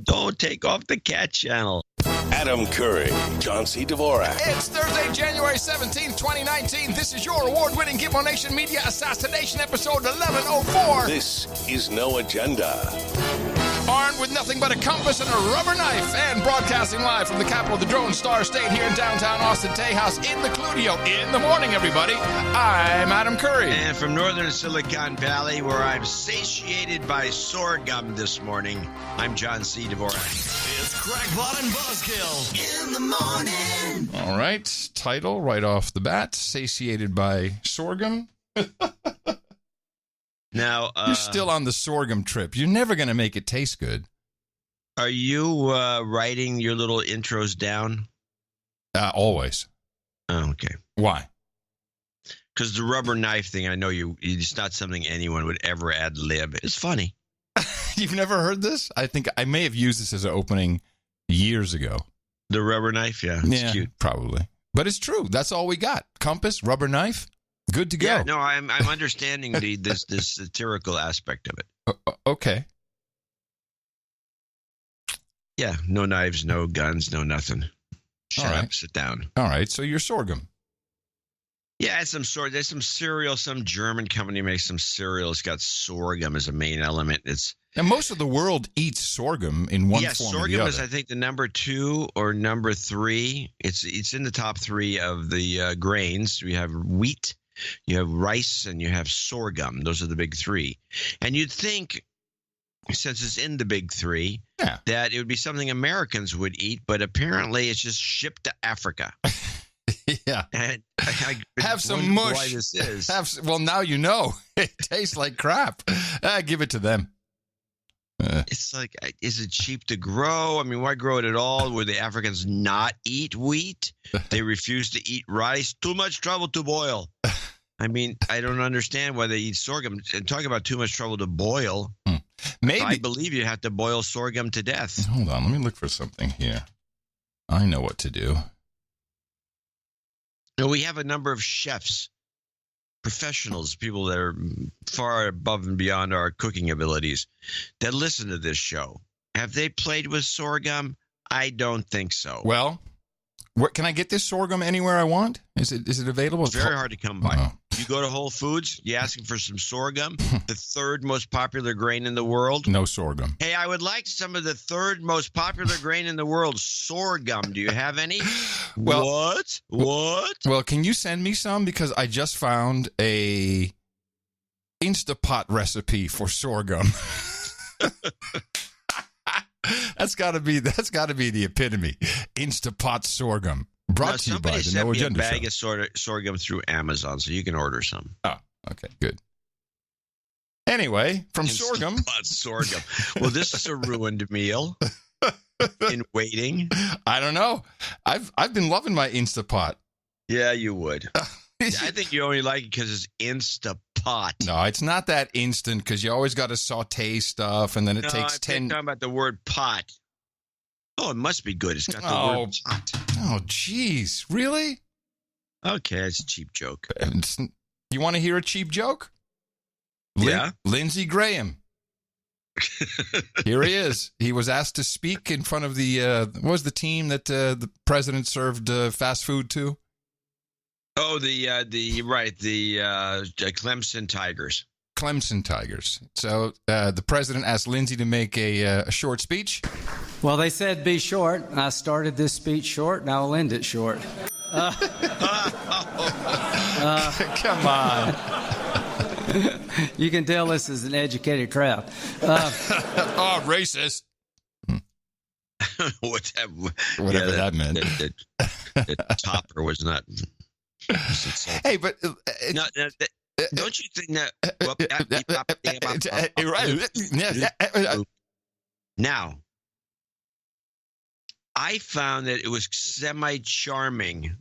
Don't take off the cat channel. Adam Curry, John C. Dvorak. It's Thursday, January 17th, 2019. This is your award-winning Gimmo Nation Media Assassination episode 1104. This is No Agenda. Armed with nothing but a compass and a rubber knife, and broadcasting live from the capital of the Drone Star State here in downtown Austin, Tejas, in the Cludio. In the morning, everybody. I'm Adam Curry. And from northern Silicon Valley, where I'm satiated by sorghum this morning, I'm John C. Dvorak. It's Crackpot and Buzzkill in the morning. All right, title right off the bat, satiated by sorghum. Now, You're still on the sorghum trip. You're never going to make it taste good. Are you writing your little intros down? Always. Oh, okay. Why? Because the rubber knife thing, I know it's not something anyone would ever ad lib. It's funny. You've never heard this? I think I may have used this as an opening years ago. The rubber knife, yeah. It's cute. Probably. But it's true. That's all we got. Compass, rubber knife. Good to go. Yeah, no, I'm understanding this satirical aspect of it. Okay. Yeah, no knives, no guns, no nothing. Shut right. up, sit down. All right, so you're sorghum. Yeah, there's some cereal. Some German company makes some cereal. It's got sorghum as a main element. And most of the world eats sorghum in one form or the other. Sorghum is, I think, the number 2 or number 3. It's in the top 3 of the grains. We have wheat, you have rice, and you have sorghum. Those are the big 3. And you'd think, since it's in the big 3, that it would be something Americans would eat, but apparently it's just shipped to Africa. Yeah. And I have some mush. Why this is? Well, now you know. It tastes like crap. Give it to them. It's like, is it cheap to grow? I mean, why grow it at all? Would the Africans not eat wheat? They refuse to eat rice. Too much trouble to boil. I mean, I don't understand why they eat sorghum. And talk about too much trouble to boil. Maybe. I believe you have to boil sorghum to death. Hold on. Let me look for something here. I know what to do. Now, we have a number of chefs, professionals, people that are far above and beyond our cooking abilities that listen to this show. Have they played with sorghum? I don't think so. Well, can I get this sorghum anywhere I want? Is it available? It's very hard to come by. Oh. You go to Whole Foods, you're asking for some sorghum, the 3rd most popular grain in the world. No sorghum. Hey, I would like some of the 3rd most popular grain in the world, sorghum. Do you have any? Well, What? Well, can you send me some? Because I just found a Instapot recipe for sorghum. That's got to be the epitome. Instapot sorghum. Brought to you by the No Agenda Show. Somebody sent me a bag of sorghum through Amazon, so you can order some. Oh, okay, good. Anyway, from sorghum. Sorghum. Well, this is a ruined meal in waiting. I don't know. I've been loving my Instapot. Yeah, you would. I think you only like it because it's Instapot. No, it's not that instant because you always got to saute stuff, and then it takes 10. I'm talking about the word pot. Oh, it must be good. It's got the word pot. Oh, jeez. Really? Okay, it's a cheap joke. You want to hear a cheap joke? Yeah. Lindsey Graham. Here he is. He was asked to speak in front of what was the team that the president served fast food to? Oh, the Clemson Tigers. Clemson Tigers. So the president asked Lindsey to make a short speech. Well, they said be short. I started this speech short, and I'll end it short. Come on. You can tell this is an educated crowd. Oh, racist. Whatever that meant. The topper was not. Hey, but no, don't you think that? Now, I found that it was semi-charming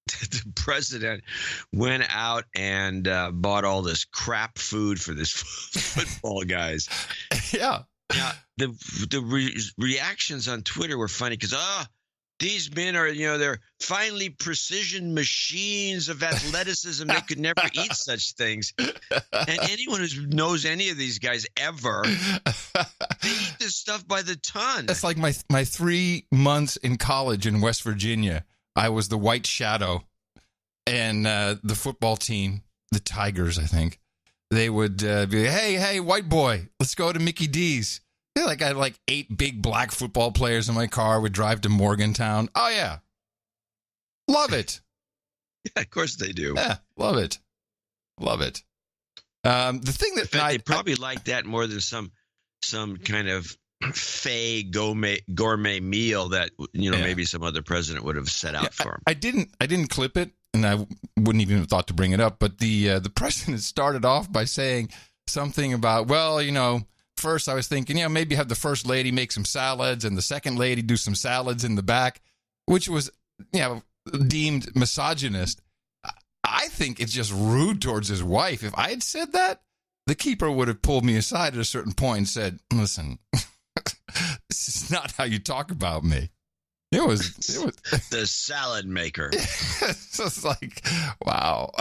that the president went out and bought all this crap food for this football guys. Yeah. Now, the reactions on Twitter were funny because, These men are, they're finely precision machines of athleticism. They could never eat such things. And anyone who knows any of these guys ever, they eat this stuff by the ton. That's like my 3 months in college in West Virginia. I was the white shadow, and the football team, the Tigers, I think, they would be like, hey, white boy, let's go to Mickey D's. I had 8 big black football players in my car. Would drive to Morgantown. Oh, yeah. Love it. Yeah, of course they do. Yeah, love it. Love it. The thing that they probably like that more than some kind of fey gourmet meal that maybe some other president would have set out for him. I didn't clip it, and I wouldn't even have thought to bring it up. But the president started off by saying something about, first I was thinking, maybe have the first lady make some salads and the second lady do some salads in the back, which was deemed misogynist. I think it's just rude towards his wife. If I had said that, the keeper would have pulled me aside at a certain point and said, listen, this is not how you talk about me. It was the salad maker. It was like, wow.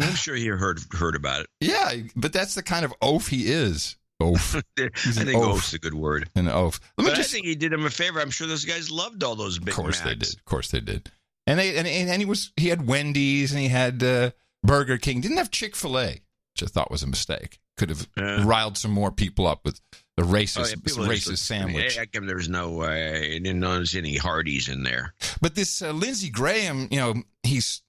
I'm sure he heard about it. Yeah, but that's the kind of oaf he is. Oaf. I think oaf's a good word. An oaf. I think he did him a favor. I'm sure those guys loved all those Big Macs. Of course they did. And he had Wendy's and he had Burger King. Didn't have Chick-fil-A, which I thought was a mistake. Could have riled some more people up with the racist sandwich. How come there's no I didn't notice any Hardee's in there. But this Lindsey Graham, he's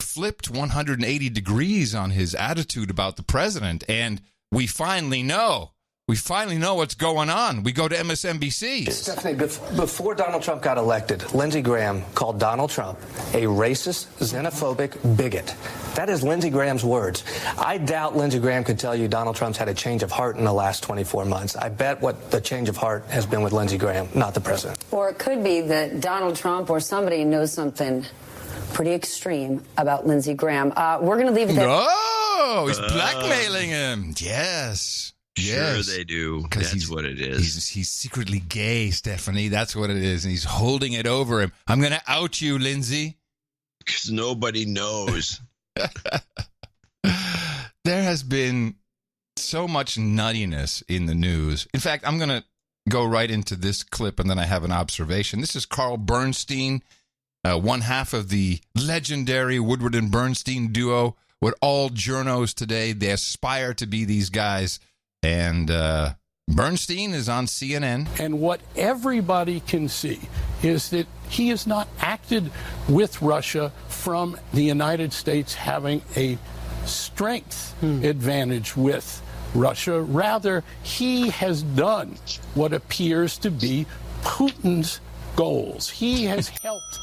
flipped 180 degrees on his attitude about the president, and we finally know. We finally know what's going on. We go to MSNBC. Stephanie, before Donald Trump got elected, Lindsey Graham called Donald Trump a racist, xenophobic bigot. That is Lindsey Graham's words. I doubt Lindsey Graham could tell you Donald Trump's had a change of heart in the last 24 months. I bet what the change of heart has been with Lindsey Graham, not the president. Or it could be that Donald Trump or somebody knows something pretty extreme about Lindsey Graham. We're going to leave it there. Oh, he's blackmailing him. Yes. Sure they do. That's what it is. He's secretly gay, Stephanie. That's what it is. And he's holding it over him. I'm going to out you, Lindsey. Because nobody knows. There has been so much nuttiness in the news. In fact, I'm going to go right into this clip, and then I have an observation. This is Carl Bernstein, one half of the legendary Woodward and Bernstein duo. What all journos today, they aspire to be these guys. And Bernstein is on CNN. And what everybody can see is that he has not acted with Russia from the United States having a strength advantage with Russia. Rather, he has done what appears to be Putin's goals. He has helped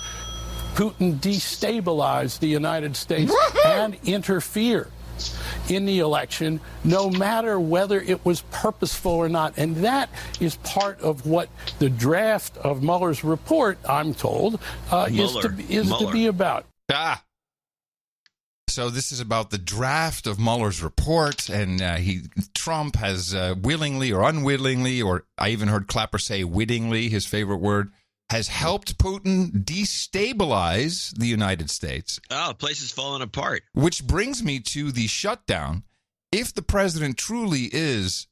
Putin destabilize the United States and interfere in the election, no matter whether it was purposeful or not. And that is part of what the draft of Mueller's report, I'm told, is to be about. So this is about the draft of Mueller's report, and Trump has willingly or unwillingly, or I even heard Clapper say wittingly, his favorite word, has helped Putin destabilize the United States. Oh, the place is falling apart. Which brings me to the shutdown. If the president truly is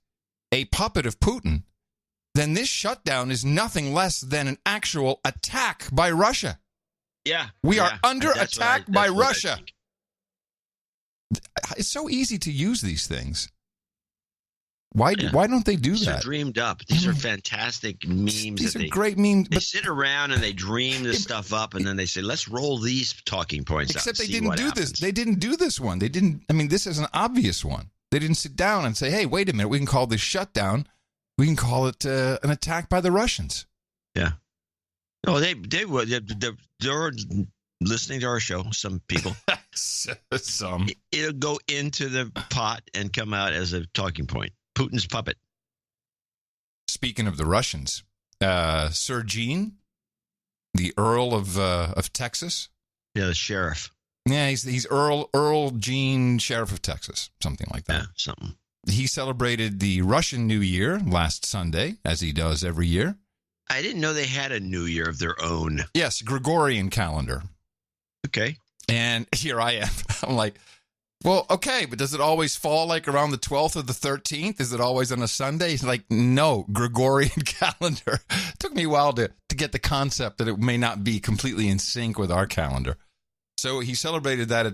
a puppet of Putin, then this shutdown is nothing less than an actual attack by Russia. Yeah. We are under attack by Russia. It's so easy to use these things. Why don't they do that? These are dreamed up. These are fantastic memes. These are great memes. They sit around and they dream this stuff up, and then they say, let's roll these talking points Except out. They didn't do this. They didn't do this one. They didn't. I mean, this is an obvious one. They didn't sit down and say, hey, wait a minute. We can call this shutdown. We can call it an attack by the Russians. Yeah. Oh, they're listening to our show, some people. Some. It'll go into the pot and come out as a talking point. Putin's puppet. Speaking of the Russians, Sir Gene, the Earl of Texas. Yeah, the sheriff. Yeah, he's Earl Gene, Sheriff of Texas, something like that. Yeah, something. He celebrated the Russian New Year last Sunday, as he does every year. I didn't know they had a New Year of their own. Yes, Gregorian calendar. Okay. And here I am. I'm like, well, okay, but does it always fall like around the 12th or the 13th? Is it always on a Sunday? He's like, no, Gregorian calendar. It took me a while to get the concept that it may not be completely in sync with our calendar. So he celebrated that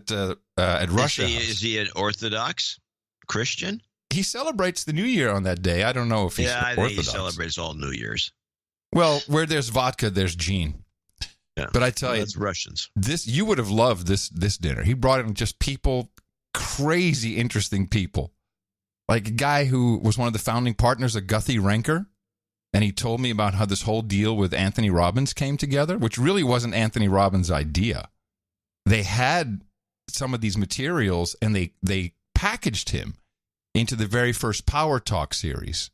at Russia House. Is he an Orthodox Christian? He celebrates the New Year on that day. I don't know if he's I Orthodox. think he celebrates all New Year's. Well, where there's vodka, there's gin. Yeah. But I tell you, it's Russians. You would have loved this dinner. He brought in just people, crazy, interesting people. Like a guy who was one of the founding partners of Guthy Renker. And he told me about how this whole deal with Anthony Robbins came together, which really wasn't Anthony Robbins' idea. They had some of these materials and they packaged him into the very first Power Talk series,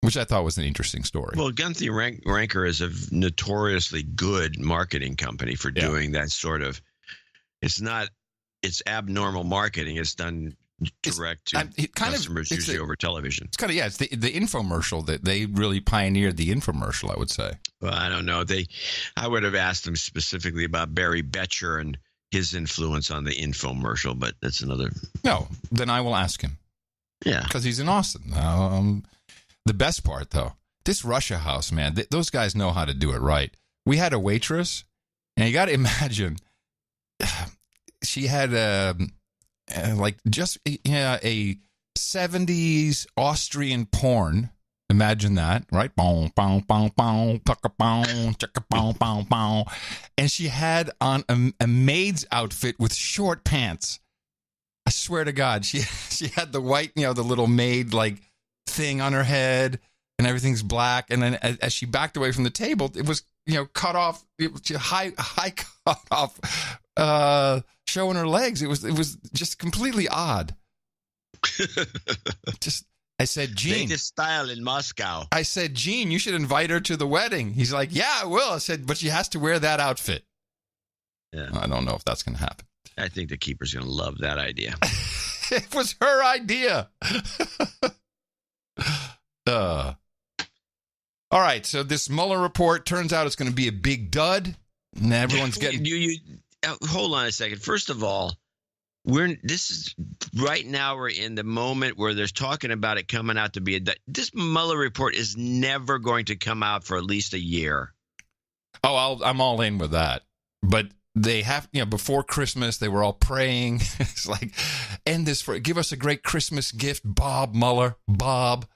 which I thought was an interesting story. Well, Gunther Ranker is a notoriously good marketing company for doing that sort of. It's abnormal marketing. It's done direct to customers, usually over television. It's kind of, it's the infomercial that they really pioneered the infomercial, I would say. Well, I don't know. I would have asked them specifically about Barry Betcher and his influence on the infomercial, but that's another. No, then I will ask him. Yeah. Because he's in Austin. The best part, though, this Russia House, man, those guys know how to do it right. We had a waitress, and you got to imagine, she had a 70s Austrian porn. Imagine that, right? And she had on a maid's outfit with short pants. I swear to God, she had the white, the little maid like thing on her head, and everything's black. And then as she backed away from the table, it was cut off, high cut off, showing her legs. It was just completely odd. I said, Gene. Latest style in Moscow. I said, Gene, you should invite her to the wedding. He's like, yeah, I will. I said, but she has to wear that outfit. Yeah. I don't know if that's going to happen. I think the keeper's going to love that idea. It was her idea. All right, so this Mueller report turns out it's going to be a big dud, and everyone's getting. Hold on a second. First of all, right now we're in the moment where there's talking about it coming out to be this Mueller report is never going to come out for at least a year. Oh, I'm all in with that, but. They have, before Christmas, they were all praying. It's like, give us a great Christmas gift, Bob Mueller, Bob.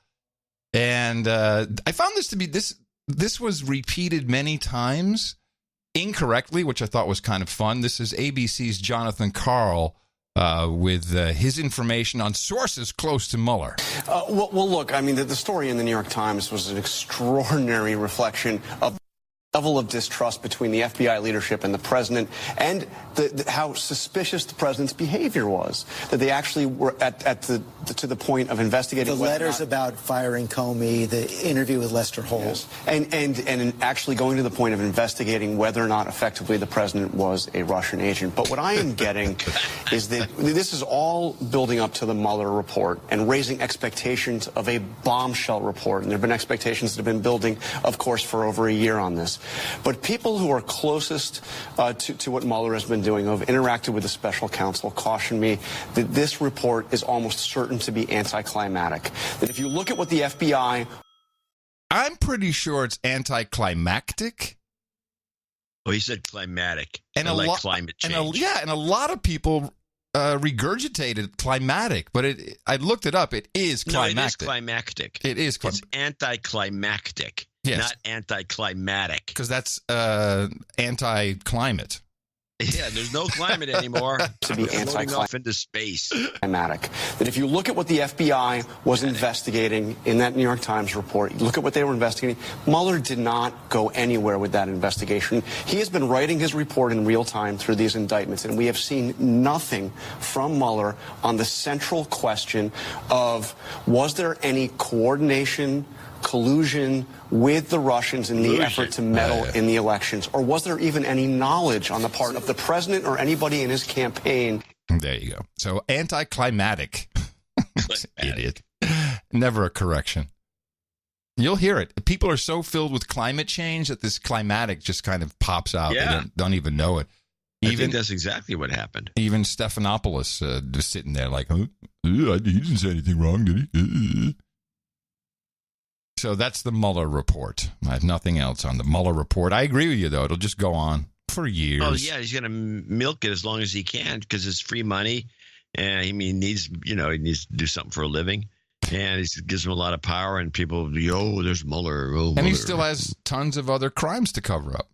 And I found this to be, this was repeated many times incorrectly, which I thought was kind of fun. This is ABC's Jonathan Karl with his information on sources close to Mueller. Well, look, I mean, the story in the New York Times was an extraordinary reflection of level of distrust between the FBI leadership and the president, and how suspicious the president's behavior was. That they actually were to the point of investigating the letters about firing Comey, the interview with Lester Holt, yes. and actually going to the point of investigating whether or not effectively the president was a Russian agent. But what I am getting is that this is all building up to the Mueller report and raising expectations of a bombshell report. And there have been expectations that have been building, of course, for over a year on this. But people who are closest to what Mueller has been doing, who have interacted with the special counsel, caution me that this report is almost certain to be anticlimactic. That if you look at what the FBI... I'm pretty sure it's anticlimactic. Oh, he said climatic. And climate change. And a lot of people regurgitated climatic, but I looked it up. It is climactic. No, it is climactic. It is It's anticlimactic. Yes. Not anticlimatic. Because that's anti-climate. Yeah, there's no climate anymore. To be floating off into space. Climatic. That if you look at what the FBI was investigating in that New York Times report, look at what they were investigating, Mueller did not go anywhere with that investigation. He has been writing his report in real time through these indictments, and we have seen nothing from Mueller on the central question of, was there any coordination, collusion with the Russians in the effort to meddle in the elections? Or was there even any knowledge on the part of the president or anybody in his campaign? There you go. So anticlimactic. Idiot. Never a correction. You'll hear it. People are so filled with climate change that this climatic just kind of pops out. Yeah. They don't even know it. I think that's exactly what happened. Even Stephanopoulos just sitting there like, huh? He didn't say anything wrong, did he? So that's the Mueller report. I have nothing else on the Mueller report. I agree with you, though. It'll just go on for years. Oh, yeah, he's going to milk it as long as he can because it's free money. And he needs to do something for a living. And it gives him a lot of power. And people, there's Mueller. Oh, and Mueller. he still has tons of other crimes to cover up.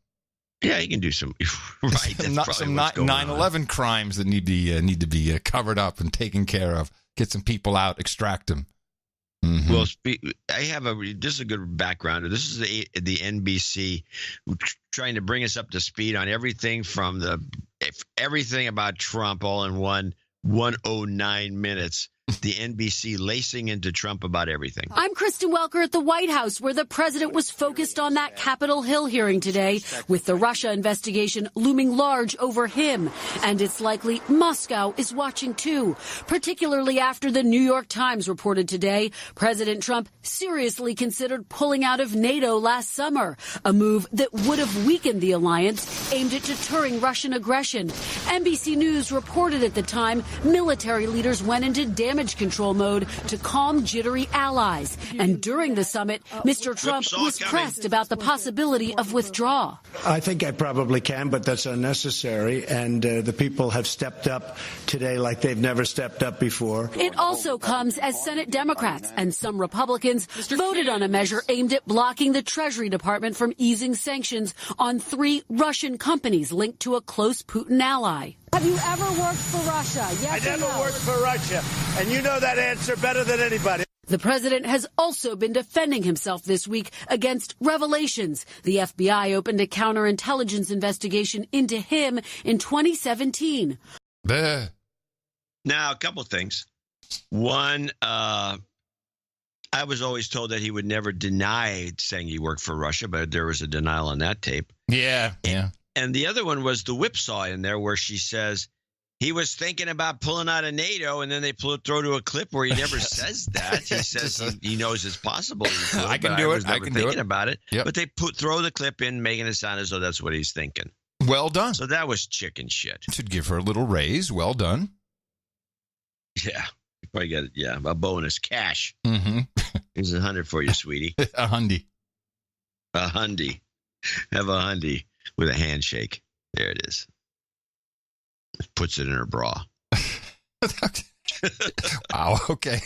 Yeah, he can do some. Right, some 9/11 crimes that need to be covered up and taken care of. Get some people out, extract them. Mm-hmm. Well, this is a good background. This is the NBC trying to bring us up to speed on everything from everything about Trump all in 109 minutes. The NBC lacing into Trump about everything. I'm Kristen Welker at the White House, where the president was focused on that Capitol Hill hearing today, with the Russia investigation looming large over him. And it's likely Moscow is watching too, particularly after the New York Times reported today President Trump seriously considered pulling out of NATO last summer, a move that would have weakened the alliance aimed at deterring Russian aggression. NBC News reported at the time military leaders went into damage control mode to calm jittery allies. And during the summit, Mr. Trump was pressed about the possibility of withdrawal. I think I probably can, but that's unnecessary. And the people have stepped up today like they've never stepped up before. It also comes as Senate Democrats and some Republicans voted on a measure aimed at blocking the Treasury Department from easing sanctions on 3 Russian companies linked to a close Putin ally. Have you ever worked for Russia? Yes, I never worked for Russia, and you know that answer better than anybody. The president has also been defending himself this week against revelations. The FBI opened a counterintelligence investigation into him in 2017. Bleh. Now, a couple of things. One, I was always told that he would never deny saying he worked for Russia, but there was a denial on that tape. Yeah. And the other one was the whipsaw in there where she says he was thinking about pulling out of NATO, and then they throw to a clip where he never says that. He says he knows it's possible. I can do it. I can thinking about it. Yep. But they throw the clip in, making it sound as though that's what he's thinking. Well done. So that was chicken shit. Should give her a little raise. Well done. Yeah. You probably got a bonus. Cash. Mm-hmm. Here's $100 for you, sweetie. A hundy. A hundy. Have a hundy with a handshake. There it is. Puts it in her bra. Wow. Okay.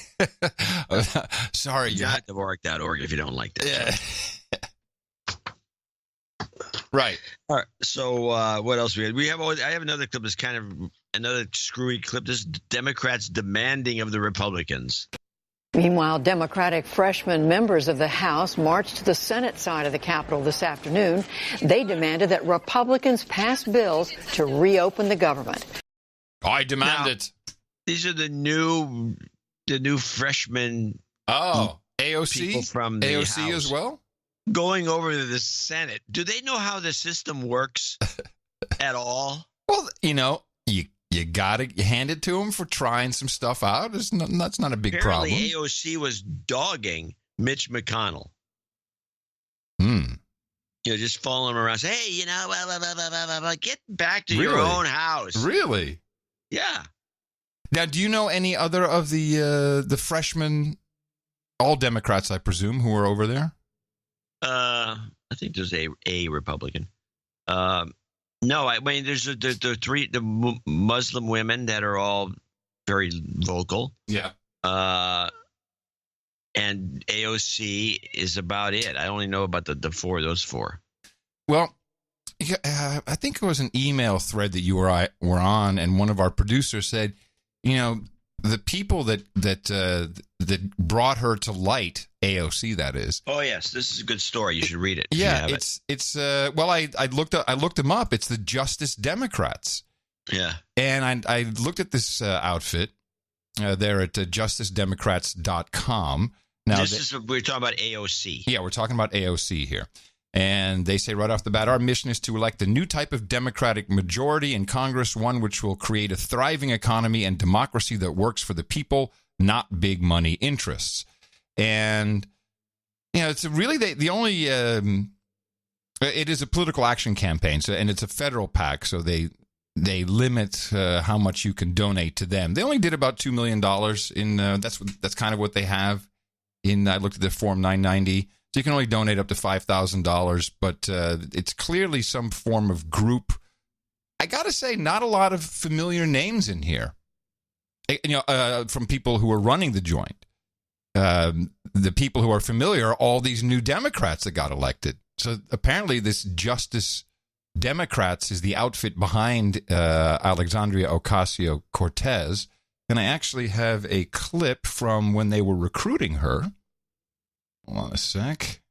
Sorry. Dvorak.org if you don't like that. Yeah. Right. All right. So what else we have? I have another clip that's kind of another screwy clip. This is Democrats demanding of the Republicans. Meanwhile, Democratic freshman members of the House marched to the Senate side of the Capitol this afternoon. They demanded that Republicans pass bills to reopen the government. I demand it. These are the new freshmen. Oh, AOC people from the AOC House as well. Going over to the Senate. Do they know how the system works at all? Well, you got to hand it to them for trying some stuff out. That's not a big problem. Apparently, AOC was dogging Mitch McConnell. Just following him around. Say, hey, get back to your own house. Really? Yeah. Now, do you know any other of the freshmen, all Democrats, I presume, who are over there? I think there's a Republican. No, I mean there's the Muslim women that are all very vocal. Yeah. And AOC is about it. I only know about the four of those four. Well, I think it was an email thread that you were on, and one of our producers said, the people that brought her to light, AOC, that is. Oh yes, this is a good story. You should read it. Yeah, it's well, I looked them up. It's the Justice Democrats. Yeah, and I looked at this outfit. They're at justicedemocrats.com. Now we're talking about AOC. Yeah, we're talking about AOC here. And they say right off the bat, our mission is to elect a new type of Democratic majority in Congress, one which will create a thriving economy and democracy that works for the people, not big money interests. And It's really the only. It is a political action campaign, and it's a federal PAC, so they limit how much you can donate to them. They only did about $2 million in. That's kind of what they have. I looked at the Form 990, so you can only donate up to $5,000, but it's clearly some form of group. I got to say, not a lot of familiar names in here. From people who are running the joint. The people who are familiar are all these new Democrats that got elected. So apparently this Justice Democrats is the outfit behind Alexandria Ocasio-Cortez. And I actually have a clip from when they were recruiting her. Hold on a sec.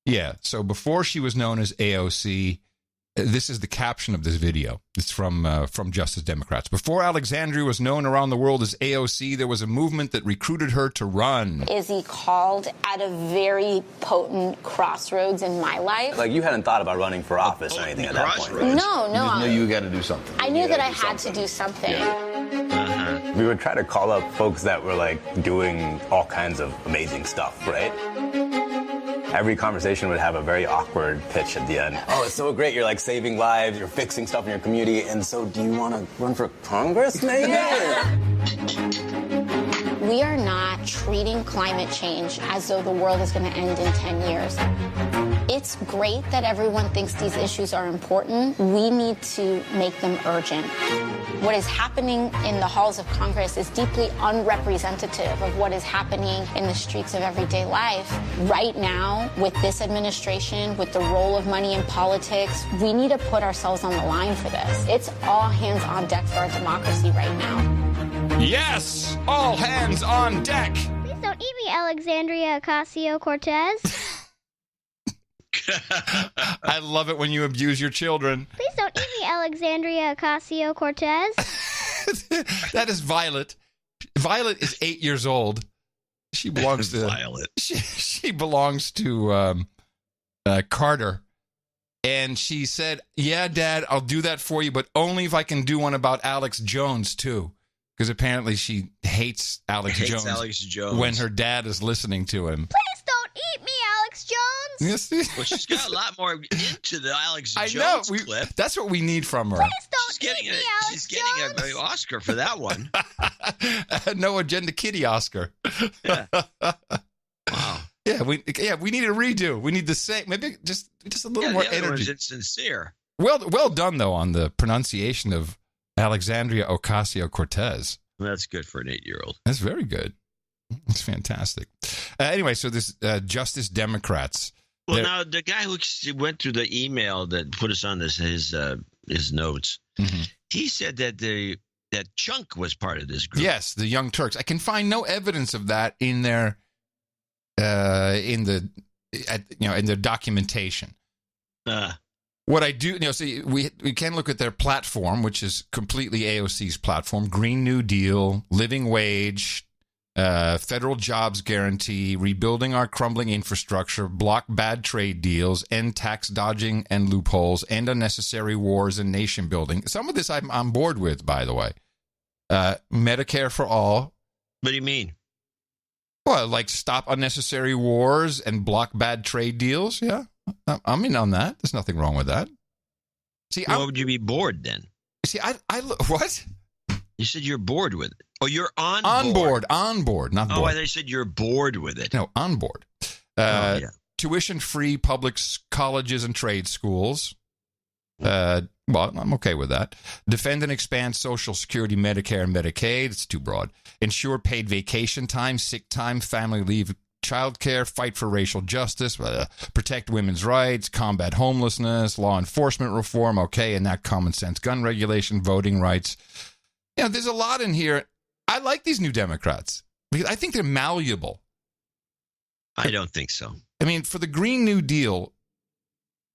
Yeah, so before she was known as AOC, this is the caption of this video. It's from Justice Democrats. Before Alexandria was known around the world as AOC, there was a movement that recruited her to run. Izzy called at a very potent crossroads in my life. Like, you hadn't thought about running for office or anything at that point, right? No. You just knew you got to do something. I knew that I had to do something. Yeah. We would try to call up folks that were, like, doing all kinds of amazing stuff, right? Every conversation would have a very awkward pitch at the end. Oh, it's so great. You're like saving lives. You're fixing stuff in your community. And so do you want to run for Congress, maybe? We are not treating climate change as though the world is going to end in 10 years. It's great that everyone thinks these issues are important. We need to make them urgent. What is happening in the halls of Congress is deeply unrepresentative of what is happening in the streets of everyday life. Right now, with this administration, with the role of money in politics, we need to put ourselves on the line for this. It's all hands on deck for our democracy right now. Yes! All hands on deck! Please don't eat me, Alexandria Ocasio-Cortez. I love it when you abuse your children. Please don't eat me, Alexandria Ocasio-Cortez. That is Violet. Violet is 8 years old. She belongs to Violet. She belongs to Carter. And she said, "Yeah, Dad, I'll do that for you, but only if I can do one about Alex Jones, too." Because apparently she hates Alex Jones when her dad is listening to him. Please don't eat me, Alex Jones. Yes. Well, she's got a lot more into the Alex Jones clip. That's what we need from her. Please don't eat me, Alex She's getting an Oscar for that one. No Agenda Kitty Oscar. Yeah. Wow. Yeah, we need a redo. We need the same, maybe just a little more energy. It's sincere. Well done though on the pronunciation of Alexandria Ocasio-Cortez. Well, that's good for an 8-year-old. That's very good. It's fantastic. Anyway, so this Justice Democrats. Well, now the guy who went through the email that put us on his notes, he said that that Chunk was part of this group. Yes, the Young Turks. I can find no evidence of that in their in their documentation. What I do, see, we can look at their platform, which is completely AOC's platform: Green New Deal, living wage, federal jobs guarantee, rebuilding our crumbling infrastructure, block bad trade deals, end tax dodging and loopholes, end unnecessary wars, and nation building. Some of this I'm on board with, by the way. Medicare for all. What do you mean? Well, like stop unnecessary wars and block bad trade deals. Yeah, I'm in on that. There's nothing wrong with that. See, why would you be bored then? See, I what? You said you're bored with it. Oh, you're on board, not bored. Oh, I said you're bored with it. No, on board. Tuition-free public colleges and trade schools. Well, I'm okay with that. Defend and expand Social Security, Medicare, and Medicaid. It's too broad. Ensure paid vacation time, sick time, family leave, childcare, fight for racial justice, protect women's rights, combat homelessness, law enforcement reform, okay, and that common sense gun regulation, voting rights. There's a lot in here. I like these new Democrats because I think they're malleable. I don't think so. I mean, for the Green New Deal,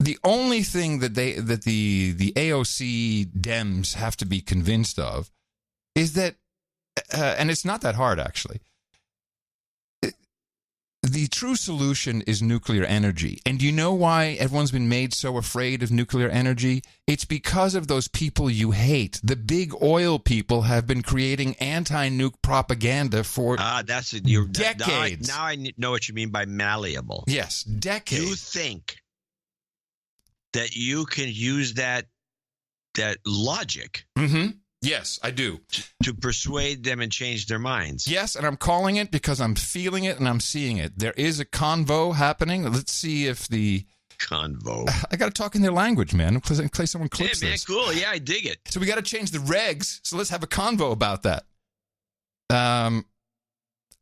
the only thing that the AOC Dems have to be convinced of is that, and it's not that hard actually, the true solution is nuclear energy. And do you know why everyone's been made so afraid of nuclear energy? It's because of those people you hate. The big oil people have been creating anti-nuke propaganda for decades. Now I know what you mean by malleable. Yes, decades. You think that you can use that logic. Mm-hmm. Yes, I do. To persuade them and change their minds. Yes, and I'm calling it because I'm feeling it and I'm seeing it. There is a convo happening. Let's see if the... Convo. I got to talk in their language, man, in case someone clips man, this. Cool. Yeah, I dig it. So we got to change the regs. So let's have a convo about that.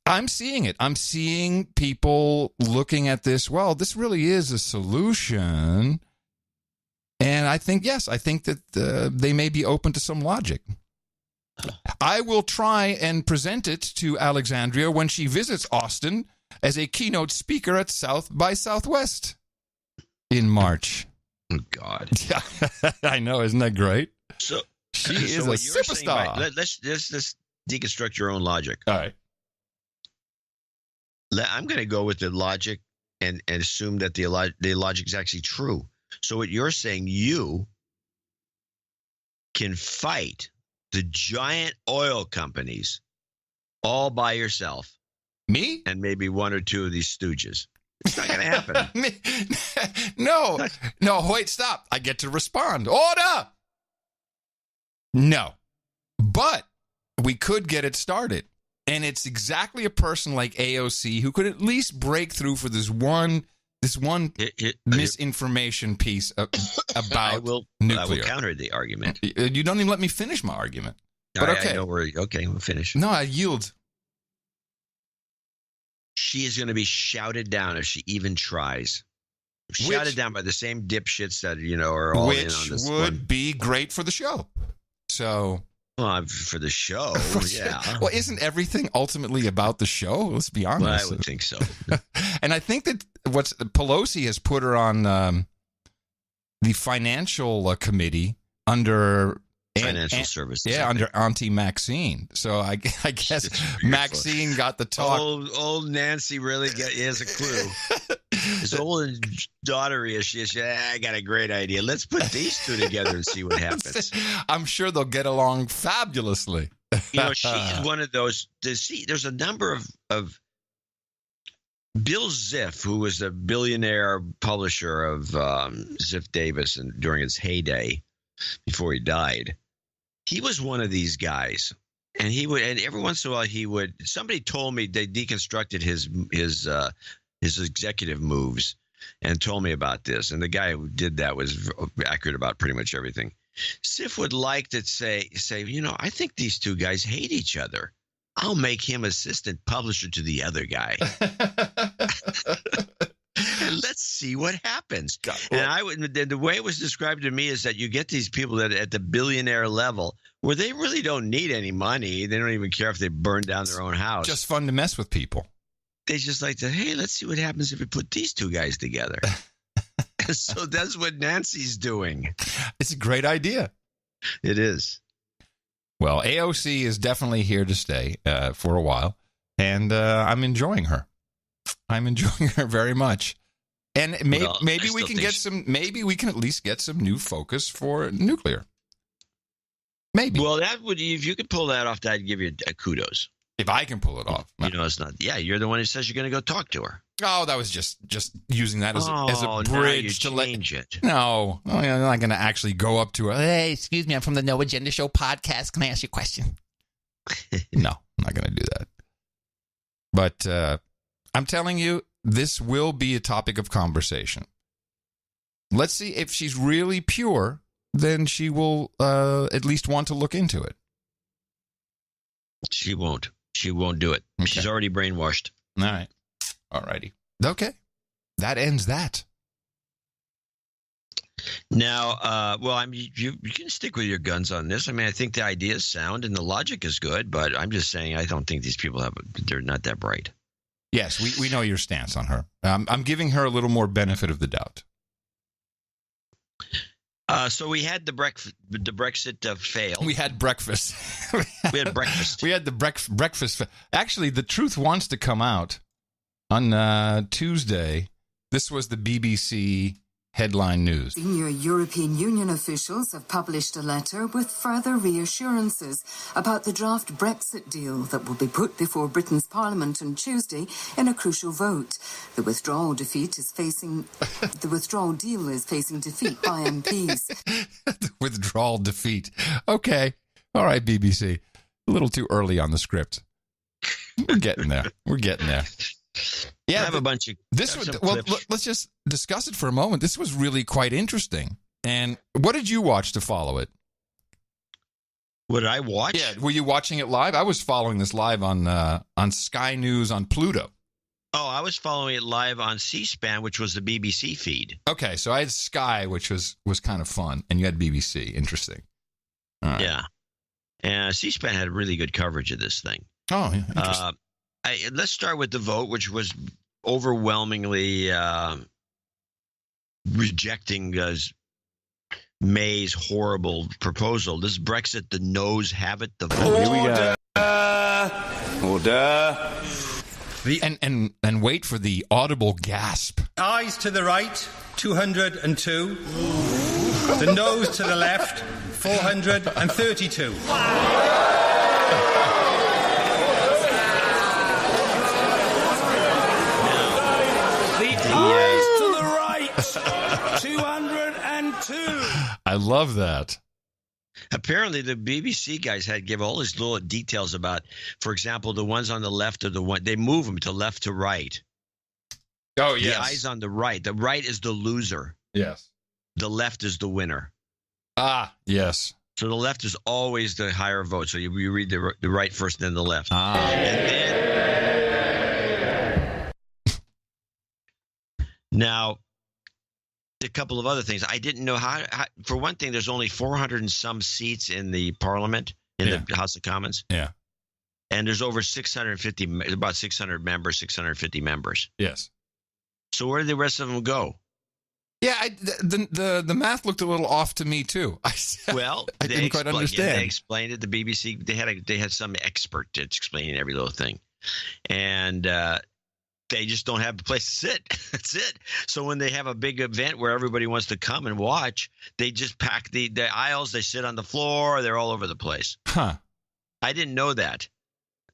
I'm seeing it. I'm seeing people looking at this. Well, this really is a solution. And I think, yes, I think that they may be open to some logic. I will try and present it to Alexandria when she visits Austin as a keynote speaker at South by Southwest in March. Oh, God. I know. Isn't that great? So she is a superstar. Let's deconstruct your own logic. All right. I'm going to go with the logic and assume that the logic is actually true. So what you're saying, you can fight the giant oil companies all by yourself. Me? And maybe one or two of these stooges. It's not going to happen. No, wait, stop. I get to respond. Order! No. But we could get it started. And it's exactly a person like AOC who could at least break through for this one misinformation piece about nuclear. I will counter the argument. You don't even let me finish my argument. But okay. We'll finish. No, I yield. She is going to be shouted down if she even tries. Shouted down by the same dipshits that, are all in on this which one. would be great for the show. So... Well, for the show, yeah. Well, isn't everything ultimately about the show? Let's be honest. Well, I would think so. And I think that Pelosi has put her on the financial committee under financial services. Yeah, under Auntie Maxine. So I guess Maxine got the talk. Old Nancy really has a clue. As old as daughter is, she I got a great idea. Let's put these two together and see what happens. I'm sure they'll get along fabulously. She's one of those. There's a number of Bill Ziff, who was a billionaire publisher of Ziff Davis and during his heyday before he died. He was one of these guys. And and every once in a while somebody told me they deconstructed his executive moves and told me about this. And the guy who did that was accurate about pretty much everything. Ziff would like to say, I think these two guys hate each other. I'll make him assistant publisher to the other guy. And let's see what happens. And the way it was described to me is that you get these people that at the billionaire level where they really don't need any money. They don't even care if they burn down their own house. Just fun to mess with people. They just like to, hey, let's see what happens if we put these two guys together. So that's what Nancy's doing. It's a great idea. It is. Well, AOC is definitely here to stay for a while, and I'm enjoying her. I'm enjoying her very much. And maybe we can get some. Maybe we can at least get some new focus for nuclear. Maybe. Well, that would, if you could pull that off, I'd give you a kudos. If I can pull it off. It's not. Yeah, you're the one who says you're going to go talk to her. Oh, that was just using that as a bridge to change it. No, I'm not going to actually go up to her. Hey, excuse me, I'm from the No Agenda Show podcast. Can I ask you a question? No, I'm not going to do that. But I'm telling you, this will be a topic of conversation. Let's see if she's really pure, then she will at least want to look into it. She won't. She won't do it. Okay. She's already brainwashed. All right. All righty. Okay. That ends that. Now, you can stick with your guns on this. I mean, I think the idea is sound and the logic is good, but I'm just saying I don't think these people they're not that bright. Yes, we know your stance on her. I'm giving her a little more benefit of the doubt. So we had the Brexit fail. We had breakfast. We had breakfast. We had the breakfast. Actually, the truth wants to come out. On Tuesday, this was the BBC headline news. Senior European Union officials have published a letter with further reassurances about the draft Brexit deal that will be put before Britain's Parliament on Tuesday in a crucial vote. The withdrawal deal is facing defeat by MPs. The withdrawal defeat. Okay. All right, BBC. A little too early on the script. We're getting there. Yeah, I have a bunch of let's just discuss it for a moment. This was really quite interesting. And what did you watch to follow it? What did I watch? Yeah, were you watching it live? I was following this live on Sky News on Pluto. Oh, I was following it live on C-SPAN, which was the BBC feed. Okay, so I had Sky, which was kind of fun, and you had BBC. Interesting. All right. Yeah, and C-SPAN had really good coverage of this thing. Oh, yeah, interesting. Let's start with the vote, which was overwhelmingly rejecting May's horrible proposal. This is Brexit, the noes have it, the vote. Here we go. Order. And wait for the audible gasp. Ayes to the right, 202. The noes to the left, 432. Eyes to the right, 202. I love that. Apparently, the BBC guys had give all these little details about, for example, the ones on the left are the one they move them to left to right. Oh, yes. The eyes on the right. The right is the loser. Yes. The left is the winner. Ah, yes. So the left is always the higher vote. So you read the right first, then the left. Ah. And then now, a couple of other things. I didn't know how for one thing, there's only 400 and some seats in the Parliament, in the House of Commons. Yeah. And there's over 650, about 600 members, 650 members. Yes. So where did the rest of them go? Yeah, the math looked a little off to me too. I didn't quite understand. Yeah, they explained it. The BBC they had some expert that's explaining every little thing, and they just don't have a place to sit. That's it. So when they have a big event where everybody wants to come and watch, they just pack the aisles. They sit on the floor. They're all over the place. Huh. I didn't know that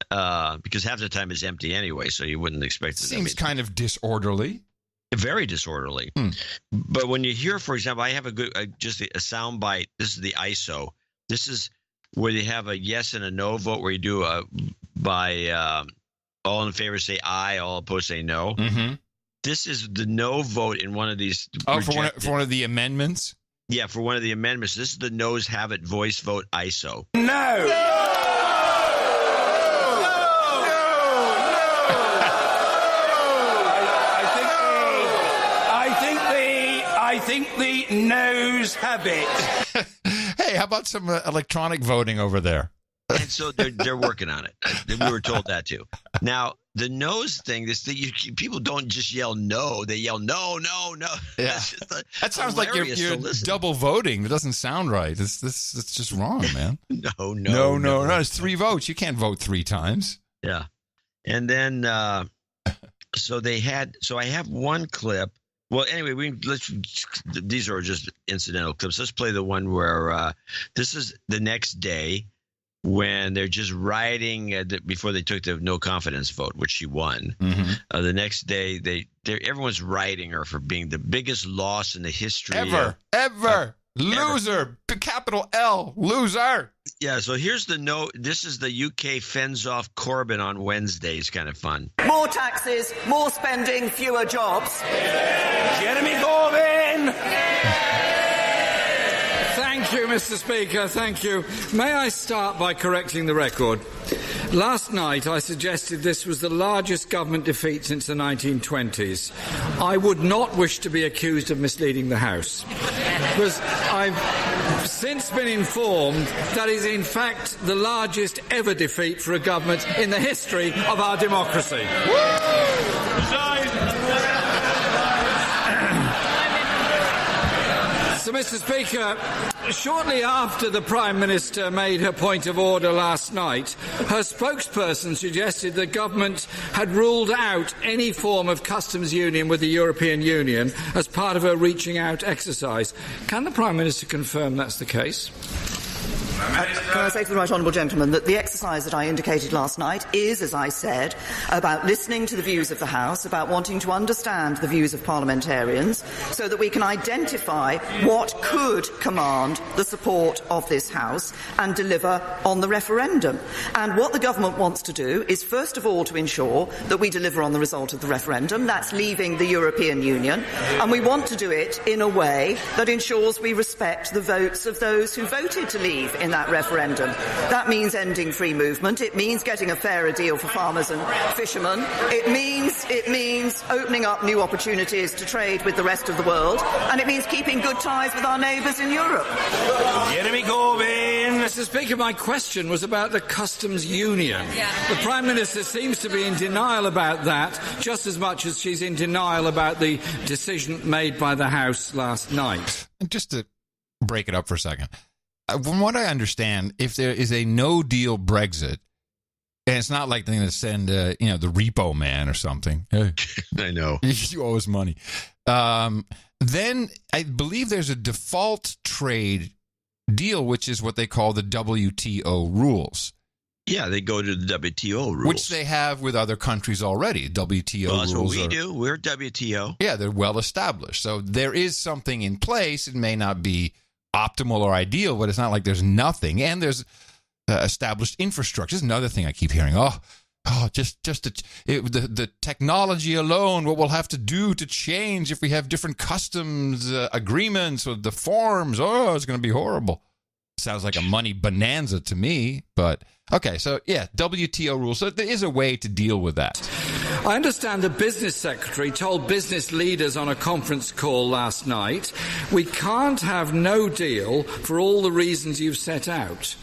because half the time it's empty anyway, so you wouldn't expect it. Seems kind of disorderly. Very disorderly. But when you hear, for example, I have just a sound bite. This is the ISO. This is where they have a yes and a no vote, where you do all in favor say aye, all opposed say no. Mm-hmm. This is the no vote in one of these. Oh, for one of the amendments? Yeah, for one of the amendments. This is the noes have it voice vote ISO. No! I think the noes have it. Hey, how about some electronic voting over there? And so they're working on it. We were told that too. Now, the no's thing, people don't just yell no. They yell no, no, no. Yeah. That sounds like you're double voting. It doesn't sound right. It's just wrong, man. No. It's 3 votes. You can't vote 3 times. Yeah. And then, so I have one clip. Well, anyway, these are just incidental clips. Let's play the one where this is the next day when they're just rioting before they took the no confidence vote, which she won. Mm-hmm. The next day, everyone's rioting her for being the biggest loss in the history ever. Loser, capital L, loser. Yeah, so here's the note. This is the UK fends off Corbyn on Wednesday. It's kind of fun. More taxes, more spending, fewer jobs. Jeremy Corbyn! Thank you, Mr. Speaker. Thank you. May I start by correcting the record? Last night, I suggested this was the largest government defeat since the 1920s. I would not wish to be accused of misleading the House, because I've since been informed that is, in fact, the largest ever defeat for a government in the history of our democracy. So, Mr. Speaker, Shortly after the Prime Minister made her point of order last night, her spokesperson suggested the government had ruled out any form of customs union with the European Union as part of her reaching out exercise. Can the Prime Minister confirm that's the case? Can I say to the right honourable gentleman that the exercise that I indicated last night is, as I said, about listening to the views of the House, about wanting to understand the views of parliamentarians, so that we can identify what could command the support of this House and deliver on the referendum. And what the government wants to do is, first of all, to ensure that we deliver on the result of the referendum. That's leaving the European Union. And we want to do it in a way that ensures we respect the votes of those who voted to leave in that referendum. That means ending free movement. It means getting a fairer deal for farmers and fishermen. It means opening up new opportunities to trade with the rest of the world. And it means keeping good ties with our neighbours in Europe. Jeremy Corbyn. Mr. Speaker, my question was about the customs union. The Prime Minister seems to be in denial about that, just as much as she's in denial about the decision made by the House last night. Just to break it up for a second. From what I understand, if there is a no-deal Brexit, and it's not like they're going to send, the repo man or something. I know. You owe us money. Then I believe there's a default trade deal, which is what they call the WTO rules. Yeah, they go to the WTO rules. Which they have with other countries already. WTO rules. That's what we do. We're WTO. Yeah, they're well established. So there is something in place. It may not be optimal or ideal, but it's not like there's nothing. And there's established infrastructure. This is another thing I keep hearing. The technology alone, what we'll have to do to change if we have different customs agreements with the forms. Oh, it's going to be horrible. Sounds like a money bonanza to me, but okay. So yeah, WTO rules. So there is a way to deal with that. I understand the business secretary told business leaders on a conference call last night, we can't have no deal for all the reasons you've set out.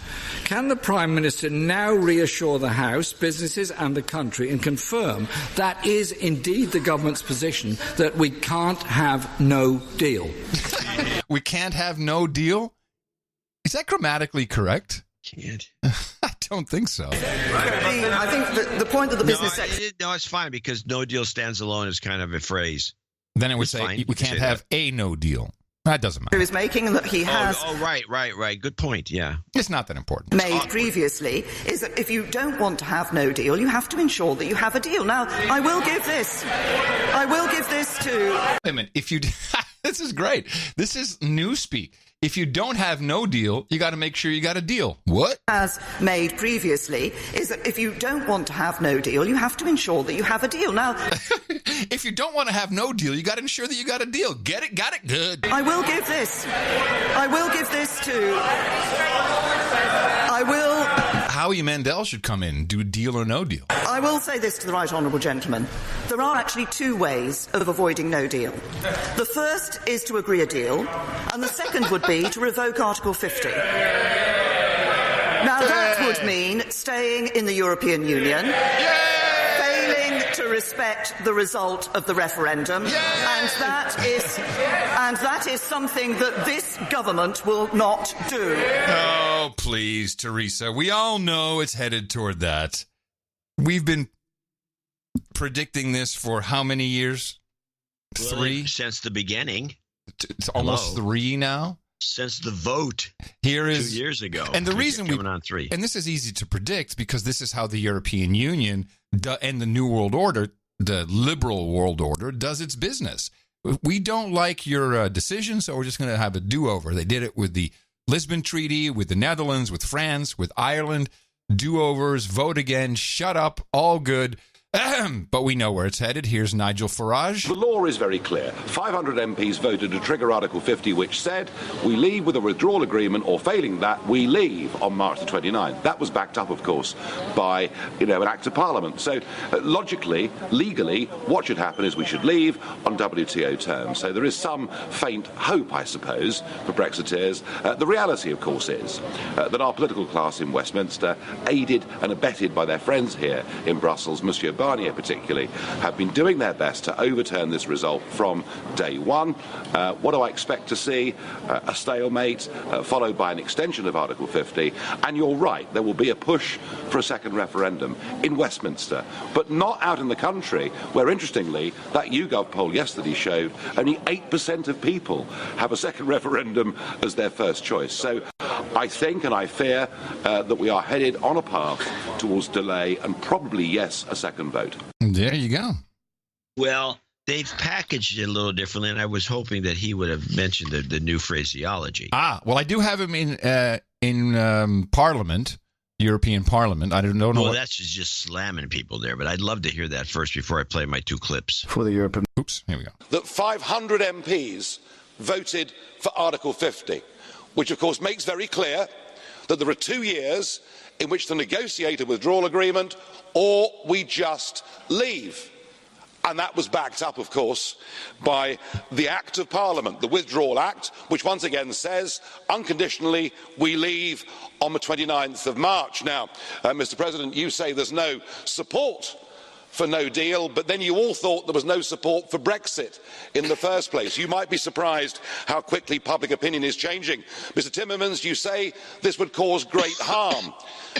Can the Prime Minister now reassure the House, businesses and the country and confirm that is indeed the government's position, that we can't have no deal? We can't have no deal? Is that grammatically correct? Can't. I don't think so. I think the point of the business sector... No, it's fine, because no deal stands alone is kind of a phrase. Then it would say we can't have a no deal. That doesn't matter. He was making that he has... Right. Good point, yeah. It's not that important. ...made previously is that if you don't want to have no deal, you have to ensure that you have a deal. Now, I will give this to... Wait a minute. If you... This is great. This is newspeak. If you don't have no deal, you got to make sure you got a deal. What? As made previously is that if you don't want to have no deal, you have to ensure that you have a deal. Now, if you don't want to have no deal, you got to ensure that you got a deal. Get it? Got it? Good. I will give this to... Howie Mandel should come in, do a deal or no deal. I will say this to the right honourable gentleman. There are actually two ways of avoiding no deal. The first is to agree a deal, and the second would be to revoke Article 50. Now, that would mean staying in the European Union, failing to respect the result of the referendum, and that is something that this government will not do. Oh, please, Teresa. We all know it's headed toward that. We've been predicting this for how many years? 3? Since the beginning. It's almost 3 now. Since the vote here is 2 years ago. And the reason coming on 3. And this is easy to predict because this is how the European Union and the New World Order, the liberal world order, does its business. We don't like your decision, so we're just going to have a do-over. They did it with the Lisbon Treaty, with the Netherlands, with France, with Ireland. Do-overs, vote again, shut up, all good. But we know where it's headed. Here's Nigel Farage. The law is very clear. 500 MPs voted to trigger Article 50, which said we leave with a withdrawal agreement, or failing that, we leave on March the 29th. That was backed up, of course, by an Act of Parliament. So logically, legally, what should happen is we should leave on WTO terms. So there is some faint hope, I suppose, for Brexiteers. The reality, of course, is that our political class in Westminster, aided and abetted by their friends here in Brussels, Monsieur Barnier particularly, have been doing their best to overturn this result from day one. What do I expect to see? A stalemate, followed by an extension of Article 50. And you're right, there will be a push for a second referendum in Westminster, but not out in the country, where, interestingly, that YouGov poll yesterday showed only 8% of people have a second referendum as their first choice. So I think and I fear that we are headed on a path towards delay and probably, yes, a second vote. There you go. Well, they've packaged it a little differently, and I was hoping that he would have mentioned the new phraseology. Well, I do have him in Parliament, European Parliament. I don't know. Well, that's just slamming people there, but I'd love to hear that first before I play my two clips. For the European... Oops, here we go. That 500 MPs voted for Article 50, which, of course, makes very clear that there are 2 years in which to negotiate a withdrawal agreement or we just leave. And that was backed up, of course, by the Act of Parliament, the Withdrawal Act, which once again says, unconditionally, we leave on the 29th of March. Now, Mr. President, you say there's no support for no deal, but then you all thought there was no support for Brexit in the first place. You might be surprised how quickly public opinion is changing. Mr. Timmermans, you say this would cause great harm.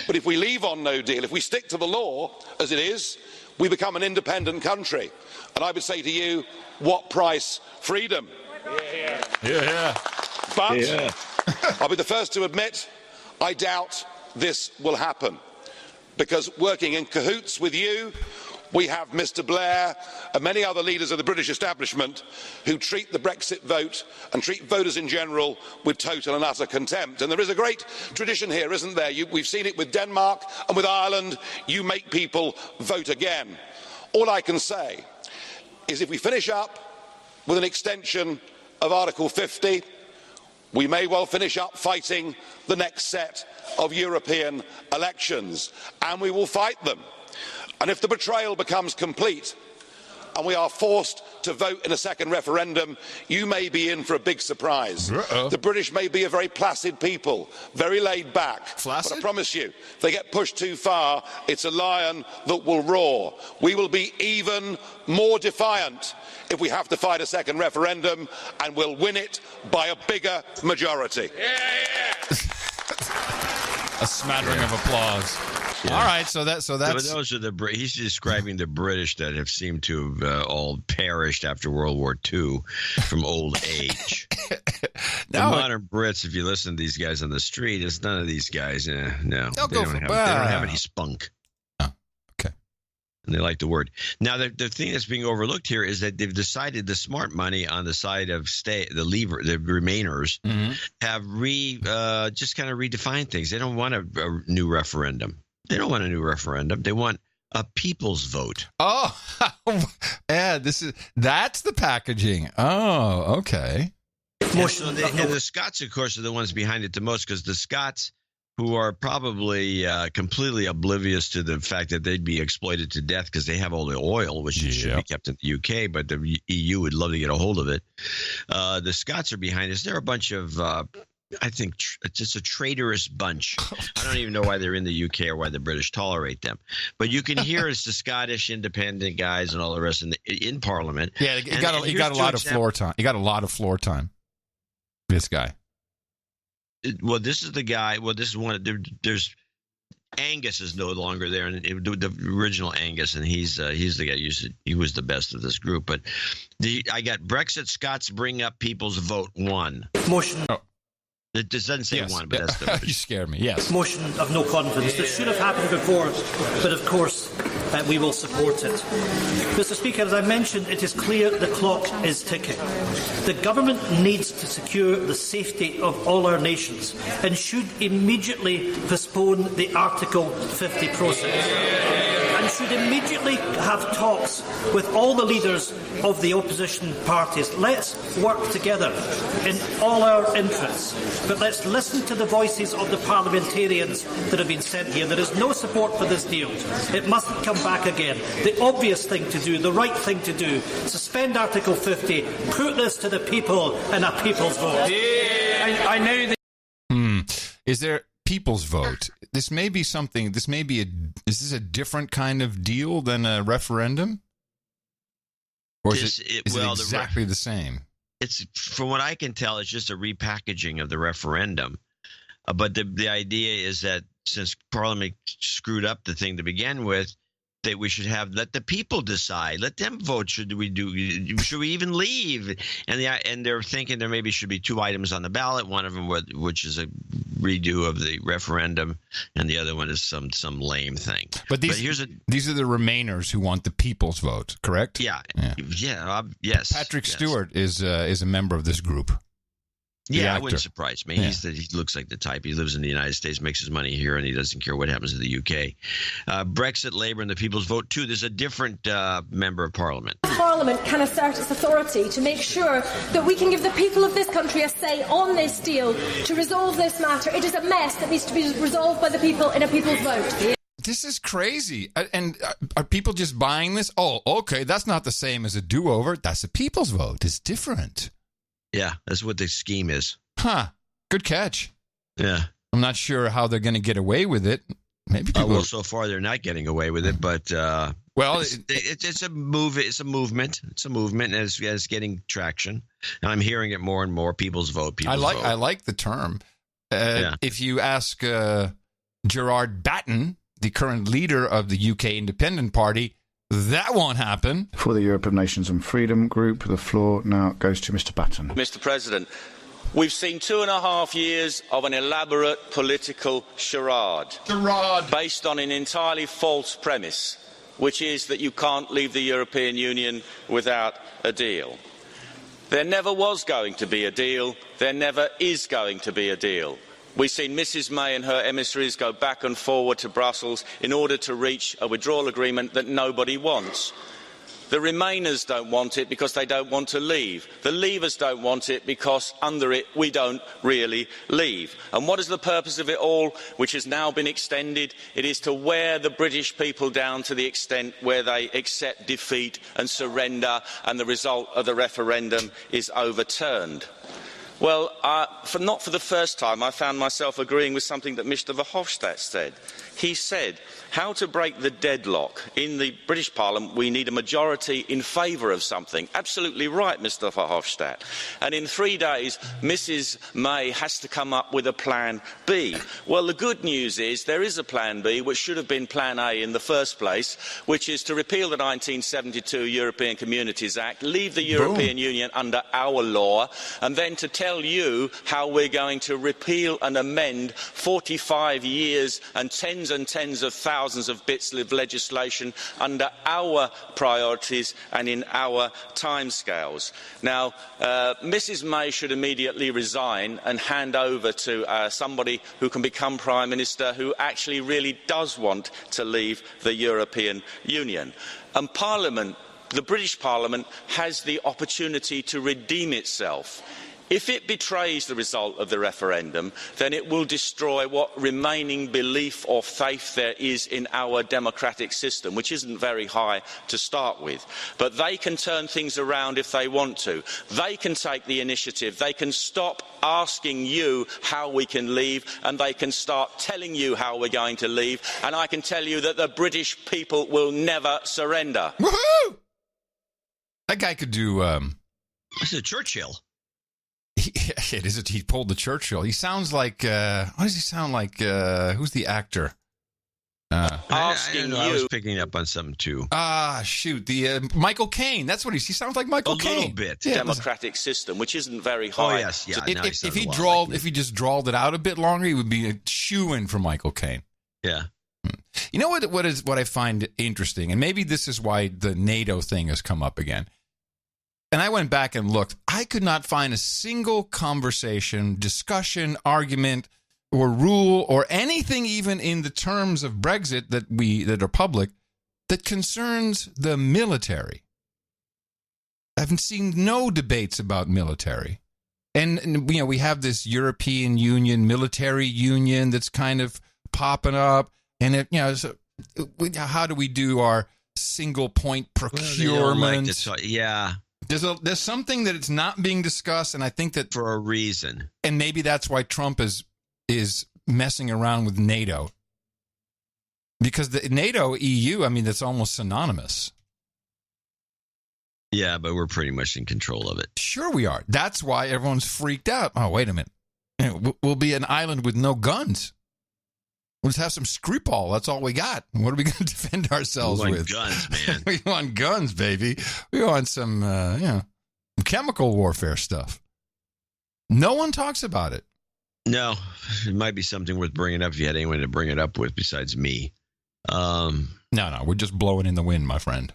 But if we leave on no deal, if we stick to the law as it is, we become an independent country. And I would say to you, what price? Freedom. Yeah. But I'll be the first to admit, I doubt this will happen. Because working in cahoots with you, we have Mr. Blair and many other leaders of the British establishment who treat the Brexit vote and treat voters in general with total and utter contempt. And there is a great tradition here, isn't there? We've seen it with Denmark and with Ireland. You make people vote again. All I can say is if we finish up with an extension of Article 50, we may well finish up fighting the next set of European elections, and we will fight them. And if the betrayal becomes complete and we are forced to vote in a second referendum, you may be in for a big surprise. The British may be a very placid people, very laid back. But I promise you, if they get pushed too far, it's a lion that will roar. We will be even more defiant if we have to fight a second referendum, and we'll win it by a bigger majority. A smattering of applause. Yeah. All right, so that's those are he's describing the British that have seemed to have all perished after World War II from old age. The modern Brits, if you listen to these guys on the street, it's none of these guys. No, they don't have any spunk. Oh, okay. And they like the word. Now, the thing that's being overlooked here is that they've decided the smart money on the side of the Remainers have just kind of redefined things. They don't want a new referendum. They don't want a new referendum. They want a people's vote. Oh, yeah, that's the packaging. Oh, okay. And the Scots, of course, are the ones behind it the most, because the Scots, who are probably completely oblivious to the fact that they'd be exploited to death because they have all the oil, which should be kept in the UK, but the EU would love to get a hold of it. The Scots are behind this. They're a bunch of I think it's just a traitorous bunch. I don't even know why they're in the UK or why the British tolerate them. But you can hear it's the Scottish independent guys and all the rest in Parliament. Yeah, he got a lot of floor time. He got a lot of floor time. This guy. Well, this is the guy. Well, this is one. There's Angus is no longer there, and the original Angus, and he's the guy. He was the best of this group. But I got Brexit Scots bring up people's vote 1. Motion. Oh. It doesn't say one, but that's the... You scared me, yes. Motion of no confidence. This should have happened before, but of course we will support it. Mr. Speaker, as I mentioned, it is clear the clock is ticking. The government needs to secure the safety of all our nations and should immediately postpone the Article 50 process. And should immediately have talks with all the leaders of the opposition parties. Let's work together in all our interests, but let's listen to the voices of the parliamentarians that have been sent here. There is no support for this deal. It mustn't come back again. The obvious thing to do, the right thing to do, suspend Article 50, put this to the people and a people's vote. I know that. Is there people's vote. This may be something. Is this a different kind of deal than a referendum? Or is it exactly the same? It's, from what I can tell, it's just a repackaging of the referendum. But the idea is that since Parliament screwed up the thing to begin with, that we should let the people decide. Let them vote. Should we even leave? And they're thinking there maybe should be 2 items on the ballot. One of them, which is a redo of the referendum, and the other one is some lame thing. But these are the Remainers who want the people's vote, correct? Yeah. Yes. Patrick Stewart is a member of this group. Yeah, it wouldn't surprise me. Yeah. He looks like the type. He lives in the United States, makes his money here, and he doesn't care what happens in the UK. Brexit, Labour, and the People's Vote, too. There's a different member of Parliament. Parliament can assert its authority to make sure that we can give the people of this country a say on this deal to resolve this matter. It is a mess that needs to be resolved by the people in a people's vote. This is crazy. And are people just buying this? Oh, okay, that's not the same as a do-over. That's a people's vote. It's different. Yeah, that's what the scheme is. Huh. Good catch. Yeah. I'm not sure how they're going to get away with it. Maybe people. Well, so far they're not getting away with it, but it's a move. It's a movement. It's a movement, and it's getting traction. And I'm hearing it more and more. People's vote. I like the term. If you ask Gerard Batten, the current leader of the UK Independent Party, that won't happen. For the Europe of Nations and Freedom Group, the floor now goes to Mr. Batten. Mr. President, we've seen 2.5 years of an elaborate political charade. Based on an entirely false premise, which is that you can't leave the European Union without a deal. There never was going to be a deal. There never is going to be a deal. We've seen Mrs May and her emissaries go back and forward to Brussels in order to reach a withdrawal agreement that nobody wants. The Remainers don't want it because they don't want to leave. The Leavers don't want it because under it we don't really leave. And what is the purpose of it all, which has now been extended? It is to wear the British people down to the extent where they accept defeat and surrender, and the result of the referendum is overturned. Well, not for the first time, I found myself agreeing with something that Mr Verhofstadt said. He said, how to break the deadlock. In the British Parliament, we need a majority in favour of something. Absolutely right, Mr Verhofstadt. And in 3 days, Mrs May has to come up with a plan B. Well, the good news is there is a plan B, which should have been plan A in the first place, which is to repeal the 1972 European Communities Act, leave the European Union under our law, and then to tell you how we're going to repeal and amend 45 years and tens of thousands of bits of legislation under our priorities and in our timescales. Now, Mrs May should immediately resign and hand over to somebody who can become Prime Minister who actually really does want to leave the European Union. And Parliament, the British Parliament, has the opportunity to redeem itself. If it betrays the result of the referendum, then it will destroy what remaining belief or faith there is in our democratic system, which isn't very high to start with. But they can turn things around if they want to. They can take the initiative. They can stop asking you how we can leave, and they can start telling you how we're going to leave. And I can tell you that the British people will never surrender. Woohoo! That guy could do... This is Churchill. It is. He pulled the Churchill. He sounds like. What does he sound like? Who's the actor? I was picking up on something too. Shoot, the Michael Caine. That's what he sounds like. Michael Caine. A little bit. Yeah, democratic system, which isn't very high. Oh yes, yeah. So if he just drawled it out a bit longer, he would be a shoo-in for Michael Caine. Yeah. You know what I find interesting, and maybe this is why the NATO thing has come up again. And I went back and looked. I could not find a single conversation, discussion, argument, or rule, or anything even in the terms of Brexit that are public that concerns the military. I've seen no debates about military. And we have this European Union, military union that's kind of popping up. And how do we do our single point procurement? Yeah. There's something that it's not being discussed, and I think that for a reason, and maybe that's why Trump is messing around with NATO. Because the NATO, EU, I mean, that's almost synonymous. Yeah, but we're pretty much in control of it. Sure we are. That's why everyone's freaked out. Oh, wait a minute. We'll be an island with no guns. We'll just have some Skripal. That's all we got. What are we going to defend ourselves we want with? Guns, man. We want guns, baby. We want some, chemical warfare stuff. No one talks about it. No, it might be something worth bringing up if you had anyone to bring it up with besides me. No, we're just blowing in the wind, my friend.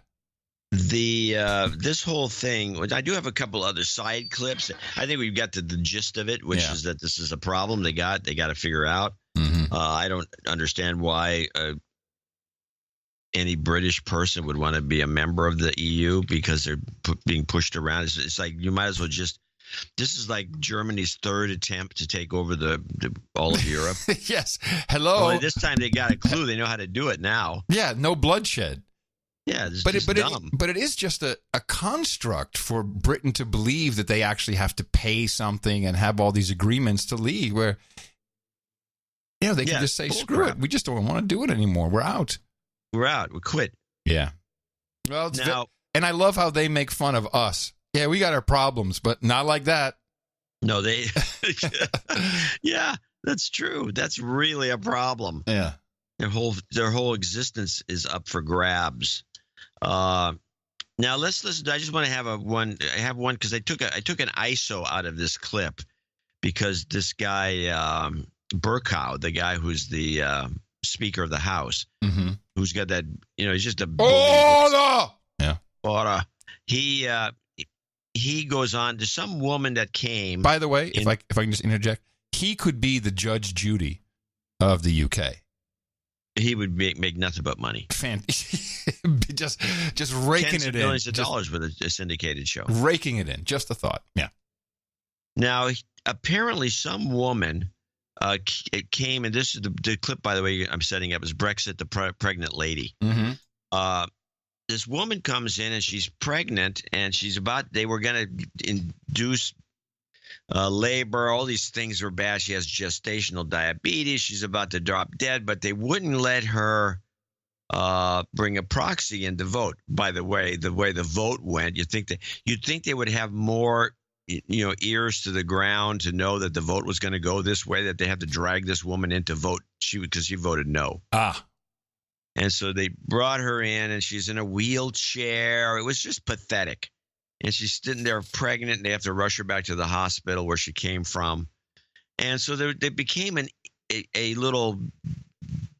This whole thing, I do have a couple other side clips. I think we've got to the gist of it, which is that this is a problem they got to figure out. Mm-hmm. I don't understand why any British person would want to be a member of the EU because they're being pushed around. It's like you might as well just. This is like Germany's third attempt to take over all of Europe. Yes. Hello. Well, this time they got a clue. They know how to do it now. Yeah. No bloodshed. Yeah, but it is just a construct for Britain to believe that they actually have to pay something and have all these agreements to leave. Where they can just say, "Screw it, we just don't want to do it anymore. We're out. We quit." Yeah. Well, and I love how they make fun of us. Yeah, we got our problems, but not like that. No, they. Yeah, that's true. That's really a problem. Yeah, their whole existence is up for grabs. Now let's listen. I just want to have one. I have one because I took an ISO out of this clip because this guy Burkow, the guy who's the Speaker of the House, who's got that. He's just a order. Yeah, order. He goes on to some woman that came. By the way, if I can just interject, he could be the Judge Judy of the UK. He would make nothing but money. just raking it in. Millions of dollars with a syndicated show. Raking it in. Just a thought. Yeah. Now, apparently some woman came, and this is the clip, by the way, I'm setting up, is Brexit, the pregnant lady. Mm-hmm. This woman comes in and she's pregnant and they were going to induce labor. All these things were bad. She has gestational diabetes. She's about to drop dead, but they wouldn't let her bring a proxy in to vote. By the way the vote went, you'd think they would have more, ears to the ground to know that the vote was going to go this way, that they have to drag this woman in to vote because she voted no. And so they brought her in, and she's in a wheelchair. It was just pathetic. And she's sitting there pregnant, and they have to rush her back to the hospital where she came from. And so they became a little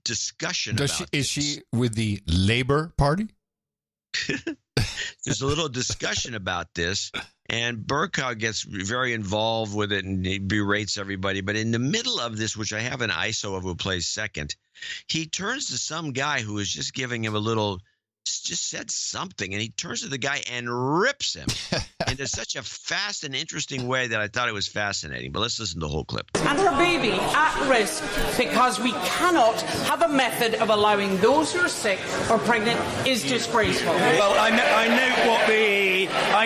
discussion about this. Is she with the Labour Party? There's a little discussion about this, and Burkow gets very involved with it, and he berates everybody. But in the middle of this, which I have an ISO of who plays second, he turns to some guy who is just giving him just said something, and he turns to the guy and rips him in such a fast and interesting way that I thought it was fascinating. But let's listen to the whole clip. And her baby at risk because we cannot have a method of allowing those who are sick or pregnant is disgraceful. Well, I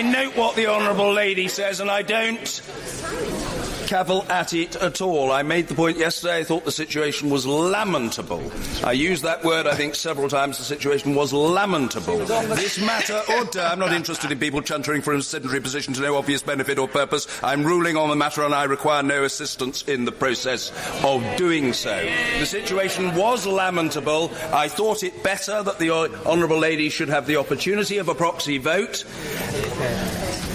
note what the Honourable Lady says, and I don't cavil at it at all. I made the point yesterday, I thought the situation was lamentable. I used that word, I think, several times. The situation was lamentable. This matter, I'm not interested in people chuntering from a sedentary position to no obvious benefit or purpose. I'm ruling on the matter and I require no assistance in the process of doing so. The situation was lamentable. I thought it better that the Honourable Lady should have the opportunity of a proxy vote.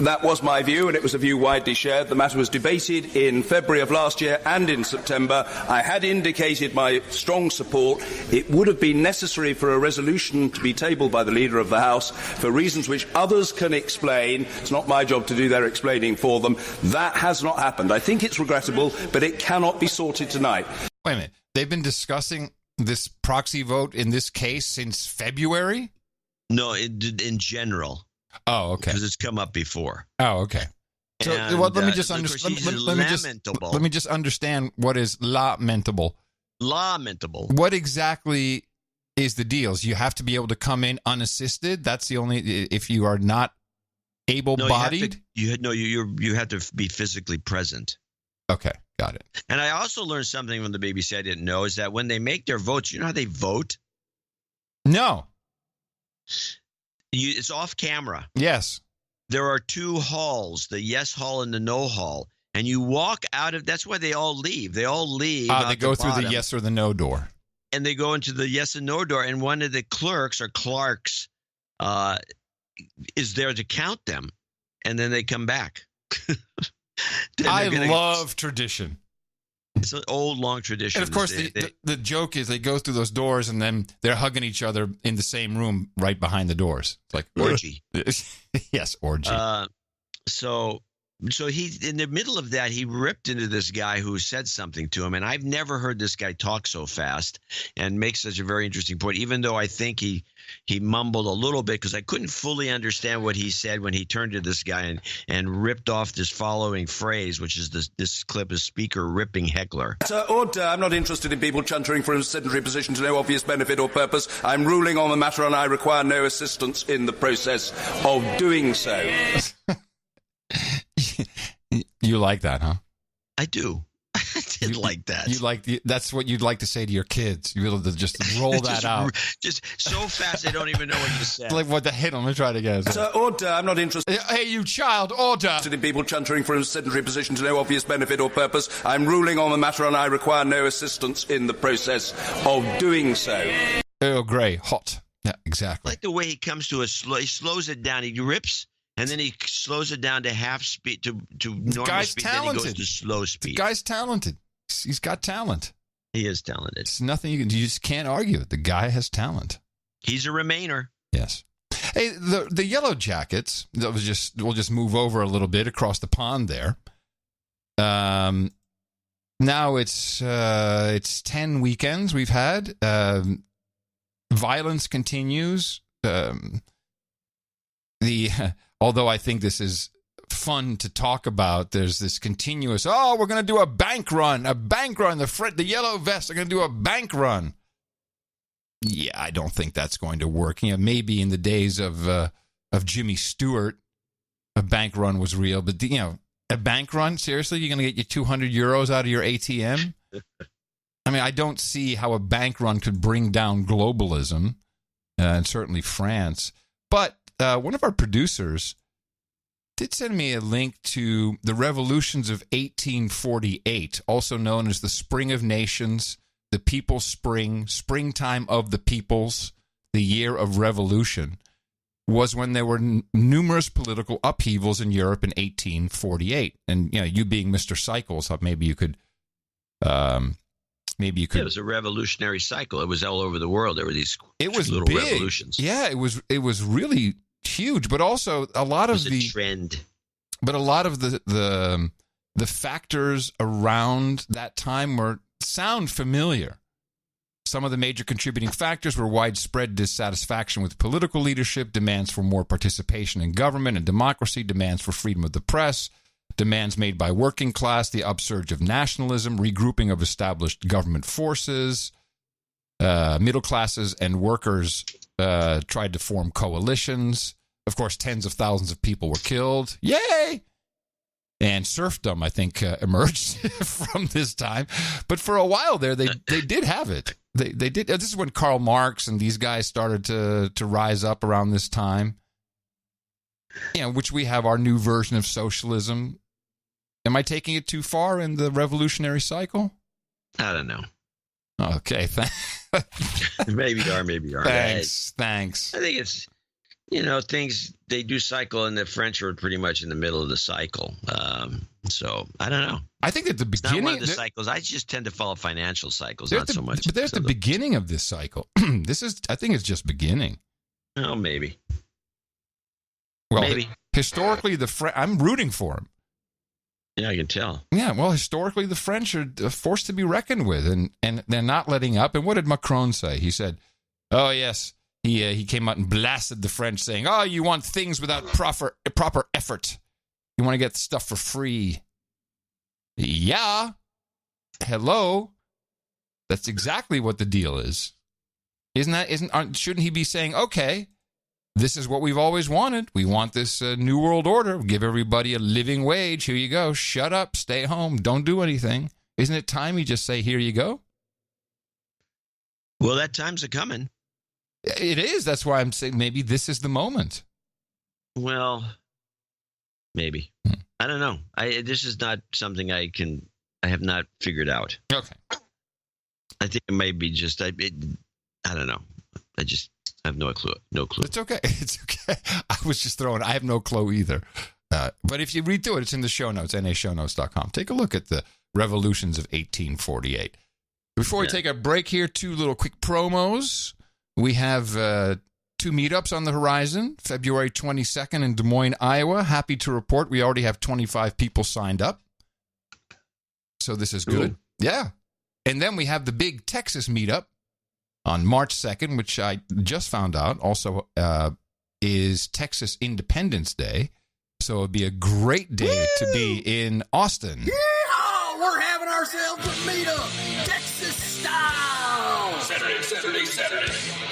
That was my view, and it was a view widely shared. The matter was debated in February of last year and in September. I had indicated my strong support. It would have been necessary for a resolution to be tabled by the Leader of the House for reasons which others can explain. It's not my job to do their explaining for them. That has not happened. I think it's regrettable, but it cannot be sorted tonight. Wait a minute. They've been discussing this proxy vote in this case since February? No, in general. Oh, okay. Because it's come up before. Oh, okay. So, let me just understand. Let me just understand what is lamentable. Lamentable. What exactly is the deal? You have to be able to come in unassisted. That's the only. If you are not able-bodied. You have to be physically present. Okay, got it. And I also learned something from the BBC I didn't know, is that when they make their votes, you know how they vote? No. It's off camera. Yes. There are two halls, the yes hall and the no hall. And you walk out of, that's why they all leave. They all leave. They go through the yes or the no door. And they go into the yes and no door. And one of the clerks or clerks is there to count them. And then they come back. I love tradition. It's an old, long tradition. And of course, the joke is they go through those doors and then they're hugging each other in the same room right behind the doors. It's like orgy. Yes, orgy. So he, in the middle of that, he ripped into this guy who said something to him. And I've never heard this guy talk so fast and make such a very interesting point, even though I think he mumbled a little bit because I couldn't fully understand what he said when he turned to this guy and ripped off this following phrase, which is this clip is speaker ripping heckler. Order. I'm not interested in people chuntering from a sedentary position to no obvious benefit or purpose. I'm ruling on the matter and I require no assistance in the process of doing so. You like that, huh? I do. I did like that. You like that's what you'd like to say to your kids. You will just roll that out. Just so fast they don't even know what you said. Like what the hell? Let me try it again. Order. I'm not interested. Hey, you child, order. In people chuntering from a sedentary position to no obvious benefit or purpose. I'm ruling on the matter and I require no assistance in the process of doing so. Earl Grey, hot. Yeah, exactly. I like the way he comes to he slows it down. He rips. And then he slows it down to half speed, to normal speed. Talented. Then he goes to slow speed. The guy's talented. He's got talent. He is talented. It's nothing you just can't argue it. The guy has talent. He's a Remainer. Yes. Hey, the Yellow Jackets. We'll just move over a little bit across the pond there. Now it's 10 weekends we've had. Violence continues. Although I think this is fun to talk about, there's this continuous, we're going to do a bank run. The Yellow Vests are going to do a bank run. Yeah, I don't think that's going to work. Maybe in the days of Jimmy Stewart, a bank run was real. But, a bank run, seriously? You're going to get your 200 euros out of your ATM? I mean, I don't see how a bank run could bring down globalism, and certainly France. But one of our producers did send me a link to the revolutions of 1848, also known as the Spring of Nations, the People's Spring, Springtime of the Peoples, the Year of Revolution, was when there were numerous political upheavals in Europe in 1848. And, you being Mr. Cycles, maybe you could... It was a revolutionary cycle. It was all over the world. There were these little big revolutions. Yeah, it was really huge, but also a lot of the trend. But a lot of the factors around that time sound familiar. Some of the major contributing factors were widespread dissatisfaction with political leadership, demands for more participation in government and democracy, demands for freedom of the press, demands made by working class, the upsurge of nationalism, regrouping of established government forces, middle classes and workers tried to form coalitions. Of course, tens of thousands of people were killed. Yay! And serfdom, I think, emerged from this time. But for a while there, they did have it. They did. This is when Karl Marx and these guys started to rise up around this time. Which we have our new version of socialism. Am I taking it too far in the revolutionary cycle? I don't know. Okay, maybe you are, maybe you aren't. Thanks. I think it's, things, they do cycle, and the French are pretty much in the middle of the cycle. So, I don't know. I think at the beginning... It's not one of the cycles. I just tend to follow financial cycles, not so much. But there's the beginning of this cycle. I think it's just beginning. Oh, maybe. Well, maybe. Historically, I'm rooting for him. Yeah, I can tell. Yeah, well, historically, the French are a force to be reckoned with, and they're not letting up. And what did Macron say? He said, oh, yes, he came out and blasted the French, saying, oh, you want things without proper effort. You want to get stuff for free. Yeah. Hello. That's exactly what the deal is. Shouldn't he be saying, okay, this is what we've always wanted. We want this new world order. Give everybody a living wage. Here you go. Shut up. Stay home. Don't do anything. Isn't it time you just say, here you go? Well, that time's a-coming. It is. That's why I'm saying maybe this is the moment. Well, maybe. I don't know. This is not something I have not figured out. Okay. I think it may be just, I don't know. I just have no clue. No clue. It's okay. It's okay. I was just throwing, I have no clue either. But if you read through it, it's in the show notes, nashownotes.com. Take a look at the revolutions of 1848. Before we take a break here, 2 little quick promos. We have 2 meetups on the horizon, February 22nd in Des Moines, Iowa. Happy to report we already have 25 people signed up. So this is good. Ooh. Yeah. And then we have the big Texas meetup on March 2nd, which I just found out also is Texas Independence Day. So it'd be a great day to be in Austin. Yeah! We're having ourselves a meetup, Texas style.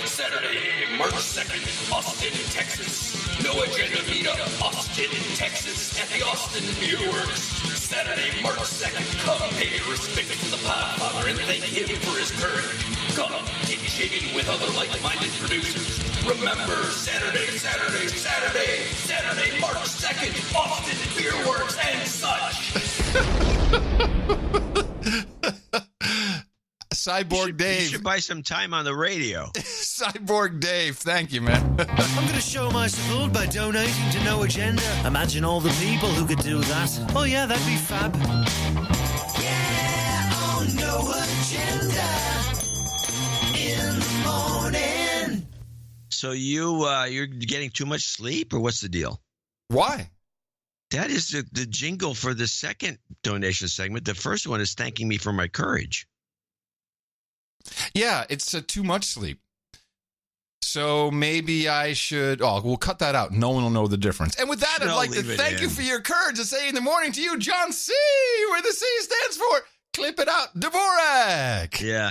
Saturday, March 2nd, Austin, Texas. No Agenda meetup, Austin, Texas, at the Austin Beer Works. Saturday, March 2nd, come pay respect to the Podfather and thank him for his courage. Come get jiggy with other like-minded producers. Remember, Saturday, March 2nd, Austin Beer Works and such. Cyborg Dave. You should buy some time on the radio. Cyborg Dave, thank you, man. I'm going to show my support by donating to No Agenda. Imagine all the people who could do that. Oh, yeah, that'd be fab. Yeah, on No Agenda in the morning. So you're getting too much sleep, or what's the deal? Why? That is the jingle for the second donation segment. The first one is thanking me for my courage. Yeah, it's too much sleep. So maybe I should... Oh, we'll cut that out. No one will know the difference. And with that, I'd like to thank you for your courage to say in the morning to you, John C., where the C stands for... Clip it out, Dvorak. Yeah.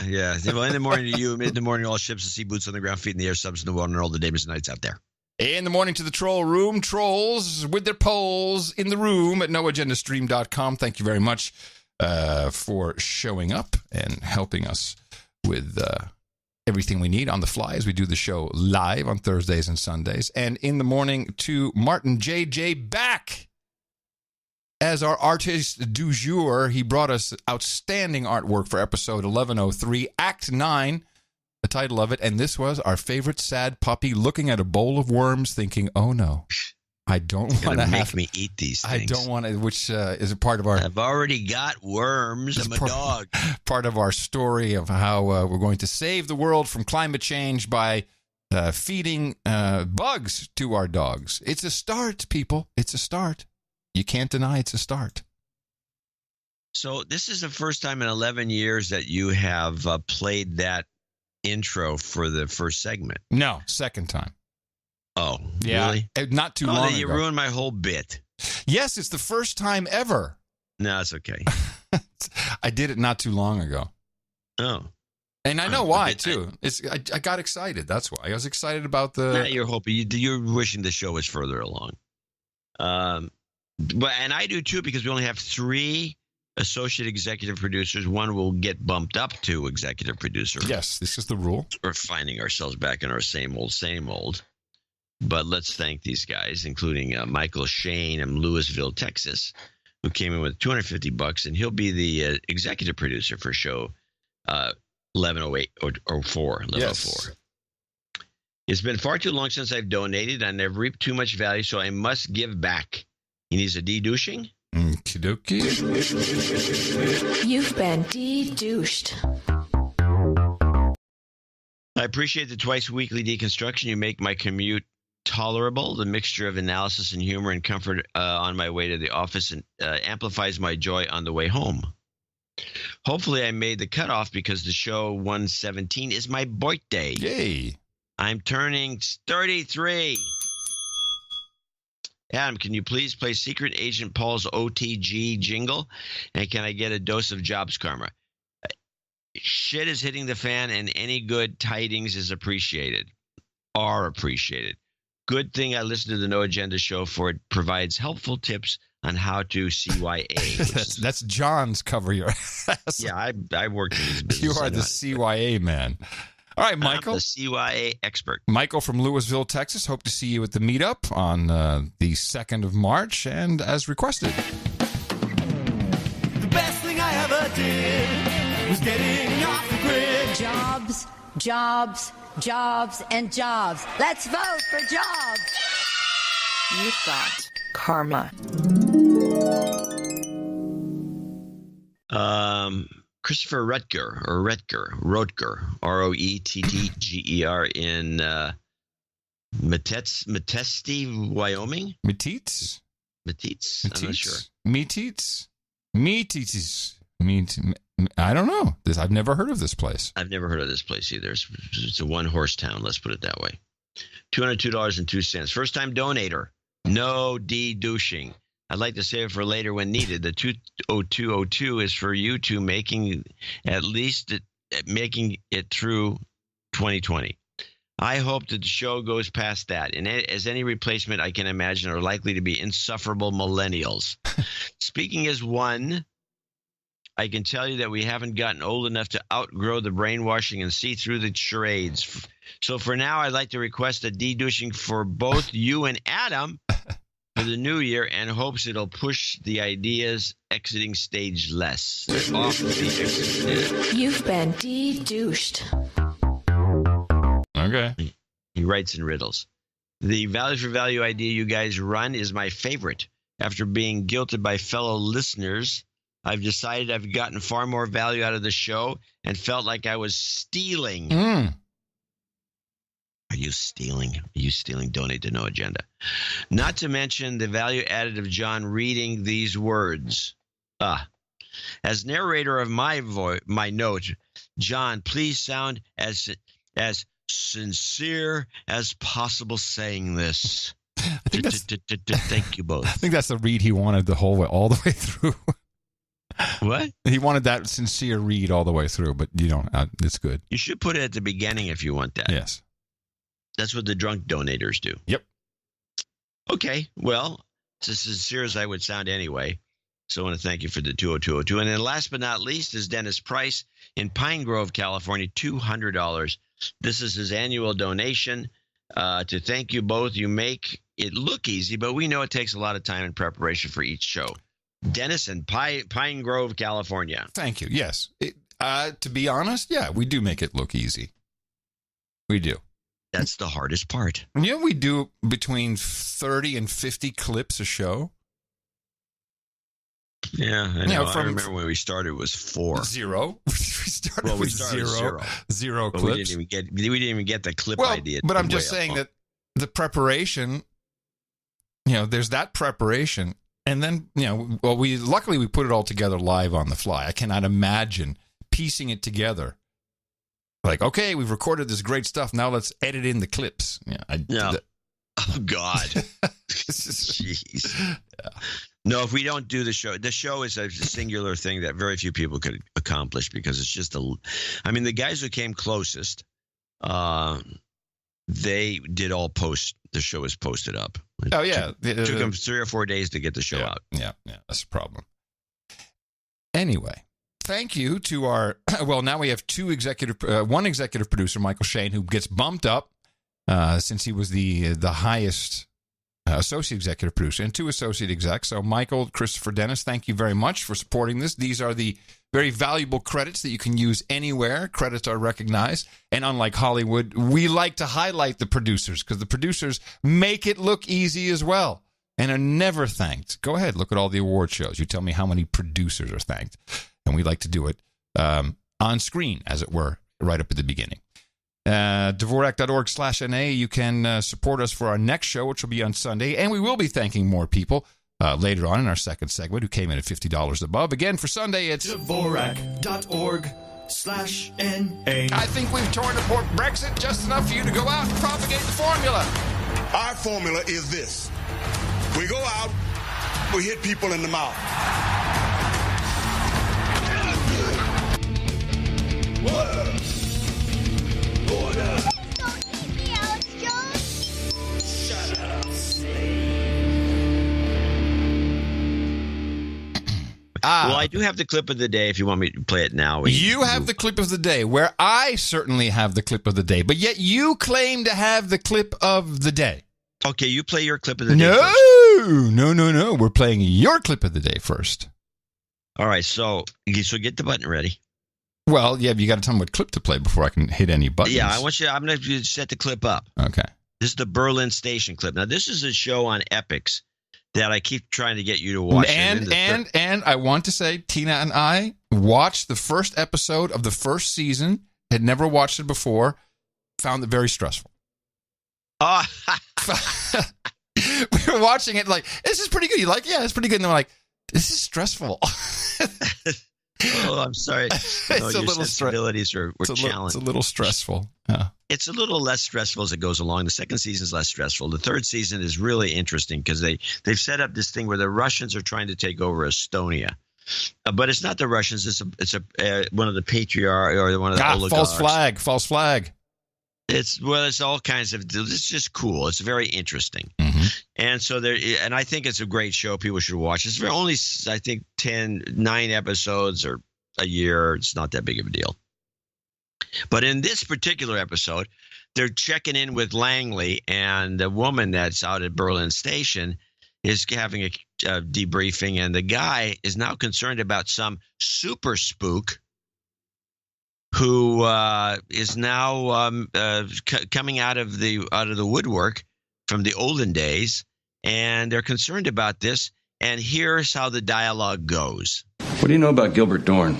Well, in the morning to you, in the morning, all ships and sea boots on the ground, feet in the air, subs in the water, and all the days and nights out there. In the morning to the troll room, trolls with their polls in the room at noagendastream.com. Thank you very much for showing up and helping us with everything we need on the fly as we do the show live on Thursdays and Sundays. And in the morning to Martin J.J. back as our artiste du jour. He brought us outstanding artwork for episode 1103, Act 9, the title of it. And this was our favorite sad puppy looking at a bowl of worms thinking, oh no, I don't want to make me eat these things. I don't want to, which is a part of our... I've already got worms. I'm a dog. Part of our story of how we're going to save the world from climate change by feeding bugs to our dogs. It's a start, people. It's a start. You can't deny it's a start. So this is the first time in 11 years that you have played that intro for the first segment. No, second time. Oh, yeah, really? Not too long ago. You ruined my whole bit. Yes, it's the first time ever. No, it's okay. I did it not too long ago. Oh. And I know why, too. I got excited. That's why. I was excited about the... You're hoping, you're wishing the show was further along. And I do, too, because we only have 3 associate executive producers. One will get bumped up to executive producer. Yes, this is the rule. We're finding ourselves back in our same old. But let's thank these guys, including Michael Shane in Louisville, Texas, who came in with $250, and he'll be the executive producer for show 1108 or 4. Yes. It's been far too long since I've donated, and I've reaped too much value, so I must give back. He needs a de-douching? Okie dokie. You've been de-douched. I appreciate the twice weekly deconstruction. You make my commute tolerable. The mixture of analysis and humor and comfort on my way to the office and amplifies my joy on the way home. Hopefully I made the cutoff because the show 117 is my birthday. Yay. I'm turning 33. Adam, can you please play Secret Agent Paul's OTG jingle? And can I get a dose of Jobs Karma? Shit is hitting the fan, and any good tidings is appreciated. Are appreciated. Good thing I listen to the No Agenda show, for it provides helpful tips on how to CYA. That's John's cover your ass. Yeah, I worked in this business. You are the CYA man. All right, Michael. I'm the CYA expert. Michael from Louisville, Texas. Hope to see you at the meetup on the 2nd of March, and as requested. The best thing I ever did was getting off the grid. Jobs, jobs, jobs, and jobs. Let's vote for jobs. You've got karma. Christopher Rutger, Roettger, in Metesti, Wyoming. Metets? I'm not sure. Metets. I don't know. I've never heard of this place. I've never heard of this place either. It's a one-horse town, let's put it that way. $202.02. First-time donator. No de-douching. I'd like to save it for later when needed. The 20202 is for you two making it through 2020. I hope that the show goes past that, and as any replacement I can imagine are likely to be insufferable millennials. Speaking as one, I can tell you that we haven't gotten old enough to outgrow the brainwashing and see through the charades. So for now, I'd like to request a de-douching for both you and Adam for the new year, and hopes it'll push the ideas exiting stage less. You've been de-douched. Okay. He writes in riddles. The value for value idea you guys run is my favorite. After being guilted by fellow listeners, I've decided I've gotten far more value out of the show and felt like I was stealing. Are you stealing? Donate to No Agenda. Not to mention the value added of John reading these words. As narrator of my note, John, please sound as sincere as possible saying this. Thank you both. I think that's the read he wanted the whole way, all the way through. What? He wanted that sincere read all the way through, but you don't. It's good. You should put it at the beginning if you want that. Yes. That's what the drunk donators do. Yep. Okay. Well, it's as sincere as I would sound anyway. So I want to thank you for the 20202. And then last but not least is Dennis Price in Pine Grove, California, $200. This is his annual donation to thank you both. You make it look easy, but we know it takes a lot of time and preparation for each show. Dennis in Pine Grove, California. Thank you. Yes. To be honest, yeah, we do make it look easy. We do. That's the hardest part. Yeah, we do between 30 and 50 clips a show. Yeah, I know. I remember when we started, it was 4. 0. We started with zero but clips. We didn't even get the clip idea. But I'm just saying that the preparation, there's that preparation. And then, luckily we put it all together live on the fly. I cannot imagine piecing it together. Like, okay, we've recorded this great stuff. Now let's edit in the clips. Oh, God. Jeez. Yeah. No, if we don't do the show is a singular thing that very few people could accomplish because it's just the guys who came closest, they did all post. The show is posted up. It took them 3 or 4 days to get the show out. Yeah, that's a problem. Anyway, thank you to our. Well, now we have one executive producer, Michael Shane, who gets bumped up since he was the highest associate executive producer, and 2 associate execs. So, Michael, Christopher, Dennis, thank you very much for supporting this. These are the very valuable credits that you can use anywhere. Credits are recognized. And unlike Hollywood, we like to highlight the producers because the producers make it look easy as well and are never thanked. Go ahead, look at all the award shows. You tell me how many producers are thanked. And we like to do it on screen, as it were, right up at the beginning. Dvorak.org/NA. You can support us for our next show, which will be on Sunday. And we will be thanking more people later on in our second segment who came in at $50 above. Again, for Sunday, it's Dvorak.org/NA. I think we've torn apart Brexit just enough for you to go out and propagate the formula. Our formula is this. We go out, we hit people in the mouth. Don't eat me, Alex Jones. Shut Well, I do have the clip of the day if you want me to play it now. You have the clip of the day, where I certainly have the clip of the day, but yet you claim to have the clip of the day. Okay, you play your clip of the day first. No. We're playing your clip of the day first. All right, so get the button ready. Well, yeah, but you got to tell me what clip to play before I can hit any buttons. Yeah, I'm going to set the clip up. Okay. This is the Berlin Station clip. Now, this is a show on Epix that I keep trying to get you to watch. And I want to say, Tina and I watched the first episode of the first season, had never watched it before, found it very stressful. We were watching it like, this is pretty good. You like, yeah, it's pretty good. And they're like, this is stressful. Oh, I'm sorry. No, your sensibilities were challenged. It's a little stressful. Yeah. It's a little less stressful as it goes along. The second season is less stressful. The third season is really interesting because they've set up this thing where the Russians are trying to take over Estonia. But it's not the Russians. It's one of the patriarchs or one of the oligarchs. False flag. It's all kinds of. It's just cool. It's very interesting, and so and I think it's a great show. People should watch. It's only, I think, 9 episodes or a year. It's not that big of a deal. But in this particular episode, they're checking in with Langley, and the woman that's out at Berlin Station is having a debriefing, and the guy is now concerned about some super spook who is now coming out of the woodwork from the olden days, and they're concerned about this. And here's how the dialogue goes. What do you know about Gilbert Dorn?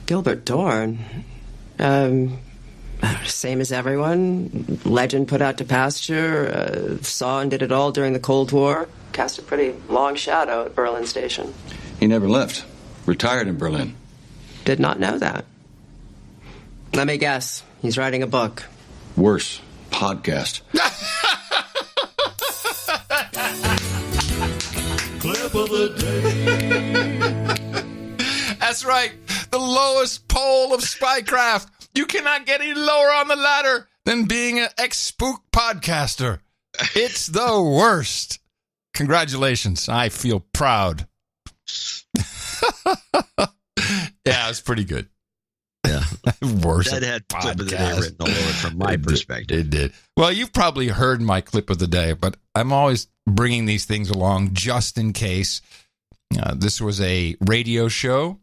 Gilbert Dorn? Same as everyone. Legend put out to pasture. Saw and did it all during the Cold War. Cast a pretty long shadow at Berlin Station. He never left. Retired in Berlin. Did not know that. Let me guess. He's writing a book. Worse. Podcast. Clip of the day. That's right. The lowest pole of spycraft. You cannot get any lower on the ladder than being an ex-spook podcaster. It's the worst. Congratulations. I feel proud. Yeah, it's pretty good. Yeah. Worse. That had clip of the day written all over it from my perspective. It did. Well, you've probably heard my clip of the day, but I'm always bringing these things along just in case. This was a radio show,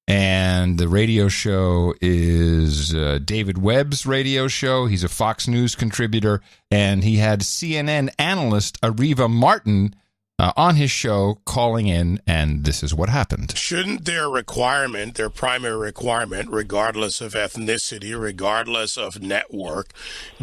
and the radio show is David Webb's radio show. He's a Fox News contributor, and he had CNN analyst Areva Martin on his show calling in, and this is what happened. Shouldn't their primary requirement, regardless of ethnicity, regardless of network,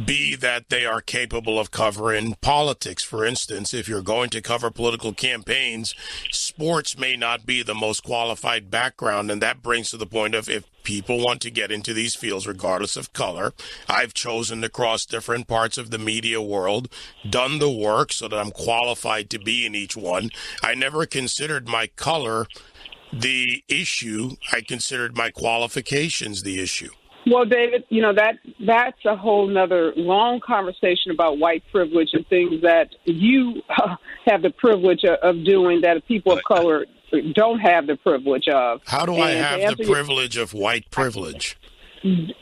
be that they are capable of covering politics? For instance, if you're going to cover political campaigns, sports may not be the most qualified background, and that brings to the point of if people want to get into these fields regardless of color. I've chosen to cross different parts of the media world, done the work so that I'm qualified to be in each one. I never considered my color the issue. I considered my qualifications the issue. Well, David, that's a whole nother long conversation about white privilege and things that you have the privilege of doing that people of color don't have the privilege of. How do I have the privilege of white privilege?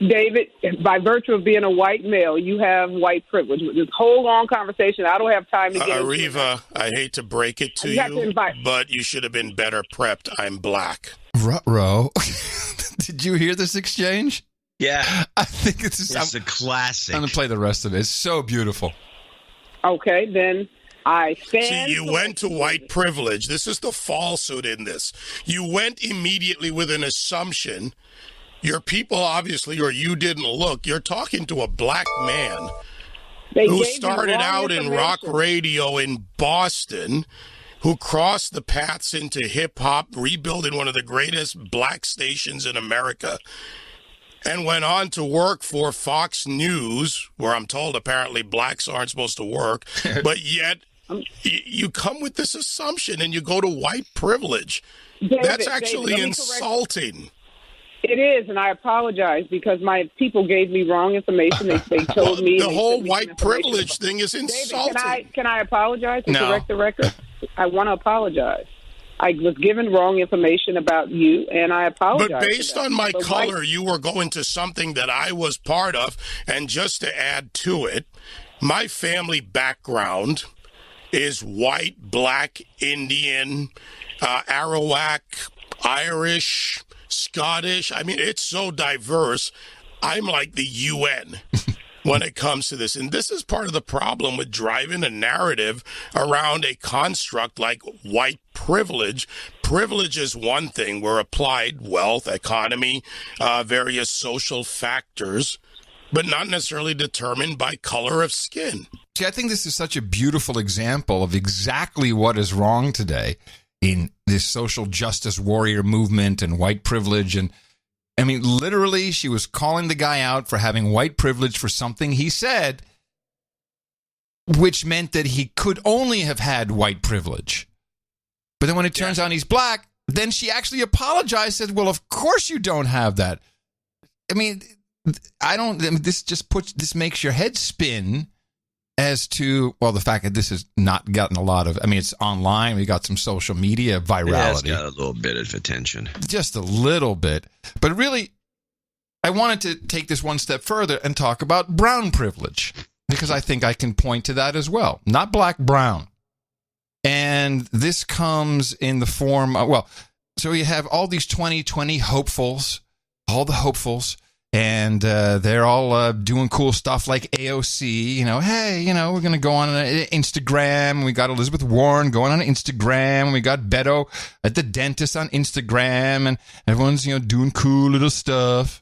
David, by virtue of being a white male, you have white privilege. This whole long conversation, I don't have time to get into. Areva, I hate to break it to you, but you should have been better prepped. I'm black. Ruh-roh. Did you hear this exchange? Yeah. I think it's a classic. I'm going to play the rest of it. It's so beautiful. Okay, then I stand. See, you went to white privilege. This is the falsehood in this. You went immediately with an assumption. Your people, obviously, or you didn't look. You're talking to a black man who started out in rock radio in Boston, who crossed the paths into hip-hop, rebuilding one of the greatest black stations in America, and went on to work for Fox News, where I'm told apparently blacks aren't supposed to work, but yet you come with this assumption and you go to white privilege. That's actually insulting. It is, and I apologize because my people gave me wrong information. They told me the whole white privilege thing is insulting. David, can I apologize and correct the record? I want to apologize. I was given wrong information about you, and I apologize. But based on my But color, you were going to something that I was part of. And just to add to it, my family background is white, black, Indian, Arawak, Irish, Scottish. I mean, it's so diverse. I'm like the UN when it comes to this. And this is part of the problem with driving a narrative around a construct like white privilege. Privilege is one thing where applied wealth, economy, various social factors, but not necessarily determined by color of skin. See, I think this is such a beautiful example of exactly what is wrong today in this social justice warrior movement and white privilege. And I mean, literally, she was calling the guy out for having white privilege for something he said, which meant that he could only have had white privilege. But then when it turns out he's black, then she actually apologized, said, well, of course you don't have that. I mean, this makes your head spin as to, well, the fact that this has not gotten a lot of, I mean, it's online. We got some social media virality. Yeah, it's got a little bit of attention. Just a little bit. But really, I wanted to take this one step further and talk about brown privilege, because I think I can point to that as well. Not black, brown. And this comes in the form of, so you have all these 2020 hopefuls, all the hopefuls, and they're all doing cool stuff like AOC, hey, we're going to go on Instagram. We got Elizabeth Warren going on Instagram. We got Beto at the dentist on Instagram, and everyone's, doing cool little stuff.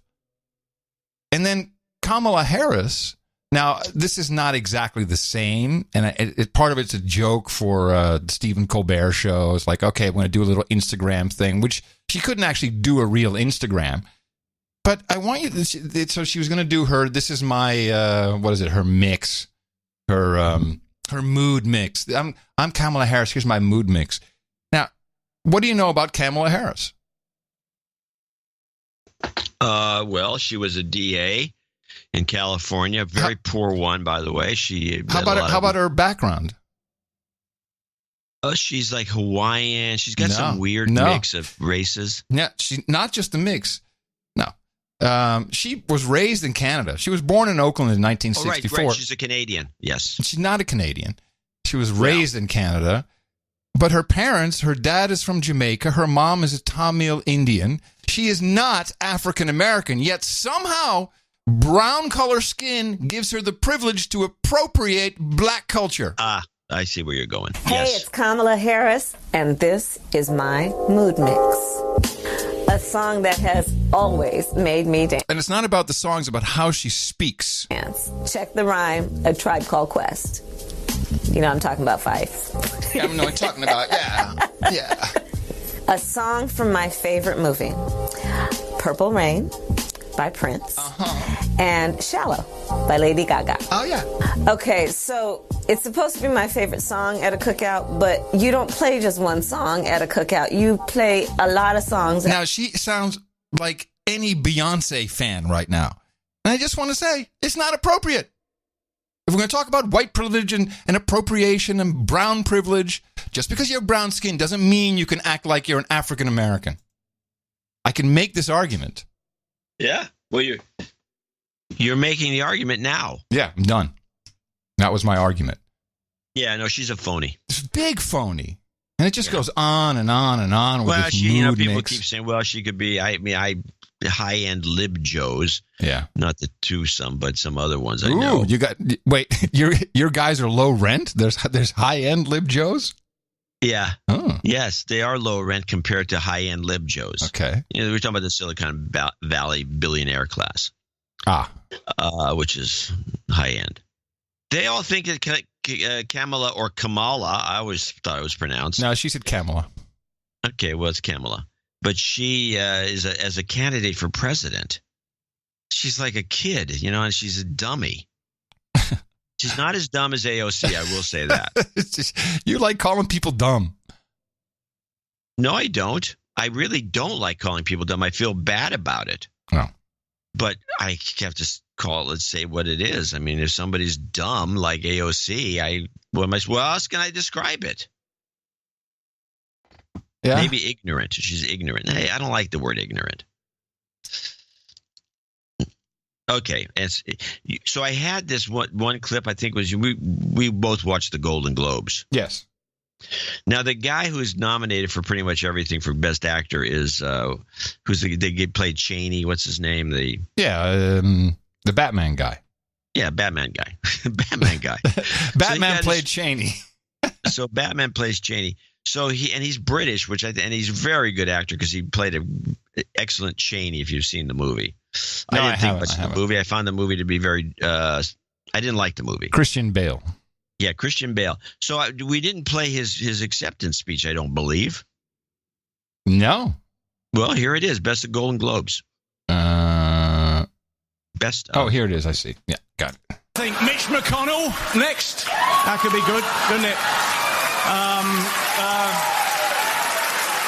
And then Kamala Harris. Now, this is not exactly the same, and part of it's a joke for the Stephen Colbert show. It's like, okay, I'm going to do a little Instagram thing, which she couldn't actually do a real Instagram. But I want you to, so she was going to do this is my, her mix, her mood mix. I'm Kamala Harris. Here's my mood mix. Now, what do you know about Kamala Harris? Well, she was a DA in California, a very poor one, by the way. How about her background? She's like Hawaiian. She's got some weird mix of races. Yeah, she's not just a mix. No. She was raised in Canada. She was born in Oakland in 1964. Right. She's a Canadian. Yes. She's not a Canadian. She was raised in Canada. But her parents, her dad is from Jamaica. Her mom is a Tamil Indian. She is not African American. Yet somehow, brown color skin gives her the privilege to appropriate black culture. I see where you're going. Hey, it's Kamala Harris, and this is my mood mix. A song that has always made me dance. And it's not about the song, it's about how she speaks. Check the rhyme, A Tribe Called Quest. I'm talking about Fife. Yeah, I know I'm talking about, yeah. A song from my favorite movie, Purple Rain by Prince, and Shallow by Lady Gaga. Oh, yeah. Okay, so it's supposed to be my favorite song at a cookout, but you don't play just one song at a cookout. You play a lot of songs. Now, she sounds like any Beyonce fan right now. And I just want to say, it's not appropriate. If we're going to talk about white privilege and appropriation and brown privilege, just because you have brown skin doesn't mean you can act like you're an African American. I can make this argument. Yeah. Well, you're making the argument now. Yeah, I'm done. That was my argument. Yeah, no, she's a phony. It's a big phony. And it just goes on and on and on with this mood people mix. Keep saying, well, she could be, high-end lib Joes. Yeah. Not the twosome, but some other ones I Ooh, know. your guys are low rent? There's high-end lib Joes? Yeah. Oh. Yes, they are low rent compared to high-end lib Joes. Okay. We're talking about the Silicon Valley billionaire class. Which is high-end. They all think that Kamala or Kamala, I always thought it was pronounced. No, she said Kamala. Okay, well, it's Kamala. But she as a candidate for president, she's like a kid, and she's a dummy. She's not as dumb as AOC, I will say that. You like calling people dumb. No, I don't. I really don't like calling people dumb. I feel bad about it. No. But I have to let's say what it is. I mean, if somebody's dumb like AOC, what else can I describe it? Yeah. Maybe ignorant. She's ignorant. Hey, I don't like the word ignorant. Okay, so I had this one clip. I think was we both watched the Golden Globes. Yes. Now the guy who's nominated for pretty much everything for Best Actor is they played Cheney. What's his name? The Batman guy. Yeah, Batman guy. Batman guy. Batman played Cheney. So Batman plays Cheney. So he's British, and he's a very good actor because he played an excellent Cheney. If you've seen the movie, No, I didn't think much of the movie. I found the movie to be very. I didn't like the movie. Christian Bale. Yeah, Christian Bale. So we didn't play his acceptance speech. I don't believe. No. Well, here it is. Best of Golden Globes. Best. Oh, here it is. I see. Yeah, got it. I think Mitch McConnell next. That could be good, couldn't it?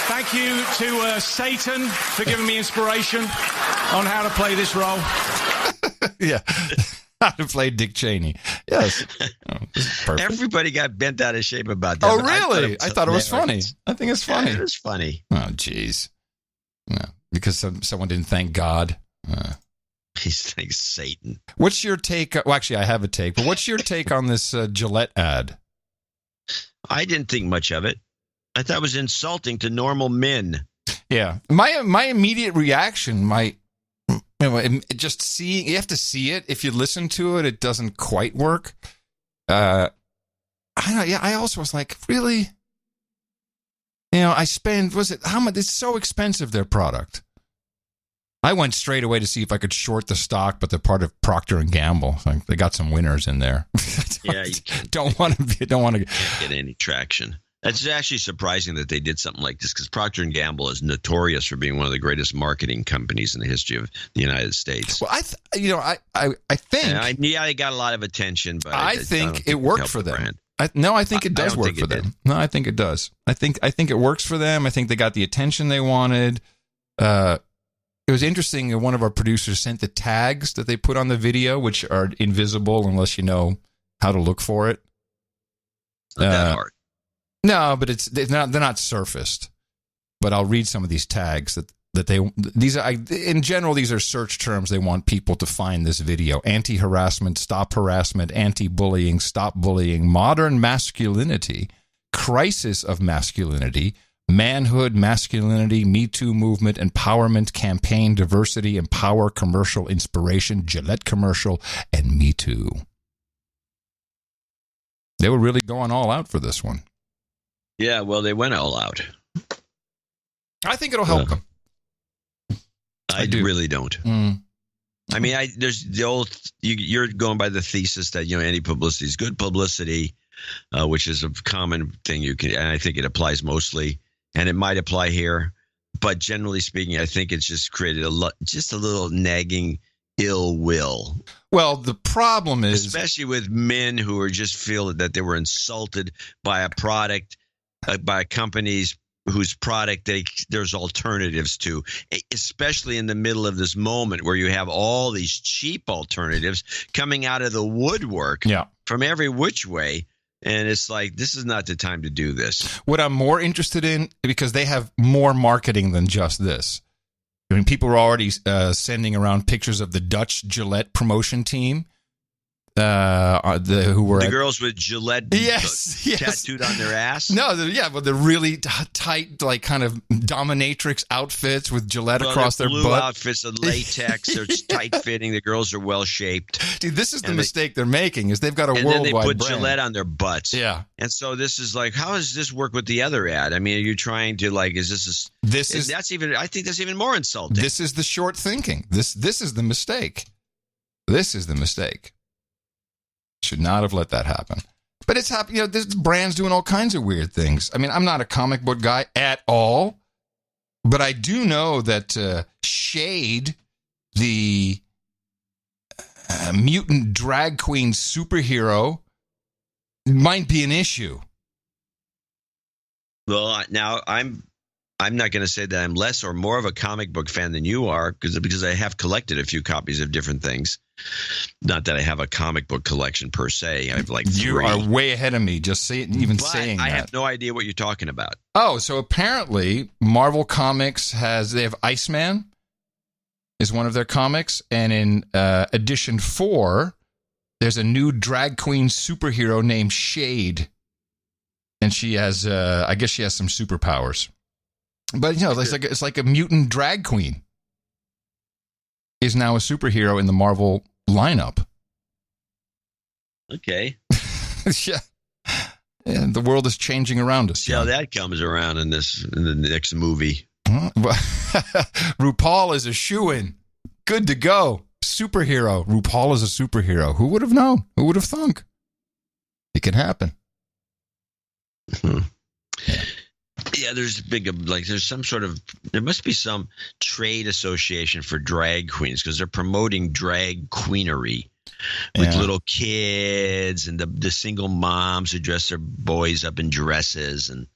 Thank you to Satan for giving me inspiration on how to play this role. Yeah. How to play Dick Cheney. Yes. Oh, this is perfect. Everybody got bent out of shape about that. Oh, really? I thought it was funny. I think it's funny. Yeah, it was funny. Oh, jeez. No, because someone didn't thank God. He thanks Satan. What's your take? Well, actually, I have a take. But what's your take on this Gillette ad? I didn't think much of it. I thought it was insulting to normal men. Yeah. My immediate reaction, just seeing, you have to see it. If you listen to it, it doesn't quite work. I also was like, really? I spend, how much? It's so expensive, their product. I went straight away to see if I could short the stock, but they're part of Procter and Gamble. Like, they got some winners in there. You don't want to get any traction. It's actually surprising that they did something like this because Procter and Gamble is notorious for being one of the greatest marketing companies in the history of the United States. Well, I think they got a lot of attention, but I think it worked for them. I think it does work for them. No, I think it does. I think it works for them. I think they got the attention they wanted. It was interesting. One of our producers sent the tags that they put on the video, which are invisible unless you know how to look for it. Not that hard. No, but they're not surfaced. But I'll read some of these tags in general, these are search terms they want people to find this video: anti-harassment, stop harassment, anti-bullying, stop bullying, modern masculinity, crisis of masculinity, manhood, masculinity, Me Too movement, empowerment, campaign, diversity, empower, commercial, inspiration, Gillette commercial, and Me Too. They were really going all out for this one. Yeah, well, they went all out. I think it'll help them. I really don't. I mean, there's the old. You're going by the thesis that any publicity is good publicity, which is a common thing you can. And I think it applies mostly, and it might apply here, but generally speaking, I think it's just created just a little nagging ill will. Well, the problem is, especially with men who are just feel that they were insulted by a product, by companies whose product there's alternatives to, especially in the middle of this moment where you have all these cheap alternatives coming out of the woodwork from every which way. And it's like, this is not the time to do this. What I'm more interested in, because they have more marketing than just this. I mean, people were already sending around pictures of the Dutch Gillette promotion team. Who were the girls with Gillette tattooed on their ass? No, the really tight, like kind of dominatrix outfits with Gillette across their blue butt. Outfits of latex, they're tight fitting. The girls are well shaped. Dude, this is the mistake they're making. Is they've got a worldwide and then they put brand. Gillette on their butts. Yeah, and so this is like, how does this work with the other ad? I mean, are you trying to like? Is this? That's even. I think that's even more insulting. This is the short thinking. This is the mistake. This is the mistake. Should not have let that happen. But it's happening. This brand's doing all kinds of weird things. I mean, I'm not a comic book guy at all, but I do know that Shade, the mutant drag queen superhero, might be an issue. Well, now I'm I'm not going to say that I'm less or more of a comic book fan than you are, because I have collected a few copies of different things. Not that I have a comic book collection per se. I have like 3. You are way ahead of me. Just saying that. I have no idea what you're talking about. Oh, so apparently Marvel Comics they have Iceman is one of their comics, and in edition 4, there's a new drag queen superhero named Shade, and she has, I guess she has some superpowers. But it's like a mutant drag queen is now a superhero in the Marvel lineup. Okay. Yeah. And the world is changing around us. See how that comes around in the next movie. RuPaul is a shoo-in. Good to go. Superhero. RuPaul is a superhero. Who would have known? Who would have thunk? It can happen. Yeah, there's there must be some trade association for drag queens, because they're promoting drag queenery with little kids and the single moms who dress their boys up in dresses and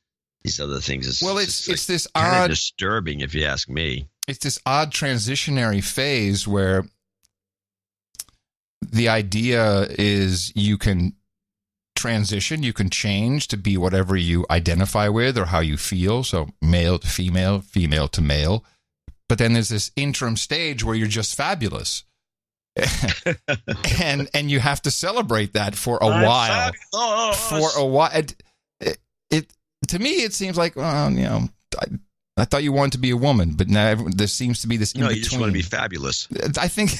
these other things. It's this kind odd, of disturbing, if you ask me. It's this odd transitionary phase where the idea is you can transition, you can change to be whatever you identify with or how you feel. So male to female, female to male. But then there's this interim stage where you're just fabulous. and you have to celebrate that for a while. For a while. It to me, it seems like, I thought you wanted to be a woman, but now there seems to be this in between. No, you just want to be fabulous. I think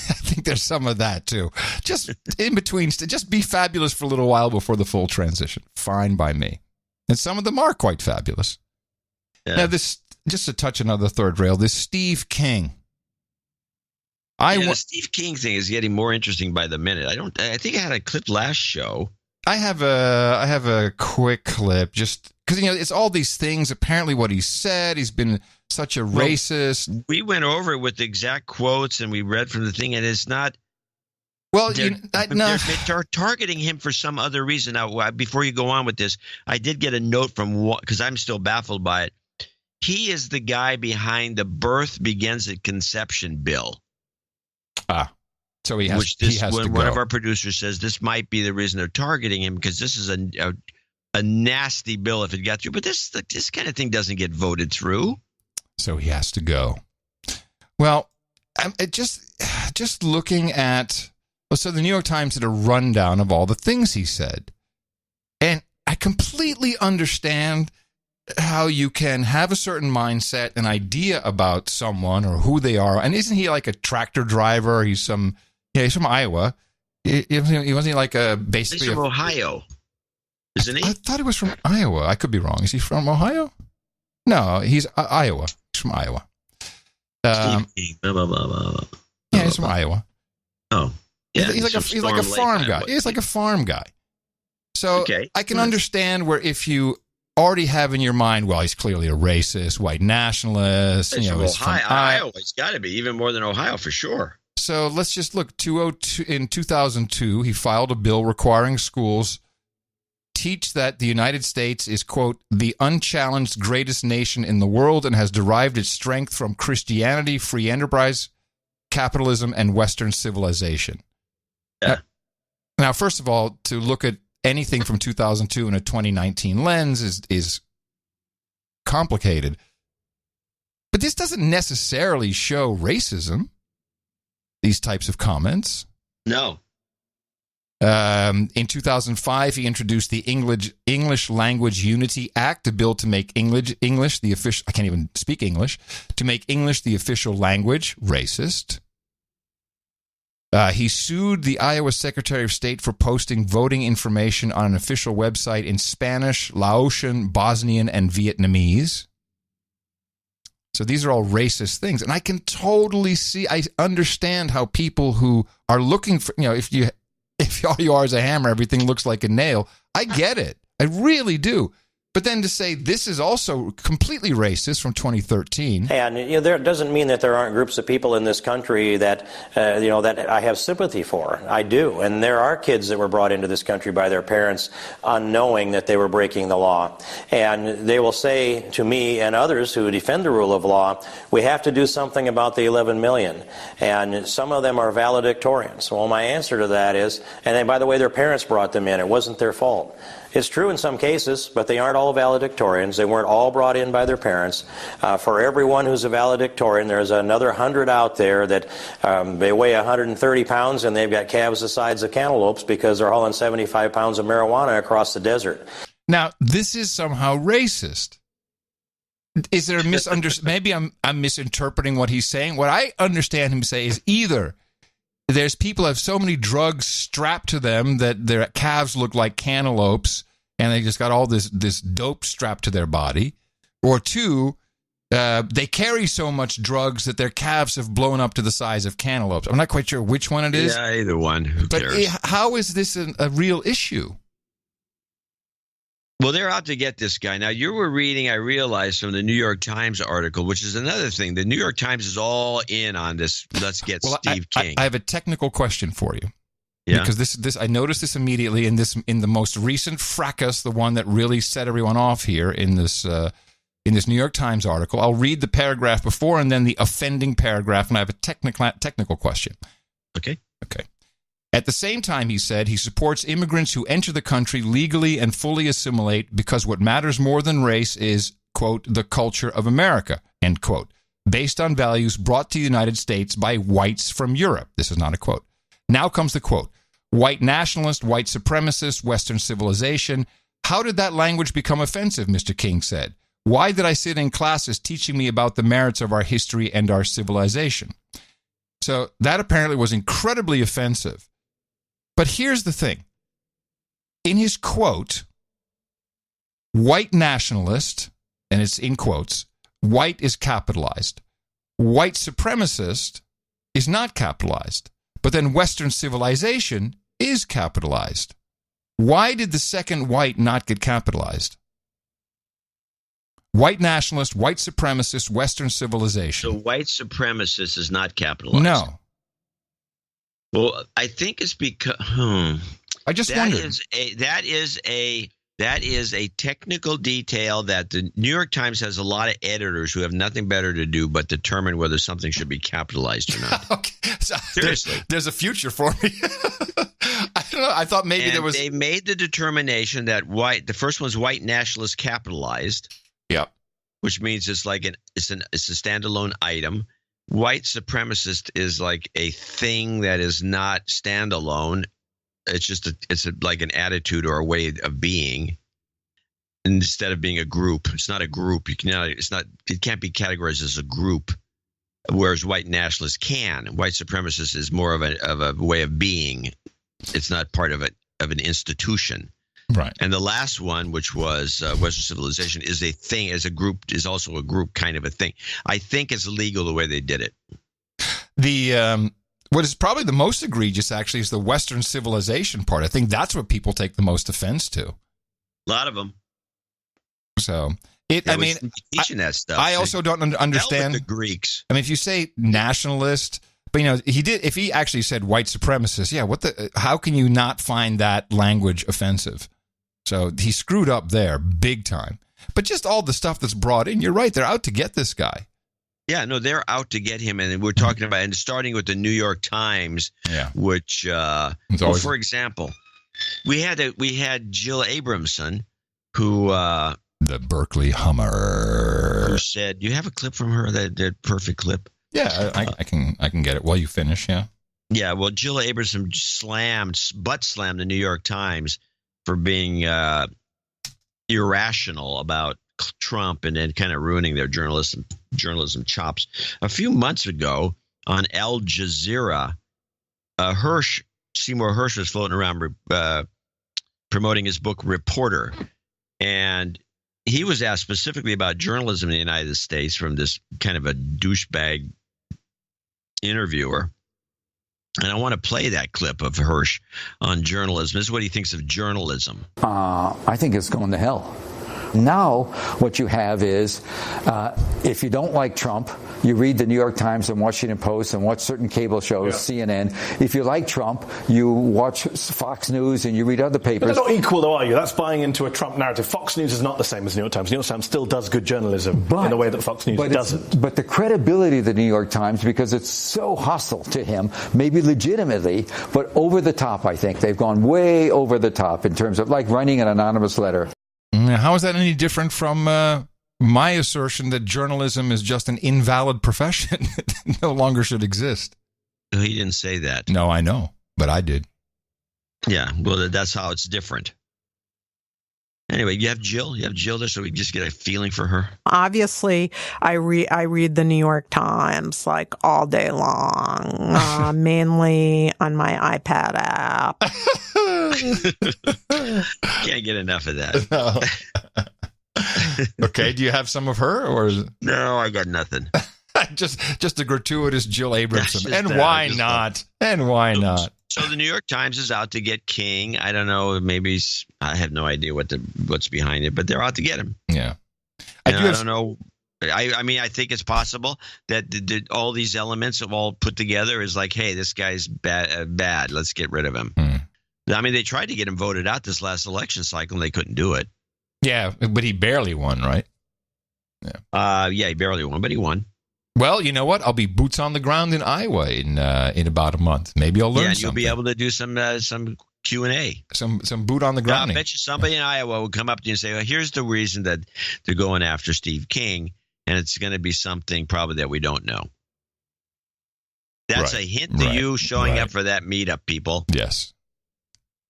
there's some of that too. Just in between, just be fabulous for a little while before the full transition. Fine by me. And some of them are quite fabulous. Yeah. Now, this, just to touch another third rail, this Steve King. The Steve King thing is getting more interesting by the minute. I think I had a clip last show. I have a quick clip just because it's all these things. Apparently, what he said, he's been such a racist. We went over it with the exact quotes, and we read from the thing, and it's not. Well, they're targeting him for some other reason. Now, before you go on with this, I did get a note from, because I'm still baffled by it. He is the guy behind the Birth Begins at Conception bill. So he has to go. One of our producers says this might be the reason they're targeting him, because this is a nasty bill if it got through. But this kind of thing doesn't get voted through. So he has to go. Well, just looking at. So the New York Times did a rundown of all the things he said. And I completely understand how you can have a certain mindset, an idea about someone or who they are. And isn't he like a tractor driver? He's from Iowa. He wasn't like basically He's from Ohio, isn't he? I thought he was from Iowa. I could be wrong. Is he from Ohio? No, he's Iowa. He's from Iowa. Yeah, he's from Iowa. Oh. Yeah, he's like a farm guy. He's like a farm guy. So I can understand where if you already have in your mind, well, he's clearly a racist, white nationalist. He's from Iowa. He's got to be, even more than Ohio for sure. So let's just look. In 2002, he filed a bill requiring schools teach that the United States is, quote, the unchallenged greatest nation in the world and has derived its strength from Christianity, free enterprise, capitalism, and Western civilization. Yeah. Now, first of all, to look at anything from 2002 in a 2019 lens is complicated. But this doesn't necessarily show racism, these types of comments. No. In 2005, he introduced the English Language Unity Act, a bill to make English the official. I can't even speak English. To make English the official language. Racist. He sued the Iowa Secretary of State for posting voting information on an official website in Spanish, Laotian, Bosnian, and Vietnamese. So these are all racist things. And I can totally I understand how people who are looking for, if all you are is a hammer, everything looks like a nail. I get it. I really do. But then to say this is also completely racist from 2013. And there doesn't mean that there aren't groups of people in this country that that I have sympathy for. I do, and there are kids that were brought into this country by their parents unknowing that they were breaking the law. And they will say to me and others who defend the rule of law, we have to do something about the 11 million. And some of them are valedictorians. Well, my answer to that is, and then by the way, their parents brought them in. It wasn't their fault. It's true in some cases, but they aren't all valedictorians. They weren't all brought in by their parents. For everyone who's a valedictorian, there's another 100 out there that they weigh 130 pounds and they've got calves the size of cantaloupes because they're hauling 75 pounds of marijuana across the desert. Now, this is somehow racist. Is there a misunderstanding? Maybe I'm misinterpreting what he's saying. What I understand him say is either there's people who have so many drugs strapped to them that their calves look like cantaloupes and they just got all this dope strapped to their body. Or two, they carry so much drugs that their calves have blown up to the size of cantaloupes. I'm not quite sure which one it is. Yeah, either one. Who cares? How is this a real issue? Well, they're out to get this guy. Now, you were reading, I realized, from the New York Times article, which is another thing. The New York Times is all in on this. Let's get Steve King. I have a technical question for you. Yeah. Because this I noticed this immediately in the most recent fracas, the one that really set everyone off here in this New York Times article. I'll read the paragraph before and then the offending paragraph, and I have a technical question. Okay. At the same time, he said, he supports immigrants who enter the country legally and fully assimilate because what matters more than race is, quote, the culture of America, end quote, based on values brought to the United States by whites from Europe. This is not a quote. Now comes the quote. White nationalist, white supremacist, Western civilization. How did that language become offensive, Mr. King said. Why did I sit in classes teaching me about the merits of our history and our civilization? So that apparently was incredibly offensive. But here's the thing. In his quote, white nationalist, and it's in quotes, white is capitalized. White supremacist is not capitalized. But then Western civilization is capitalized. Why did the second white not get capitalized? White nationalist, white supremacist, Western civilization. So white supremacist is not capitalized? No. Well, I think it's because I just wondered. That is a technical detail that the New York Times has a lot of editors who have nothing better to do but determine whether something should be capitalized or not. Okay. So seriously, there's a future for me. I don't know. I thought maybe there was. They made the determination that the first one's white nationalist capitalized. Yep. Which means it's like it's a standalone item. White supremacist is like a thing that is not standalone. It's just like an attitude or a way of being instead of being a group. It's not a group. It can't be categorized as a group. Whereas white nationalists can. White supremacist is more of a way of being. It's not part of an institution. Right. And the last one, which was Western civilization, is a thing, as a group, is also a group kind of a thing. I think it's illegal the way they did it. What is probably the most egregious, actually, is the Western civilization part. I think that's what people take the most offense to. A lot of them. So, teaching that stuff. I also don't understand the Greeks. I mean, if you say nationalist, but if he actually said white supremacist, yeah, how can you not find that language offensive? So he screwed up there big time. But just all the stuff that's brought in, you're right, they're out to get this guy. Yeah, no, they're out to get him, and we're talking about, and starting with the New York Times, which, for example, we had Jill Abramson, who the Berkeley Hummer, who said, "Do you have a clip from her? That perfect clip." Yeah, I can get it while you finish. Yeah. Yeah. Well, Jill Abramson butt slammed the New York Times for being irrational about Trump and then kind of ruining their journalism chops. A few months ago on Al Jazeera, Seymour Hersh was floating around promoting his book Reporter, and he was asked specifically about journalism in the United States from this kind of a douchebag interviewer. And I want to play that clip of Hersh on journalism. This is what he thinks of journalism. I think it's going to hell. Now, what you have is, if you don't like Trump, you read the New York Times and Washington Post and watch certain cable shows, CNN. If you like Trump, you watch Fox News and you read other papers. But they're not equal, though, are you? That's buying into a Trump narrative. Fox News is not the same as New York Times. New York Times still does good journalism in a way that Fox News doesn't. But the credibility of the New York Times, because it's so hostile to him, maybe legitimately, but over the top, I think. They've gone way over the top in terms of like writing an anonymous letter. How is that any different from my assertion that journalism is just an invalid profession that no longer should exist? He didn't say that. No, I know, but I did. Yeah, well, that's how it's different. Anyway, you have Jill there, so we just get a feeling for her. Obviously, I read the New York Times like all day long, mainly on my iPad app. Can't get enough of that. No. Okay, do you have some of her, or is it... No, I got nothing. just a gratuitous Jill Abramson, and why not? And why not? So the New York Times is out to get King. I don't know. Maybe I have no idea what's behind it, but they're out to get him. Yeah, I don't know. I mean, I think it's possible that all these elements all put together is like, hey, this guy's bad. Let's get rid of him. I mean, they tried to get him voted out this last election cycle, and they couldn't do it. Yeah, but he barely won, right? Yeah. Yeah, he barely won, but he won. Well, you know what? I'll be boots on the ground in Iowa in about a month. Maybe I'll learn something. You'll be able to do some Q&A. Some boot on the ground. I bet you somebody in Iowa will come up to you and say, well, here's the reason that they're going after Steve King, and it's going to be something probably that we don't know. That's a hint to you showing up for that meetup, people. Yes.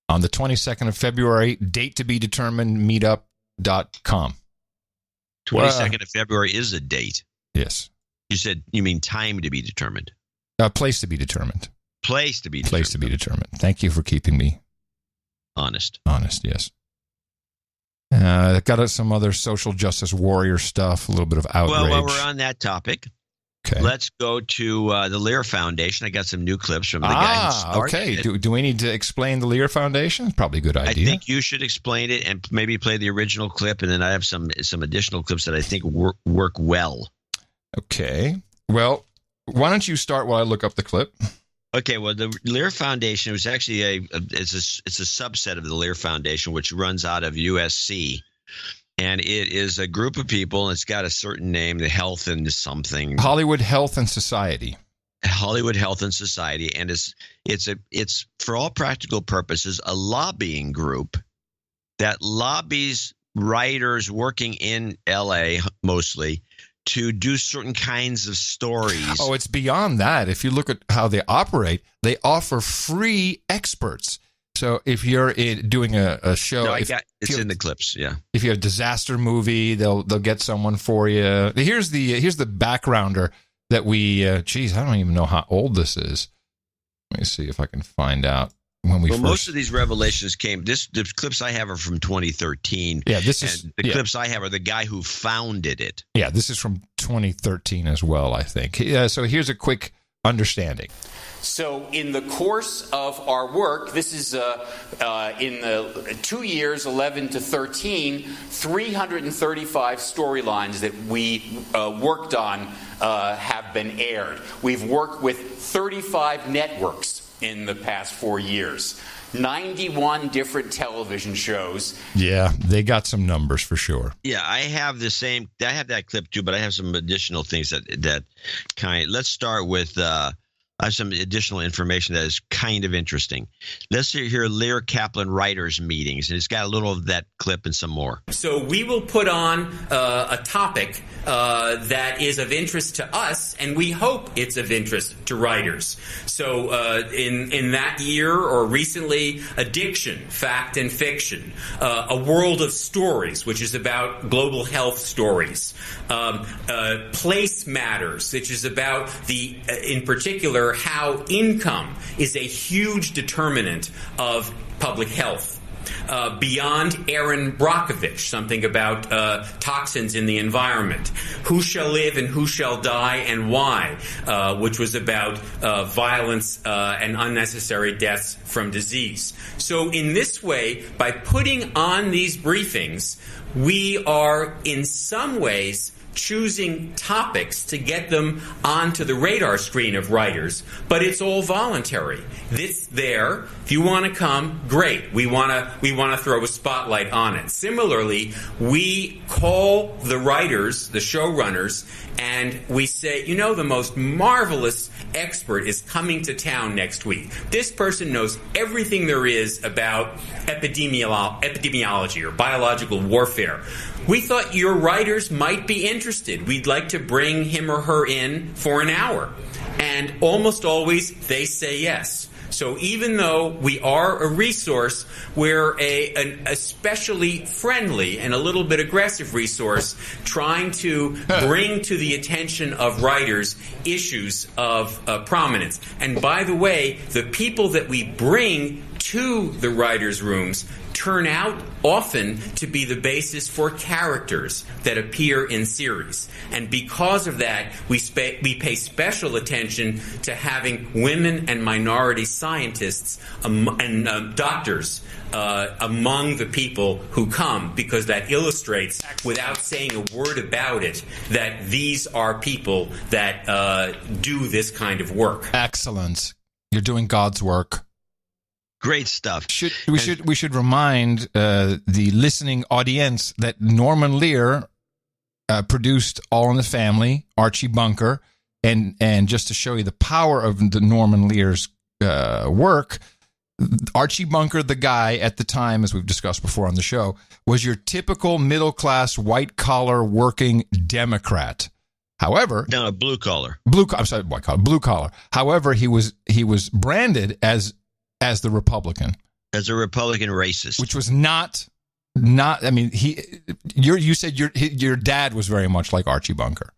On the 22nd of February, date to be determined, meetup.com. 22nd of February is a date. Yes. You mean time to be determined? Place to be determined. Place to be determined. Place to be determined. Thank you for keeping me honest. Honest, yes. Got some other social justice warrior stuff, a little bit of outrage. Well, while we're on that topic, let's go to the Lear Foundation. I got some new clips from the guy who started it. Do we need to explain the Lear Foundation? Probably a good idea. I think you should explain it and maybe play the original clip, and then I have some additional clips that I think work well. Okay. Well, why don't you start while I look up the clip? Okay. Well, the Lear Foundation was actually it's a subset of the Lear Foundation, which runs out of USC, and it is a group of people. And it's got a certain name, the Health and something. Hollywood Health and Society. Hollywood Health and Society, and it's for all practical purposes a lobbying group that lobbies writers working in LA mostly to do certain kinds of stories. Oh, it's beyond that. If you look at how they operate, they offer free experts. So if you're doing a show, it's in the clips. Yeah. If you have a disaster movie, they'll get someone for you. Here's the backgrounder that we. I don't even know how old this is. Let me see if I can find out. Most of these revelations came. The clips I have are from 2013. Yeah, clips I have are the guy who founded it. Yeah, this is from 2013 as well, I think. So here's a quick understanding. So in the course of our work, this is in the 2 years, 11 to 13, 335 storylines that we worked on have been aired. We've worked with 35 networks in the past 4 years. 91 different television shows. Yeah, they got some numbers for sure. Yeah, I have that clip too, but I have some additional things that let's start with I have some additional information that is kind of interesting. Let's hear Lear Kaplan writers meetings, and it's got a little of that clip and some more. So we will put on a topic that is of interest to us, and we hope it's of interest to writers. So in that year or recently, addiction, fact and fiction, a world of stories, which is about global health stories, place matters, which is about in particular, how income is a huge determinant of public health. Beyond Aaron Brockovich, something about toxins in the environment. Who Shall Live and Who Shall Die and Why, which was about violence and unnecessary deaths from disease. So in this way, by putting on these briefings, we are in some ways choosing topics to get them onto the radar screen of writers, but it's all voluntary. It's there. If you want to come, great. We want to throw a spotlight on it. Similarly, we call the writers, the showrunners, and we say, you know, the most marvelous expert is coming to town next week. This person knows everything there is about epidemiology or biological warfare. We thought your writers might be interested. We'd like to bring him or her in for an hour. And almost always they say yes. So even though we are a resource, we're an especially friendly and a little bit aggressive resource trying to bring to the attention of writers issues of prominence. And by the way, the people that we bring to the writers' rooms turn out often to be the basis for characters that appear in series. And because of that, we pay special attention to having women and minority scientists and doctors among the people who come, because that illustrates, without saying a word about it, that these are people that do this kind of work. Excellent. You're doing God's work. Great stuff. We should remind the listening audience that Norman Lear produced All in the Family, Archie Bunker, and just to show you the power of the Norman Lear's work, Archie Bunker, the guy at the time, as we've discussed before on the show, was your typical middle-class, white-collar, working Democrat. However, no, blue collar. I'm sorry, white collar, blue collar. However, he was branded as the Republican, as a Republican racist, which was not. I mean, you said your dad was very much like Archie Bunker.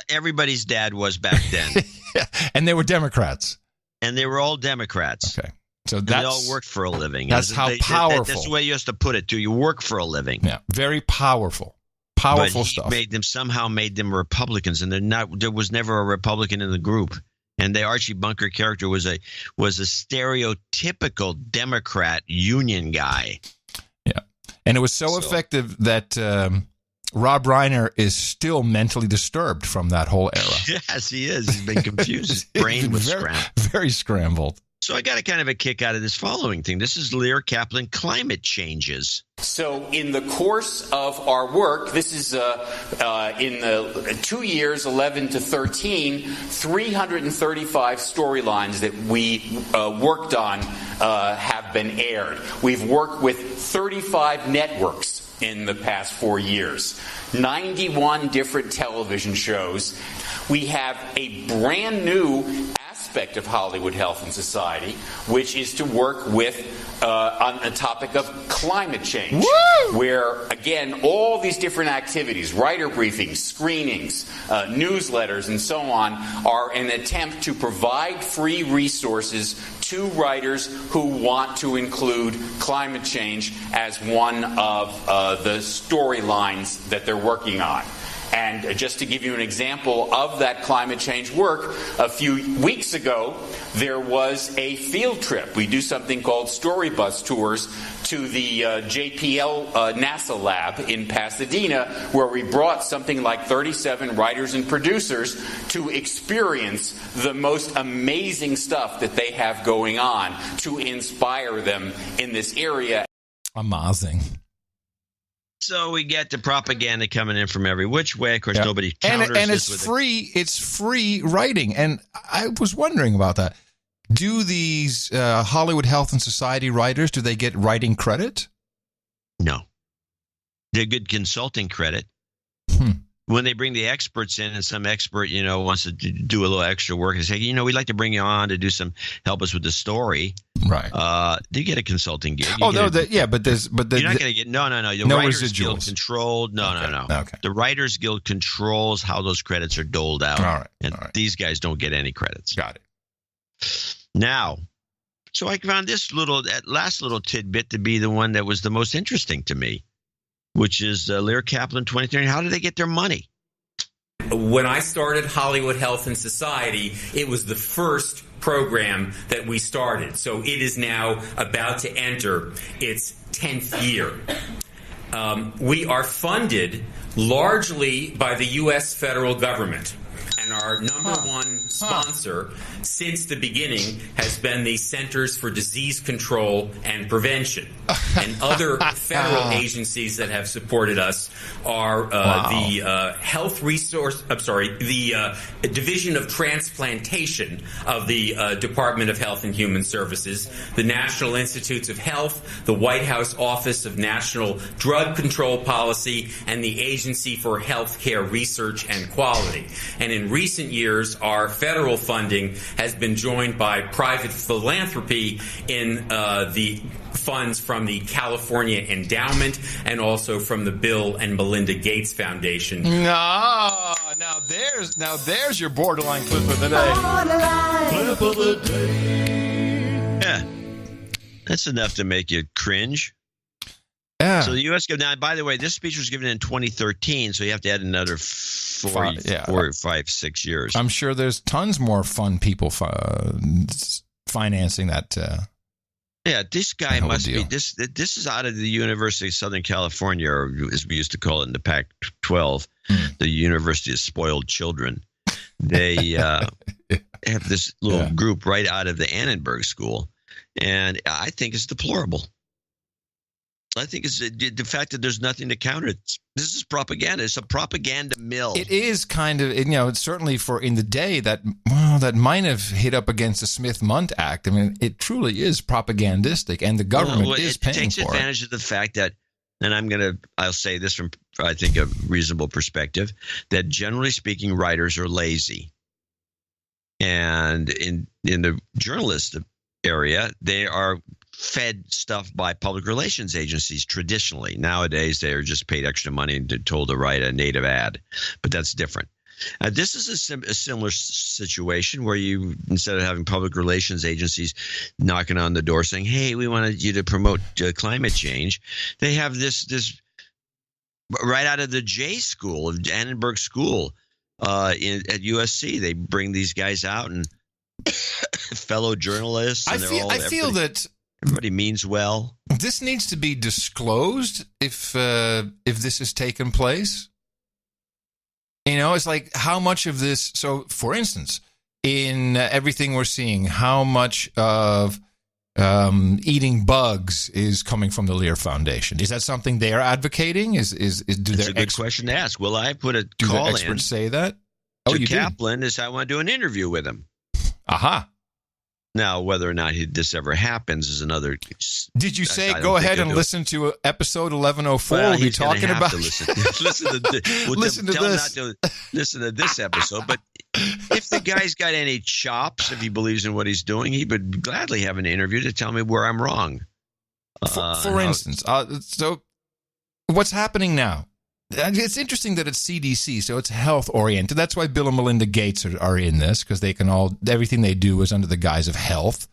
Everybody's dad was back then, yeah, and they were Democrats, and they were all Democrats. Okay, so they all worked for a living. That's how powerful. That's the way you used to put it. Do you work for a living? Yeah, very powerful. Powerful stuff. Somehow made them Republicans, and there was never a Republican in the group. And the Archie Bunker character was a stereotypical Democrat union guy. Yeah, and it was so effective that Rob Reiner is still mentally disturbed from that whole era. Yes, he is. He's been confused. His brain was very scrambled. So I got a kind of a kick out of this following thing. This is Lear Kaplan, Climate Changes. So in the course of our work, this is in the 2 years, 11 to 13, 335 storylines that we worked on have been aired. We've worked with 35 networks in the past 4 years, 91 different television shows. We have a brand new aspect of Hollywood Health and Society, which is to work with on the topic of climate change. Woo! Where, again, all these different activities, writer briefings, screenings, newsletters, and so on, are an attempt to provide free resources to writers who want to include climate change as one of the storylines that they're working on. And just to give you an example of that climate change work, a few weeks ago, there was a field trip. We do something called story bus tours to the JPL NASA lab in Pasadena, where we brought something like 37 writers and producers to experience the most amazing stuff that they have going on to inspire them in this area. Amazing. So we get the propaganda coming in from every which way. Of course, nobody counters and it's free. It's free writing, and I was wondering about that. Do these Hollywood Health and Society writers, do they get writing credit? No, they're good consulting credit. When they bring the experts in, and some expert, wants to do a little extra work and say, we'd like to bring you on to do help us with the story. Right. They get a consulting gig. But you're not going to get no. The no Writers residuals. Guild controlled. No. Okay. The Writers Guild controls how those credits are doled out. All right. And these guys don't get any credits. Got it. Now, So I found that last little tidbit to be the one that was the most interesting to me, which is Lear Kaplan 2030. How did they get their money? When I started Hollywood Health and Society, it was the first program that we started. So it is now about to enter its 10th year. We are funded largely by the U.S. federal government. And our number one sponsor since the beginning has been the Centers for Disease Control and Prevention. And other federal agencies that have supported us are the the Division of Transplantation of the Department of Health and Human Services, the National Institutes of Health, the White House Office of National Drug Control Policy, and the Agency for Healthcare Research and Quality. And in recent years, our federal funding has been joined by private philanthropy in the funds from the California Endowment and also from the Bill and Melinda Gates Foundation. Now there's your borderline clip of the day. Clip of the day. Yeah, that's enough to make you cringe. Yeah. So the U.S. Now, by the way, this speech was given in 2013, so you have to add another 4, 5, 6 years. I'm sure there's tons more fun people financing that. Yeah, this guy must be this is out of the University of Southern California, or as we used to call it in the Pac-12, the University of Spoiled Children. They have this little group right out of the Annenberg School, and I think it's deplorable. I think it's the fact that there's nothing to counter it. This is propaganda. It's a propaganda mill. It is kind of, it's certainly for in the day that might have hit up against the Smith-Mundt Act. I mean, it truly is propagandistic, and the government is paying for it. It takes advantage of the fact that, and I'll say this from, I think, a reasonable perspective, that generally speaking, writers are lazy. And in the journalist area, they are fed stuff by public relations agencies traditionally. Nowadays, they are just paid extra money and told to write a native ad, but that's different. This is a similar situation where you, instead of having public relations agencies knocking on the door saying, hey, we wanted you to promote climate change, they have this right out of the J School, of Annenberg School at USC. They bring these guys out and fellow journalists. And I feel that everybody means well. This needs to be disclosed if this has taken place. It's like how much of this. So, for instance, in everything we're seeing, how much of eating bugs is coming from the Lear Foundation? Is that something they are advocating? That's a good question to ask. Well, I put a call in. Do experts say that? To Kaplan is I want to do an interview with him. Aha. Now, whether or not this ever happens is another. Did you say go ahead and listen to episode 1104? We'll be talking about. Listen to this episode. But if the guy's got any chops, if he believes in what he's doing, he would gladly have an interview to tell me where I'm wrong. For instance, so what's happening now? It's interesting that it's CDC, so it's health oriented. That's why Bill and Melinda Gates are in this, because they can everything they do is under the guise of health.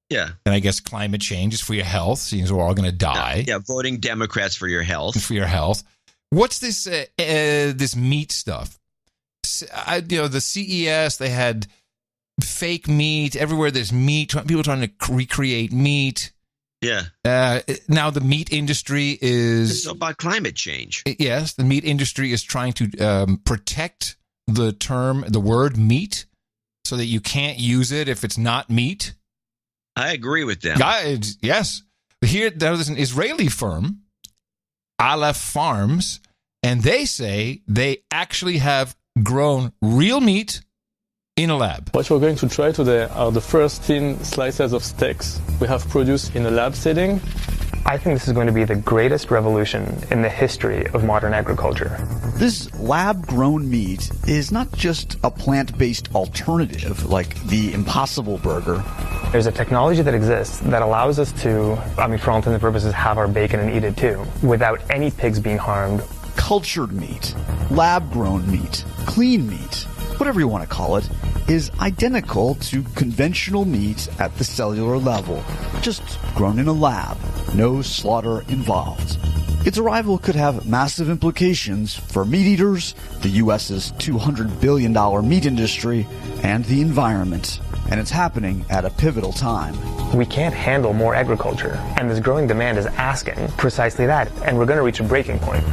Yeah. And I guess climate change is for your health, since we're all going to die. Yeah, voting Democrats for your health. For your health. What's this this meat stuff? The CES, they had fake meat. Everywhere there's meat. People trying to recreate meat. Yeah. Now the meat industry is... It's about climate change. Yes, the meat industry is trying to protect the word meat so that you can't use it if it's not meat. I agree with them. Yes. Here, there's an Israeli firm, Aleph Farms, and they say they actually have grown real meat in a lab. What we're going to try today are the first thin slices of steaks we have produced in a lab setting. I think this is going to be the greatest revolution in the history of modern agriculture. This lab-grown meat is not just a plant-based alternative like the Impossible Burger. There's a technology that exists that allows us to, for all intents and purposes, have our bacon and eat it too, without any pigs being harmed. Cultured meat, lab-grown meat, clean meat, whatever you want to call it, is identical to conventional meat at the cellular level, just grown in a lab, no slaughter involved. Its arrival could have massive implications for meat eaters, the U.S.'s $200 billion meat industry, and the environment. And it's happening at a pivotal time. We can't handle more agriculture, and this growing demand is asking precisely that, and we're going to reach a breaking point.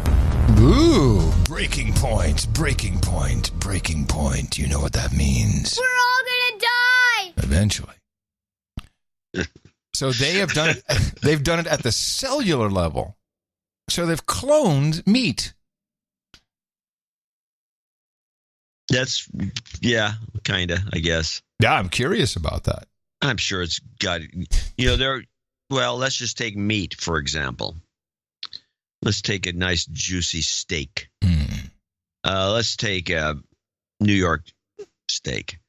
Ooh, breaking point, breaking point, breaking point. You know what that means. We're all gonna die! Eventually. So they have done it. They've done it at the cellular level. So they've cloned meat. That's, yeah, kind of, I guess. Yeah, I'm curious about that. I'm sure it's got, let's just take meat, for example. Let's take a nice juicy steak. Let's take a New York steak.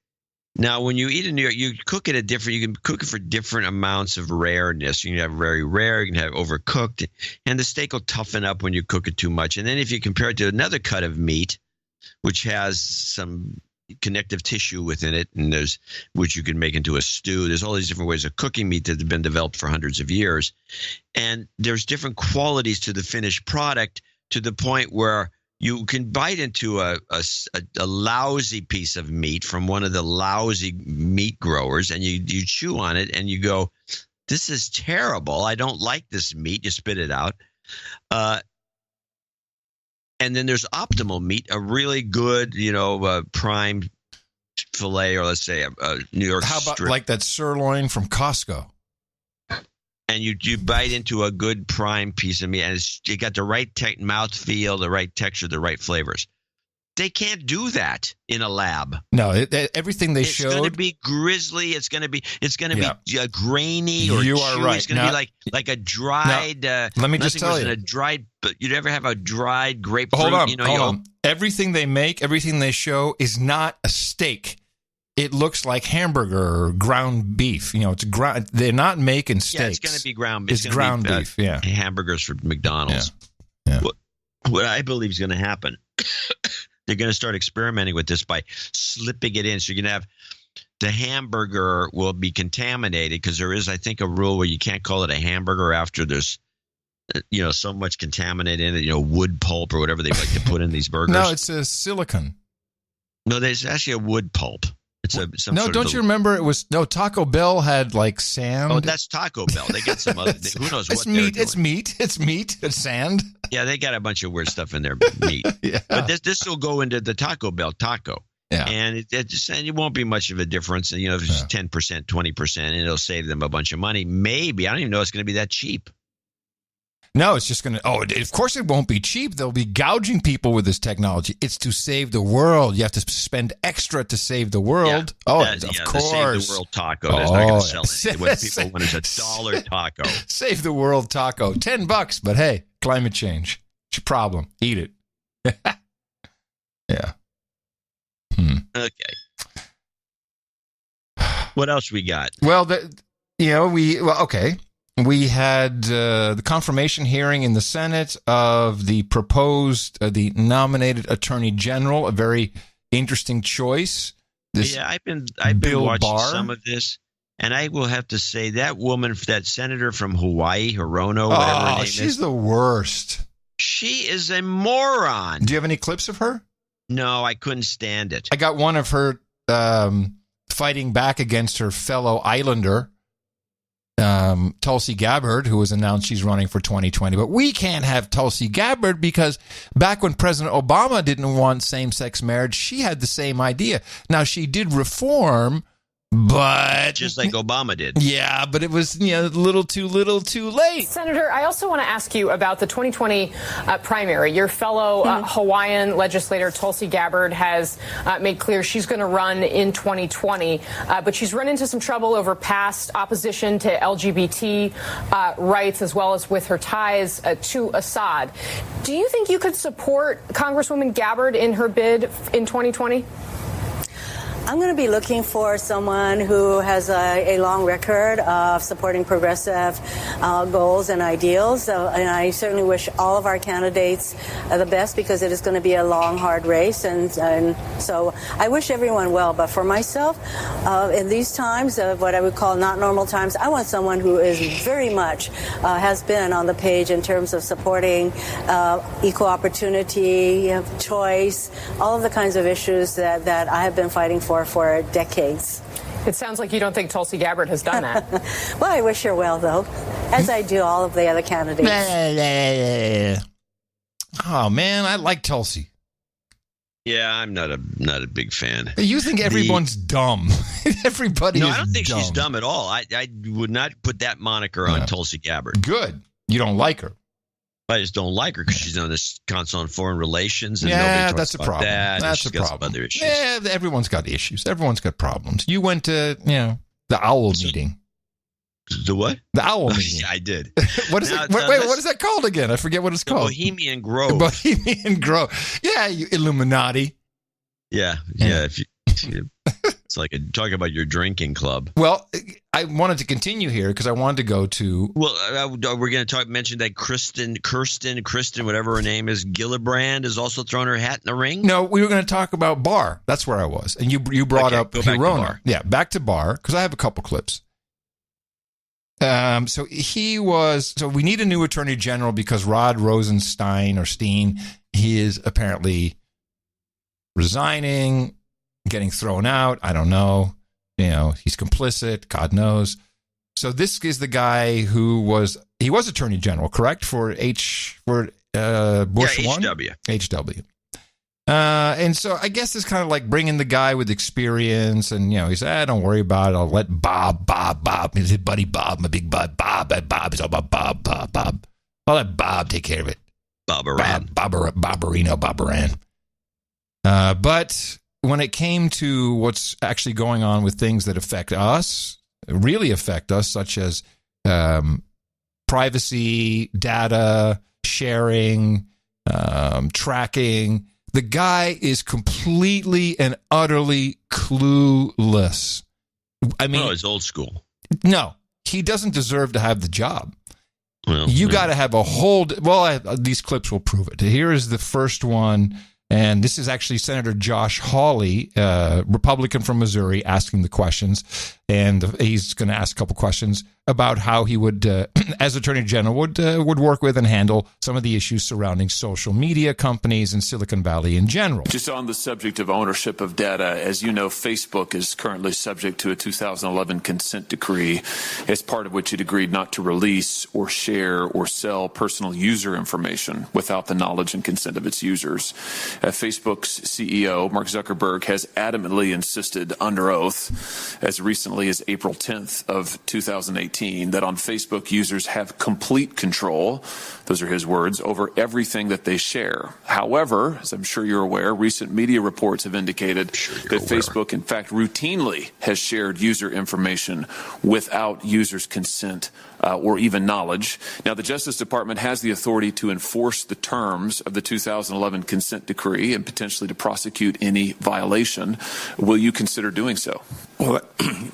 Now, when you eat in New York, you cook it you can cook it for different amounts of rareness. You can have very rare, you can have overcooked, and the steak will toughen up when you cook it too much. And then if you compare it to another cut of meat, which has some connective tissue within it, and which you can make into a stew. There's all these different ways of cooking meat that have been developed for hundreds of years. And there's different qualities to the finished product to the point where you can bite into a lousy piece of meat from one of the lousy meat growers, and you chew on it and you go, this is terrible. I don't like this meat. You spit it out. And then there's optimal meat, a really good, prime filet, or let's say a New York strip. How about like that sirloin from Costco? And you bite into a good prime piece of meat, and you got the right mouth feel, the right texture, the right flavors. They can't do that in a lab. No, everything they showed. It's going to be grisly. It's going to be grainy, or you chewy. Are right. It's going to be like a dried. Let me just tell you. But you'd ever have a dried grapefruit? Hold on. Everything they make, everything they show is not a steak. It looks like hamburger or ground beef. It's ground. They're not making steaks. Yeah, it's going to be ground beef. It's ground beef. Yeah, hamburgers for McDonald's. Yeah. What I believe is going to happen. They're going to start experimenting with this by slipping it in. So you're going to have the hamburger will be contaminated, because there is, I think, a rule where you can't call it a hamburger after there's, so much contaminated in it, wood pulp or whatever they like to put in these burgers. No, it's a silicon. No, there's actually a wood pulp. It's don't you remember Taco Bell had like sand? Oh, that's Taco Bell. They got some other. Who knows what meat? It's meat. It's meat. It's sand. Yeah, they got a bunch of weird stuff in their meat. Yeah. But this will go into the Taco Bell taco. Yeah. And it won't be much of a difference. If it's 10%, 20%, and it'll save them a bunch of money. Maybe. I don't even know it's going to be that cheap. No, it's just going to. Oh, of course it won't be cheap. They'll be gouging people with this technology. It's to save the world. You have to spend extra to save the world. Yeah. Of course. The Save the World taco. That's not going to sell it. What people want is $1 taco. Save the world taco. $10, but hey, climate change. It's your problem. Eat it. Yeah. Okay. What else we got? Well, okay. We had the confirmation hearing in the Senate of the proposed, the nominated Attorney General, a very interesting choice. I've been watching some of this, and I will have to say that woman, that senator from Hawaii, Hirono, whatever her name is. She's the worst. She is a moron. Do you have any clips of her? No, I couldn't stand it. I got one of her fighting back against her fellow Islander, Tulsi Gabbard, who was announced she's running for 2020. But we can't have Tulsi Gabbard because back when President Obama didn't want same-sex marriage, she had the same idea. Now, she did reform, but... just like Obama did. Yeah, but it was a little too late. Senator, I also want to ask you about the 2020 primary. Your fellow Hawaiian legislator, Tulsi Gabbard, has made clear she's going to run in 2020, but she's run into some trouble over past opposition to LGBT rights, as well as with her ties to Assad. Do you think you could support Congresswoman Gabbard in her bid in 2020? I'm going to be looking for someone who has a long record of supporting progressive goals and ideals. And I certainly wish all of our candidates the best, because it is going to be a long, hard race. And so I wish everyone well. But for myself, in these times of what I would call not normal times, I want someone who is very much has been on the page in terms of supporting equal opportunity, choice, all of the kinds of issues that I have been fighting for decades. It sounds like you don't think Tulsi Gabbard has done that. Well, I wish her well, though, as I do all of the other candidates. Oh, man, I like Tulsi. Yeah, I'm not a big fan. You think everyone's dumb. Everybody is dumb. No, I don't think she's dumb at all. I would not put that moniker on Tulsi Gabbard. Good. You don't like her. I just don't like her because she's on this Council on Foreign Relations. And nobody talks that's a about problem. That's a problem. Other issues. Yeah, everyone's got issues. Everyone's got problems. You went to, the OWL meeting. The what? The OWL meeting. Yeah, I did. What is it? Wait, what is that called again? I forget what it's called. Bohemian Grove. Bohemian Grove. Yeah, you Illuminati. Yeah. It's like talk about your drinking club. Well, I wanted to continue here because I wanted to go to. Well, we're going to mention that Kirsten, whatever her name is, Gillibrand has also thrown her hat in the ring. No, we were going to talk about Barr. That's where I was, and you brought up Hirona. Yeah, back to Barr because I have a couple clips. So we need a new attorney general because Rod Rosenstein or Steen, he is apparently resigning, getting thrown out. I don't know. He's complicit. God knows. So this is the guy who was attorney general, correct? For Bush 1? HW. HW. And so I guess it's kind of like bringing the guy with experience, and he said, "Don't worry about it. I'll let Bob, his buddy Bob, my big Bob, is all about Bob. I'll let Bob take care of it. Bobberino. But when it came to what's actually going on with things that really affect us, such as privacy, data sharing, tracking, the guy is completely and utterly clueless. I mean, it's old school. No, he doesn't deserve to have the job. Well, you got to have a whole. These clips will prove it. Here is the first one. And this is actually Senator Josh Hawley, Republican from Missouri, asking the questions. And he's going to ask a couple questions about how he would, as Attorney General, would work with and handle some of the issues surrounding social media companies in Silicon Valley in general. Just on the subject of ownership of data, as you know, Facebook is currently subject to a 2011 consent decree, as part of which it agreed not to release or share or sell personal user information without the knowledge and consent of its users. Facebook's CEO, Mark Zuckerberg, has adamantly insisted under oath, as recently as April 10th of 2018, that on Facebook, users have complete control, those are his words, over everything that they share. However, as I'm sure you're aware, recent media reports have indicated that Facebook, in fact, routinely has shared user information without users' consent or even knowledge. Now, the Justice Department has the authority to enforce the terms of the 2011 consent decree and potentially to prosecute any violation. Will you consider doing so? Well,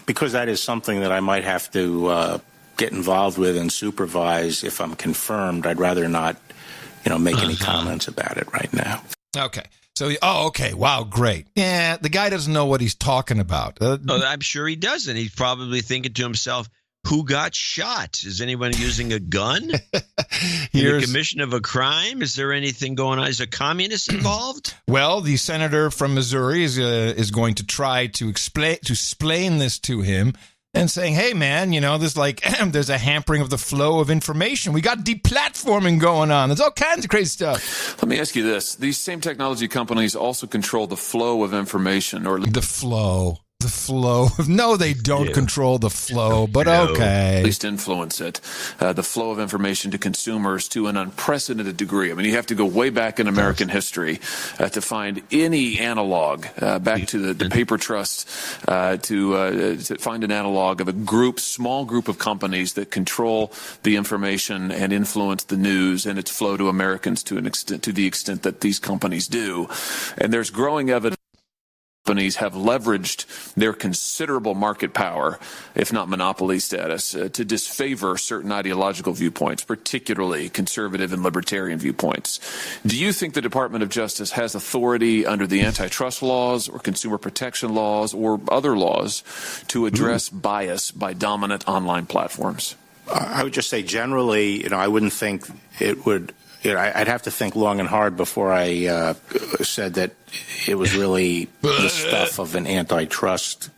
because that is something that I might have to get involved with and supervise if I'm confirmed, I'd rather not, make any comments about it right now. Okay. So, okay. Wow, great. Yeah, the guy doesn't know what he's talking about. I'm sure he doesn't. He's probably thinking to himself, who got shot? Is anyone using a gun? In the commission of a crime? Is there anything going on? Is a communist involved? Well, the senator from Missouri is going to try to explain this to him and saying, hey, man, there's there's a hampering of the flow of information. We got deplatforming going on. There's all kinds of crazy stuff. Let me ask you this. These same technology companies also control the flow of information. Or the flow. The flow. No, they don't control the flow, but okay. At least influence it. The flow of information to consumers to an unprecedented degree. I mean, you have to go way back in American history to find any analog, back to the paper trust, to find an analog of a small group of companies that control the information and influence the news and its flow to Americans to the extent that these companies do. And there's growing evidence companies have leveraged their considerable market power, if not monopoly status, to disfavor certain ideological viewpoints, particularly conservative and libertarian viewpoints. Do you think the Department of Justice has authority under the antitrust laws or consumer protection laws or other laws to address bias by dominant online platforms? I would just say generally, I wouldn't think it would. I'd have to think long and hard before I said that it was really the stuff of an antitrust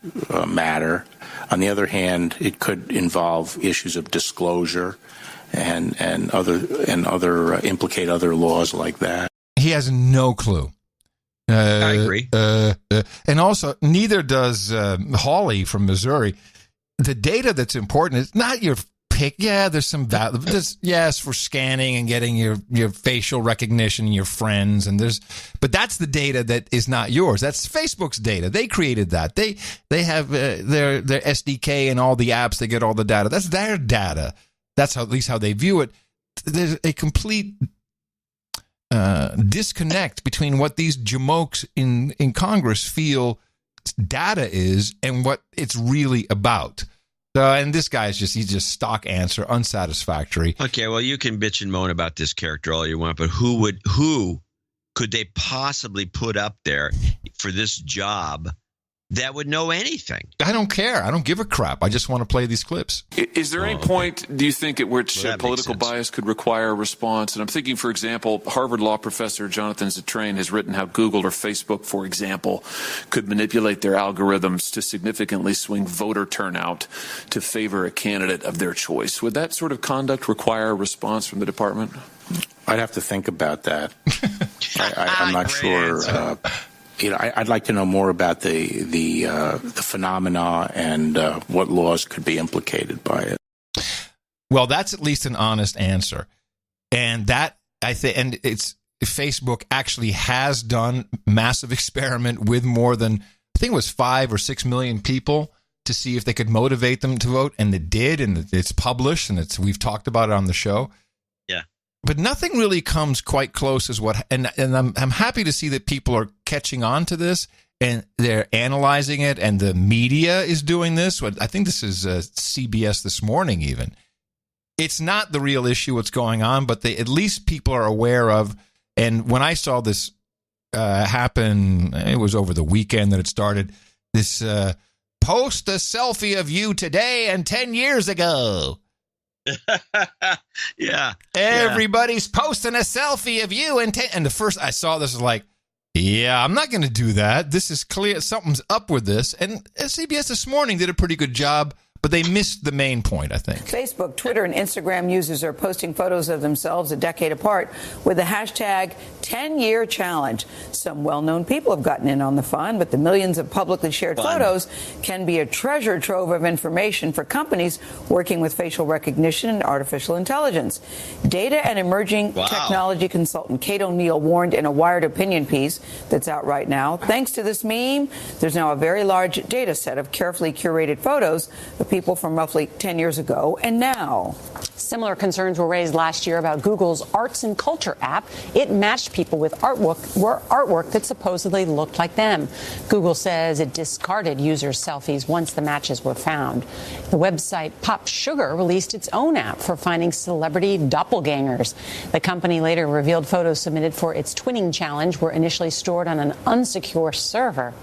matter. On the other hand, it could involve issues of disclosure and other implicate other laws like that. He has no clue. I agree. And also, neither does Hawley from Missouri. The data that's important is not your pick. Yeah, there's some value. Yes, for scanning and getting your facial recognition and your friends, but that's the data that is not yours. That's Facebook's data. They created that. They have their SDK and all the apps. They get all the data. That's their data. That's at least how they view it. There's a complete disconnect between what these jamokes in Congress feel data is and what it's really about. And this guy is he's just stock answer, unsatisfactory. Okay, well, you can bitch and moan about this character all you want, but who could they possibly put up there for this job that would know anything? I don't care. I don't give a crap. I just want to play these clips. Is there any point, do you think, at which political bias could require a response? And I'm thinking, for example, Harvard law professor Jonathan Zittrain has written how Google or Facebook, for example, could manipulate their algorithms to significantly swing voter turnout to favor a candidate of their choice. Would that sort of conduct require a response from the department? I'd have to think about that. I'm not sure. I'd like to know more about the phenomena and what laws could be implicated by it. Well, that's at least an honest answer, and that I think, and Facebook actually has done massive experiment with more than I think it was 5 or 6 million people to see if they could motivate them to vote, and it did, and it's published, and we've talked about it on the show. Yeah. But nothing really comes quite close as and I'm happy to see that people are catching on to this and they're analyzing it, and the media is doing this. I think this is CBS This Morning even. It's not the real issue what's going on, but at least people are aware of. And when I saw this happen, it was over the weekend that it started, this post a selfie of you today and 10 years ago. Yeah. Everybody's posting a selfie of you and the first I saw this was like, yeah, I'm not going to do that. This is clear. Something's up with this. And CBS This Morning did a pretty good job, but they missed the main point, I think. Facebook, Twitter, and Instagram users are posting photos of themselves a decade apart with the hashtag 10-year challenge. Some well-known people have gotten in on the fun, but the millions of publicly shared photos can be a treasure trove of information for companies working with facial recognition and artificial intelligence. Data and emerging technology consultant Kate O'Neill warned in a Wired opinion piece that's out right now, thanks to this meme, there's now a very large data set of carefully curated photos of people from roughly 10 years ago and now. Similar concerns were raised last year about Google's Arts and Culture app. It matched people with artwork that supposedly looked like them. Google says it discarded users' selfies once the matches were found. The website Pop Sugar released its own app for finding celebrity doppelgangers. The company later revealed photos submitted for its twinning challenge were initially stored on an unsecure server.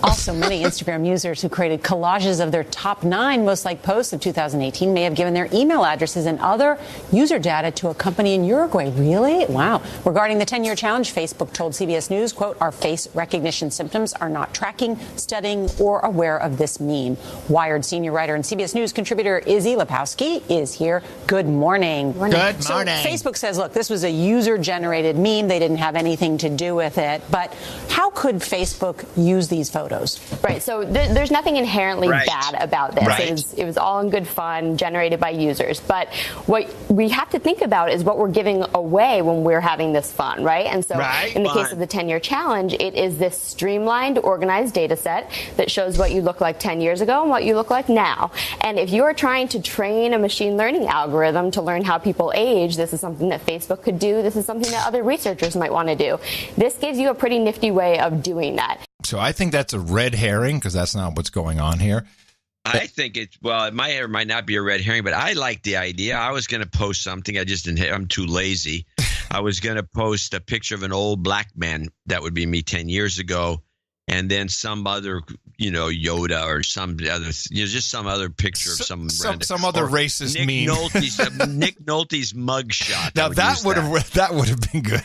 Also, many Instagram users who created collages of their top 9 most liked posts of 2018 may have given their email addresses and other user data to a company in Uruguay. Really? Wow. Regarding the 10-year challenge, Facebook told CBS News, quote, our face recognition symptoms are not tracking, studying, or aware of this meme. Wired senior writer and CBS News contributor Izzy Lepowski is here. Good morning. Good morning. So Facebook says, look, this was a user-generated meme. They didn't have anything to do with it. But how could Facebook use these photos? Right. So there's nothing inherently bad about this. Right. It was all in good fun, generated by users. But what we have to think about is what we're giving away when we're having this fun, right? And so in the case of the 10-year challenge, it is this streamlined, organized data set that shows what you look like 10 years ago and what you look like now. And if you're trying to train a machine learning algorithm to learn how people age, this is something that Facebook could do. This is something that other researchers might want to do. This gives you a pretty nifty way of doing that. So I think that's a red herring because that's not what's going on here. I think it might or might not be a red herring, but I like the idea. I was going to post something. I just didn't. I'm too lazy. I was going to post a picture of an old black man. That would be me 10 years ago. And then some other, Yoda or some other, just some other picture of some other racist Nick meme. Nick Nolte's mugshot. Now that would have been good.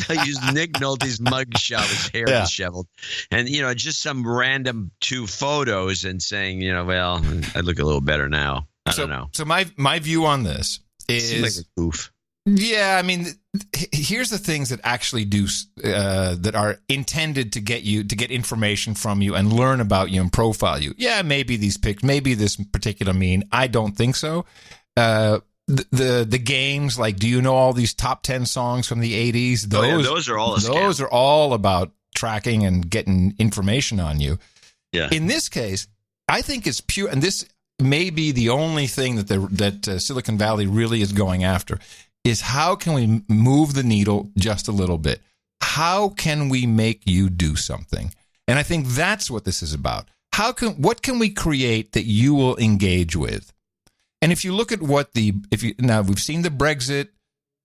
I used Nick Nolte's mugshot, his hair disheveled, and just some random 2 photos, and saying, well, I look a little better now. I don't know. So my view on this is seems like a goof. Yeah, I mean, here's the things that actually do that are intended to get information from you and learn about you and profile you. Yeah, maybe these pics, maybe this particular meme. I don't think so. The games, like, do you know all these top 10 songs from the 80s? Those are all a scam. Those are all about tracking and getting information on you. Yeah. In this case, I think it's pure, and this may be the only thing that Silicon Valley really is going after. Is how can we move the needle just a little bit? How can we make you do something? And I think that's what this is about. What can we create that you will engage with? And if you look at now we've seen the Brexit,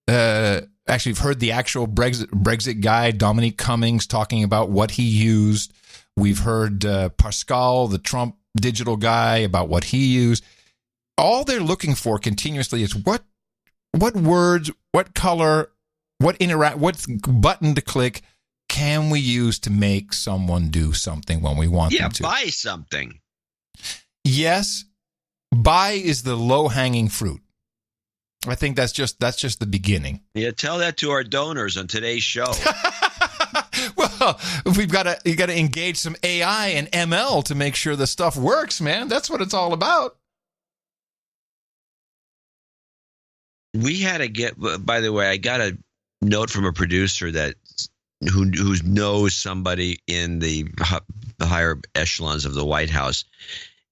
actually we've heard the actual Brexit guy, Dominic Cummings, talking about what he used. We've heard Pascal, the Trump digital guy, about what he used. All they're looking for continuously is what words, what color, what button to click can we use to make someone do something when we want them to? Yeah, buy something. Yes, buy is the low-hanging fruit. I think that's just the beginning. Yeah, tell that to our donors on today's show. Well, you got to engage some AI and ML to make sure the stuff works, man. That's what it's all about. We had to get. By the way, I got a note from a producer who knows somebody in the higher echelons of the White House,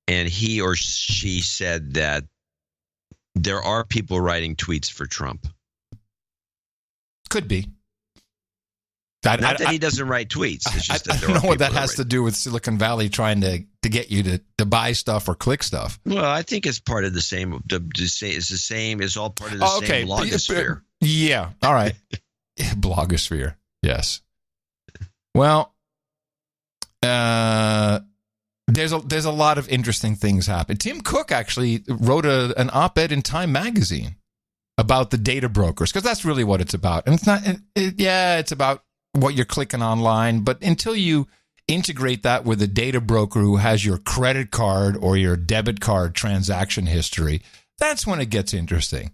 and he or she said that there are people writing tweets for Trump. Could be. Not that he doesn't write tweets. It's just that I don't know what that has to do with Silicon Valley trying to get you to buy stuff or click stuff. Well, I think it's part of the same. It's the same. It's all part of the same blogosphere. Yeah. All right. Blogosphere. Yes. Well, there's a lot of interesting things happen. Tim Cook actually wrote an op-ed in Time magazine about the data brokers, because that's really what it's about. And it's not. It's about what you're clicking online, but until you integrate that with a data broker who has your credit card or your debit card transaction history, that's when it gets interesting.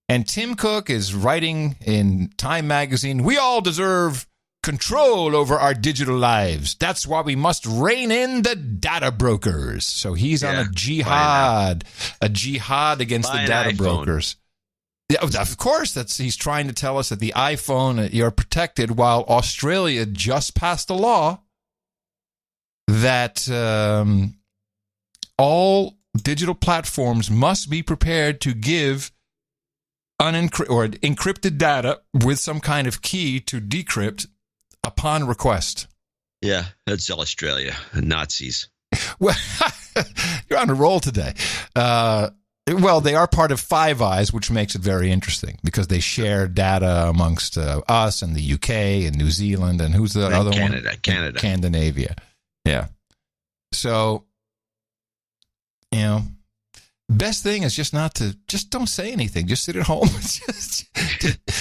And Tim Cook is writing in Time magazine, "We all deserve control over our digital lives. That's why we must rein in the data brokers." So he's on a jihad against the data brokers. Yeah, of course, he's trying to tell us that the iPhone, you're protected, while Australia just passed a law that all digital platforms must be prepared to give encrypted data with some kind of key to decrypt upon request. Yeah, that's Australia. Nazis. Well, you're on a roll today. Well, they are part of Five Eyes, which makes it very interesting because they share data amongst us and the UK and New Zealand and who's the other one? Canada. Scandinavia. Yeah. So, best thing is just don't say anything. Just sit at home.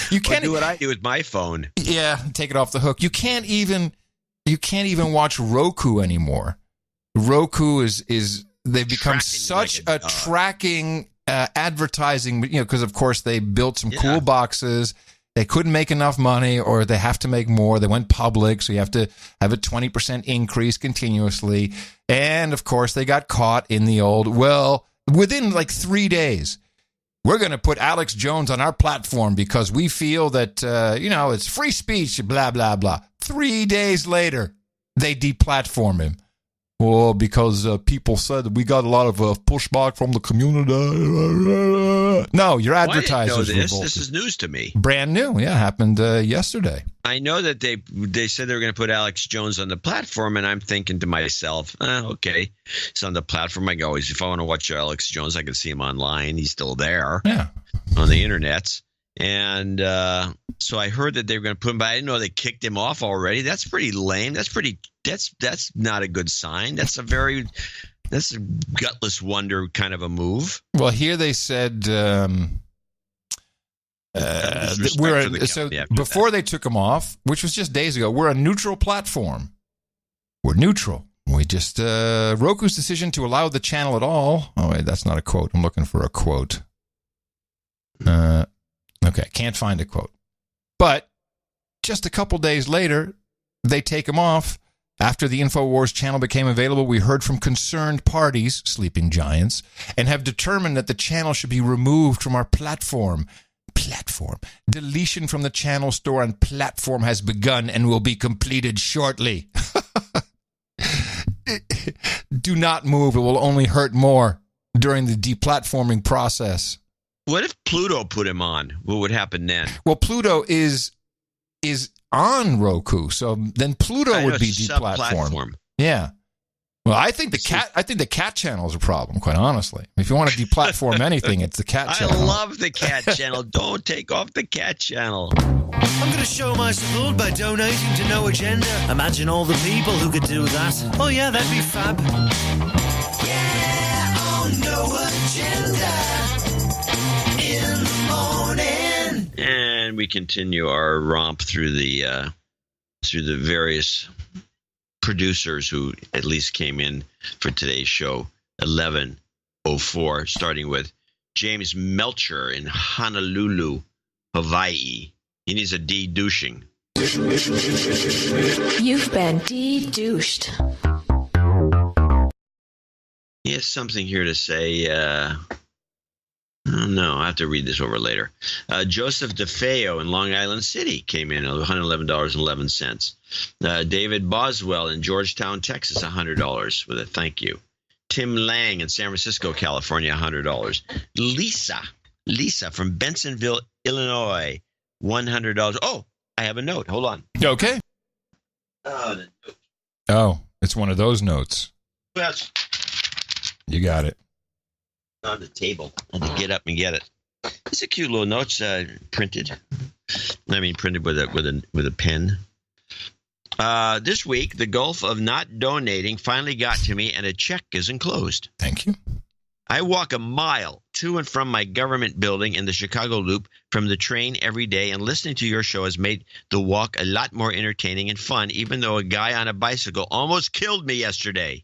You can't do what I do with my phone. Yeah, take it off the hook. You can't even watch Roku anymore. Roku is they've become such a tracking advertising, because of course they built some cool boxes. They couldn't make enough money, or they have to make more. They went public, so you have to have a 20% increase continuously. And of course they got caught in the old, within like 3 days, we're going to put Alex Jones on our platform because we feel that, it's free speech, blah, blah, blah. 3 days later, they deplatform him. Well, because people said we got a lot of pushback from the community. No, your advertisers revolted. This is news to me. Brand new. Yeah, happened yesterday. I know that they said they were going to put Alex Jones on the platform, and I'm thinking to myself, okay, it's on the platform. I go, if I want to watch Alex Jones, I can see him online. He's still there on the internet. And so I heard that they were going to put him, but I didn't know they kicked him off already. That's pretty lame. That's not a good sign. That's a gutless wonder kind of a move. Well, here they said before they took him off, which was just days ago, we're a neutral platform. We're neutral. We just Roku's decision to allow the channel at all. Oh wait, that's not a quote. I'm looking for a quote. Okay, can't find a quote. But just a couple days later, they take him off. After the InfoWars channel became available, we heard from concerned parties, sleeping giants, and have determined that the channel should be removed from our platform. Deletion from the channel store and platform has begun and will be completed shortly. Do not move. It will only hurt more during the deplatforming process. What if Pluto put him on? What would happen then? Well, Pluto is on Roku, so then Pluto would be deplatformed. Yeah. Well, I think the cat channel is a problem, quite honestly. If you want to deplatform anything, it's the cat channel. I love the cat channel. Don't take off the cat channel. I'm going to show my support by donating to No Agenda. Imagine all the people who could do that. Oh yeah, that'd be fab. Yeah, on No Agenda in the morning. And we continue our romp through the various producers who at least came in for today's show. 11:04, starting with James Melcher in Honolulu, Hawaii. He needs a de-douching. You've been de-douched. He has something here to say. No, I have to read this over later. Joseph DeFeo in Long Island City came in, $111.11. David Boswell in Georgetown, Texas, $100 with a thank you. Tim Lang in San Francisco, California, $100. Lisa from Bensonville, Illinois, $100. Oh, I have a note. Hold on. Okay. Oh, it's one of those notes. Yes. You got it. On the table. I had to get up and get it. It's a cute little note, printed. I mean, printed with a pen. This week, the gulf of not donating finally got to me, and a check is enclosed. Thank you. I walk a mile to and from my government building in the Chicago Loop from the train every day, and listening to your show has made the walk a lot more entertaining and fun, even though a guy on a bicycle almost killed me yesterday.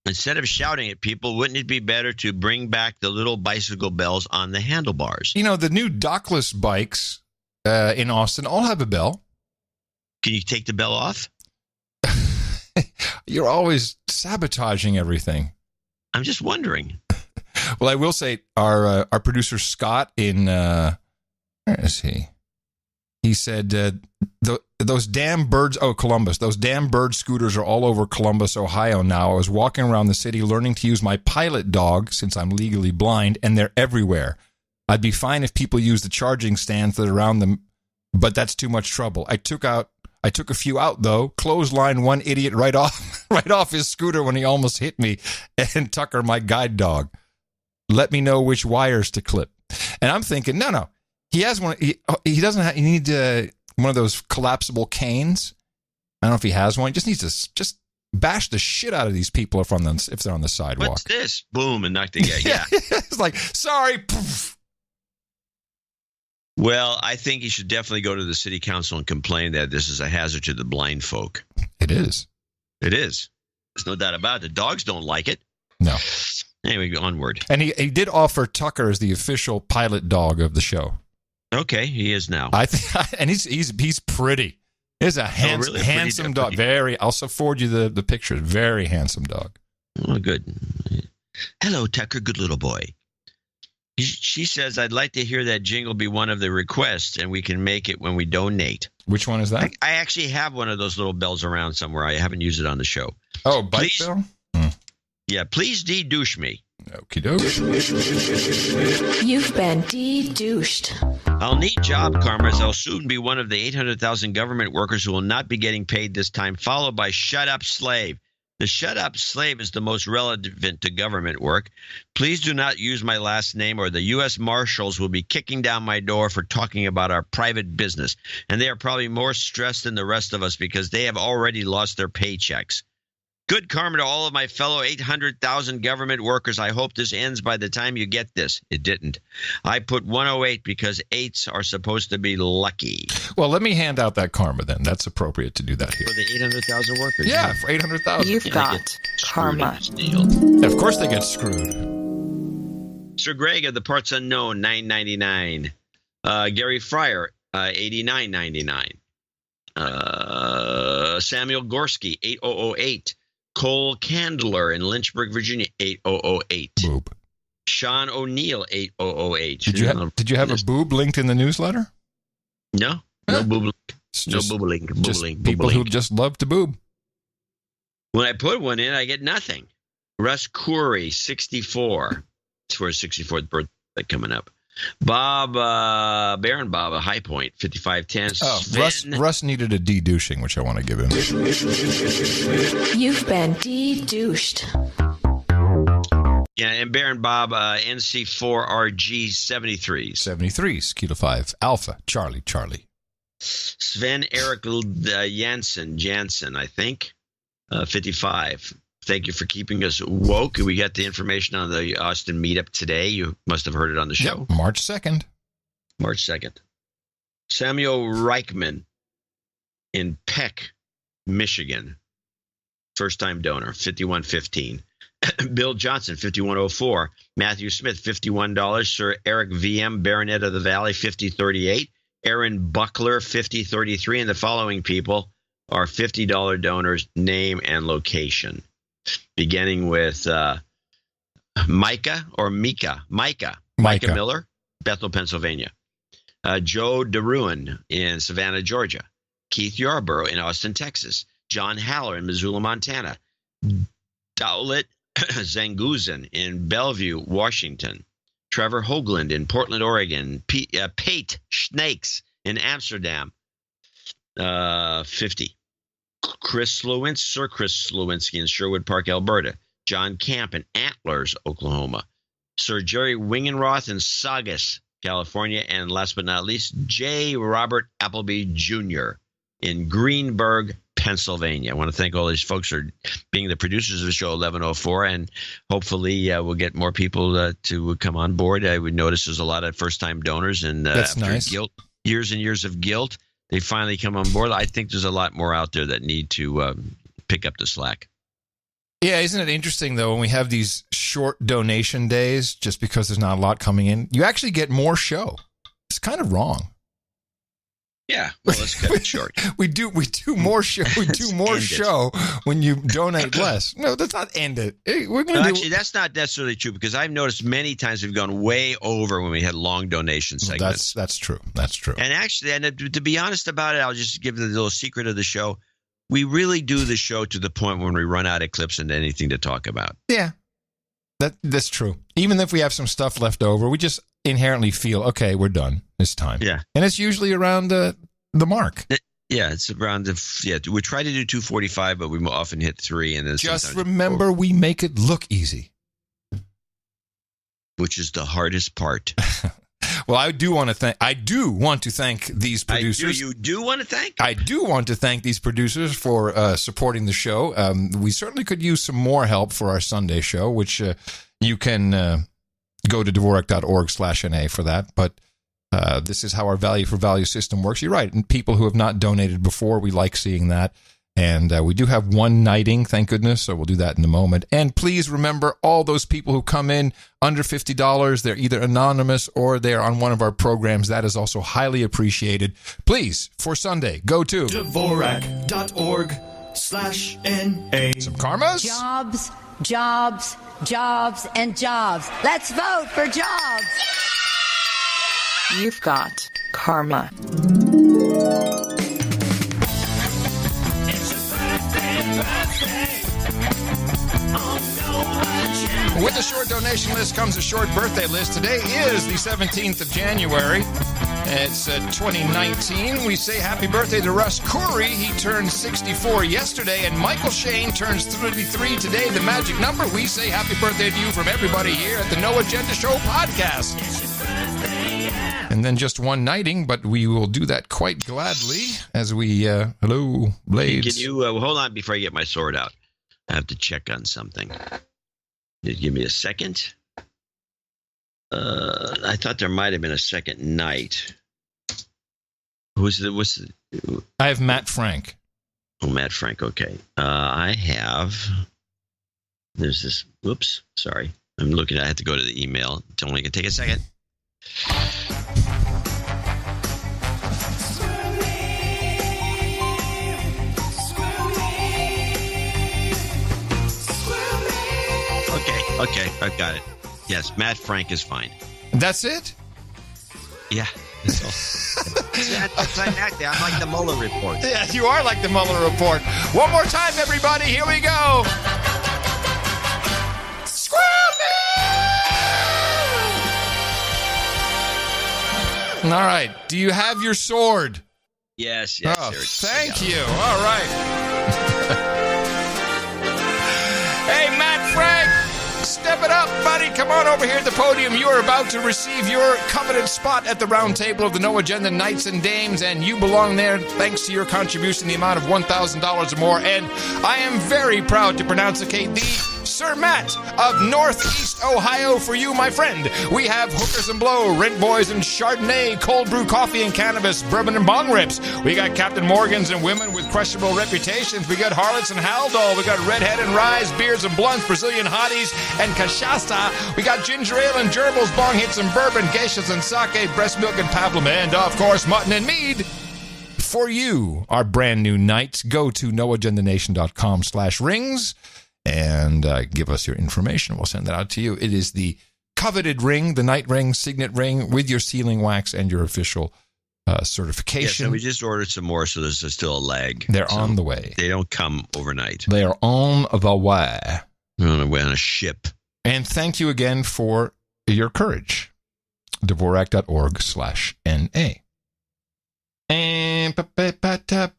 Instead of shouting at people, wouldn't it be better to bring back the little bicycle bells on the handlebars? You know, the new dockless bikes in Austin all have a bell. Can you take the bell off? You're always sabotaging everything. I'm just wondering. Well, I will say our producer Scott in where is he? He said those damn birds. Oh, Columbus. Those damn bird scooters are all over Columbus, Ohio now. I was walking around the city learning to use my pilot dog since I'm legally blind, and they're everywhere. I'd be fine if people use the charging stands that are around them, but that's too much trouble. I took a few out though. Clothesline one idiot right off his scooter when he almost hit me, and Tucker, my guide dog, let me know which wires to clip. And I'm thinking, no. He has one. He doesn't have. He needs one of those collapsible canes. I don't know if he has one. He just needs to just bash the shit out of these people if they're on the sidewalk. What's this? Boom, and knock the guy. Yeah. It's like, sorry. Poof. Well, I think he should definitely go to the city council and complain that this is a hazard to the blind folk. It is. It is. There's no doubt about it. The dogs don't like it. No. Anyway, onward. And he did offer Tucker as the official pilot dog of the show. Okay, he is now. I think, and he's pretty. He's a handsome dog. Very. I'll forward you the picture. Very handsome dog. Oh, good. Hello, Tucker. Good little boy. She says, I'd like to hear that jingle be one of the requests, and we can make it when we donate. Which one is that? I actually have one of those little bells around somewhere. I haven't used it on the show. Oh, bike bell? Yeah, please de-douche me. Okie doke. You've been de-douched. I'll need job karma, as I'll soon be one of the 800,000 government workers who will not be getting paid this time, followed by shut up slave. The shut up slave is the most relevant to government work. Please do not use my last name, or the U.S. Marshals will be kicking down my door for talking about our private business. And they are probably more stressed than the rest of us because they have already lost their paychecks. Good karma to all of my fellow 800,000 government workers. I hope this ends by the time you get this. It didn't. I put 108 because 8s are supposed to be lucky. Well, let me hand out that karma then. That's appropriate to do that here. For the 800,000 workers. Yeah, for 800,000. You've got karma. Yeah, of course they get screwed. Sir Greg of the Parts Unknown, $9.99. Gary Fryer, $89.99. Samuel Gorski, 8008. Cole Candler in Lynchburg, Virginia, 8008. Boob. Sean O'Neill, 8008. Did you have a boob linked in the newsletter? No. No boob link. No Just- boob link. Boob Just link. people Boob who link. just love to boob. When I put one in, I get nothing. Russ Coury, 64. It's for his 64th birthday coming up. Bob, Baron Bob, a High Point, 5510. Oh, Sven, Russ needed a de-douching, which I want to give him. You've been de-douched. Yeah, and Baron Bob, NC4RG 73s. 73s, Kilo 5, Alpha, Charlie. Sven Eric Jansen, I think, 55. Thank you for keeping us woke. We got the information on the Austin meetup today. You must have heard it on the show. Yep, March 2nd. March 2nd. Samuel Reichman in Peck, Michigan. First-time donor, $51.15. Bill Johnson, $51.04. Matthew Smith, $51. Sir Eric VM, Baronet of the Valley, $50.38. Aaron Buckler, $50.33. And the following people are $50 donors, name and location. Beginning with Micah Miller, Bethel, Pennsylvania. Joe DeRuin in Savannah, Georgia. Keith Yarborough in Austin, Texas. John Haller in Missoula, Montana. Dowlett Zanguzan in Bellevue, Washington. Trevor Hoagland in Portland, Oregon. Pate Snakes in Amsterdam, 50. Sir Chris Slewinski in Sherwood Park, Alberta. John Camp in Antlers, Oklahoma. Sir Jerry Wingenroth in Saugus, California. And last but not least, J. Robert Appleby Jr. in Greenburg, Pennsylvania. I want to thank all these folks for being the producers of the show 1104, and hopefully we'll get more people to come on board. I would notice there's a lot of first-time donors, and That's after nice. years and years of guilt, they finally come on board. I think there's a lot more out there that need to pick up the slack. Yeah, isn't it interesting, though, when we have these short donation days, just because there's not a lot coming in, you actually get more show. It's kind of wrong. Yeah, well, let's cut it short. We do more show. We do more end it. show when you donate less. No, that's not end it. Hey, we're gonna No, do. actually, that's not necessarily true, because I've noticed many times we've gone way over when we had long donation segments. That's true. That's true. And actually, and to be honest about it, I'll just give the little secret of the show. We really do the show to the point when we run out of clips and anything to talk about. Yeah, that's true. Even if we have some stuff left over, we just inherently feel, okay, we're done this time. Yeah. And it's usually around the mark. Yeah, it's around we try to do 2:45, but we often hit 3. And then Just sometimes remember, we make it look easy. which is the hardest part. Well, I do want to thank these producers. You do want to thank? I do want to thank these producers for supporting the show. We certainly could use some more help for our Sunday show, which you can go to Dvorak.org/NA for that. But this is how our value for value system works. You're right. And people who have not donated before, we like seeing that. And we do have one knighting, thank goodness, so we'll do that in a moment. And please remember all those people who come in under $50. They're either anonymous or they're on one of our programs. That is also highly appreciated. Please, for Sunday, go to Dvorak.org/NA. Some karmas? Jobs, jobs, and jobs. Let's vote for jobs. You've got karma. With the short donation list comes a short birthday list. Today is the 17th of January. It's 2019. We say happy birthday to Russ Corey. He turned 64 yesterday, and Michael Shane turns 33 today. The magic number. We say happy birthday to you from everybody here at the No Agenda Show podcast. And then just one knighting, but we will do that quite gladly as we, hello, Blades. Can you hold on before I get my sword out? I have to check on something. Just give me a second. I thought there might have been a second knight. What's the? I have Matt Frank. Oh, Matt Frank. Okay. I have. There's this. Whoops. Sorry. I'm looking. I have to go to the email. It's only gonna take a second. Okay, I've got it. Yes, Matt Frank is fine. That's it? Yeah. That's I'm like the Mueller report. Yeah, you are like the Mueller report. One more time, everybody. Here we go. All right. Do you have your sword? Yes. Oh, thank you. All right. Hey, Matt Frank. Step it up, buddy. Come on over here at the podium. You are about to receive your coveted spot at the round table of the No Agenda Knights and Dames, and you belong there thanks to your contribution in the amount of $1,000 or more. And I am very proud to pronounceate the Sir Matt of Northeast Ohio for you, my friend. We have hookers and blow, rent boys and Chardonnay, cold brew coffee and cannabis, bourbon and bong rips. We got Captain Morgans and women with questionable reputations. We got harlots and haldol. We got redhead and rise, beers and blunts, Brazilian hotties and cachaça. We got ginger ale and gerbils, bong hits and bourbon, geishas and sake, breast milk and pablum, and of course mutton and mead. For you, our brand new knights, go to noagendanation.com/rings. And give us your information. We'll send that out to you. It is the coveted ring, the night ring, signet ring, with your sealing wax and your official certification. Yeah, so we just ordered some more, so there's still a lag. They're on the way. They don't come overnight. They are on the way. They're on the way on a ship. And thank you again for your courage. Dvorak.org/NA. And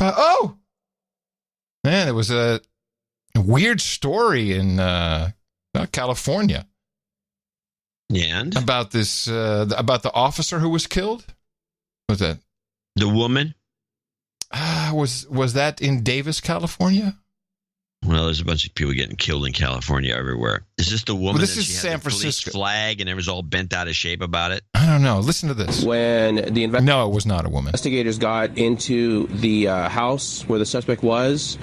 oh! Man, there was a weird story in California. Yeah, and? About this, about the officer who was killed. Was that the woman? Was that in Davis, California? Well, there's a bunch of people getting killed in California everywhere. Is this the woman? Well, this that is she had San the Francisco police flag and it was all bent out of shape about it? I don't know. Listen to this. When the no, it was not a woman. Investigators got into the house where the suspect was,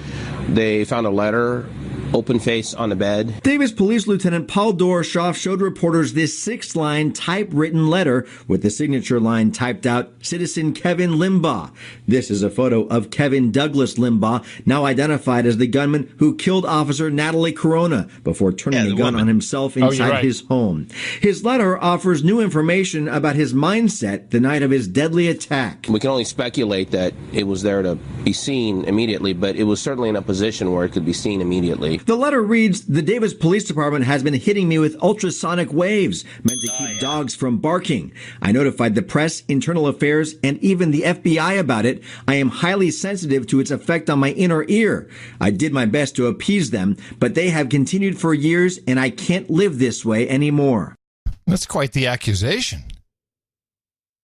they found a letter, open face on the bed. Davis Police Lieutenant Paul Doroshoff showed reporters this 6-line typewritten letter with the signature line typed out, Citizen Kevin Limbaugh. This is a photo of Kevin Douglas Limbaugh, now identified as the gunman who killed Officer Natalie Corona before turning a gun on himself inside his home. His letter offers new information about his mindset the night of his deadly attack. We can only speculate that it was there to be seen immediately, but it was certainly in a position where it could be seen immediately. The letter reads, the Davis Police Department has been hitting me with ultrasonic waves meant to keep dogs from barking. I notified the press, internal affairs, and even the FBI about it. I am highly sensitive to its effect on my inner ear. I did my best to appease them, but they have continued for years, and I can't live this way anymore. That's quite the accusation.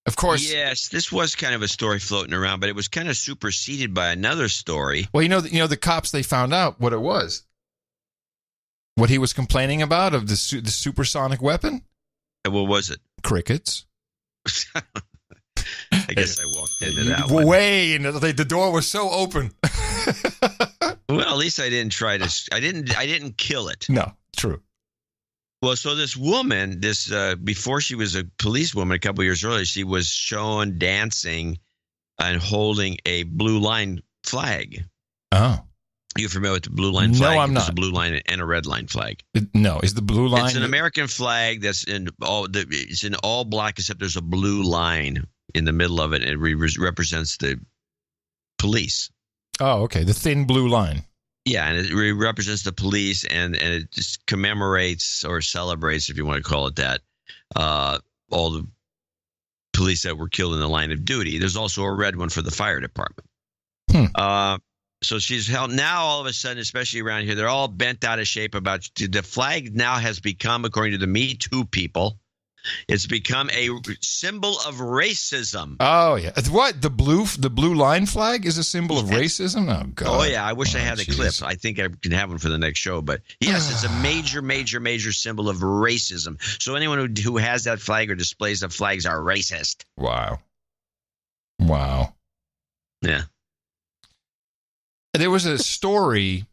Of course. Yes, this was kind of a story floating around, but it was kind of superseded by another story. Well, you know, the cops, they found out what it was. What he was complaining about of the supersonic weapon? What was it? Crickets. I guess I walked into that one. Way, and the door was so open. Well, at least I didn't try to. I didn't kill it. No, true. Well, so this woman, before she was a policewoman, a couple years earlier, she was shown dancing and holding a blue line flag. Oh. You familiar with the blue line No, flag? I'm There's not. a blue line and a red line flag. No, is the blue line? It's an American flag that's it's in all black except there's a blue line in the middle of it, and it represents the police. Oh, okay. The thin blue line. Yeah, and it represents the police, and it just commemorates or celebrates, if you want to call it that, all the police that were killed in the line of duty. There's also a red one for the fire department. So she's held now. All of a sudden, especially around here, they're all bent out of shape about the flag. Now has become, according to the Me Too people, it's become a symbol of racism. Oh yeah, what the blue line flag is a symbol of racism? Oh god. Oh yeah, I wish I had a clip. I think I can have one for the next show. But yes, it's a major symbol of racism. So anyone who has that flag or displays the flags are racist. Wow. Yeah. There was a story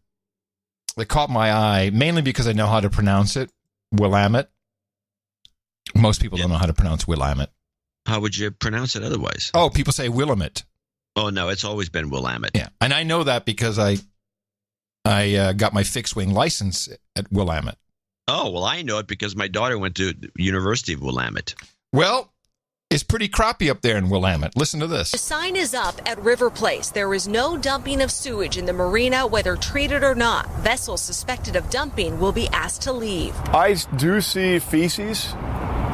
that caught my eye, mainly because I know how to pronounce it, Willamette. Most people don't know how to pronounce Willamette. How would you pronounce it otherwise? Oh, people say Willamette. Oh, no, it's always been Willamette. Yeah, and I know that because I got my fixed wing license at Willamette. Oh, well, I know it because my daughter went to the University of Willamette. Well, it's pretty crappy up there in Willamette. Listen to this. The sign is up at River Place. There is no dumping of sewage in the marina, whether treated or not. Vessels suspected of dumping will be asked to leave. I do see feces.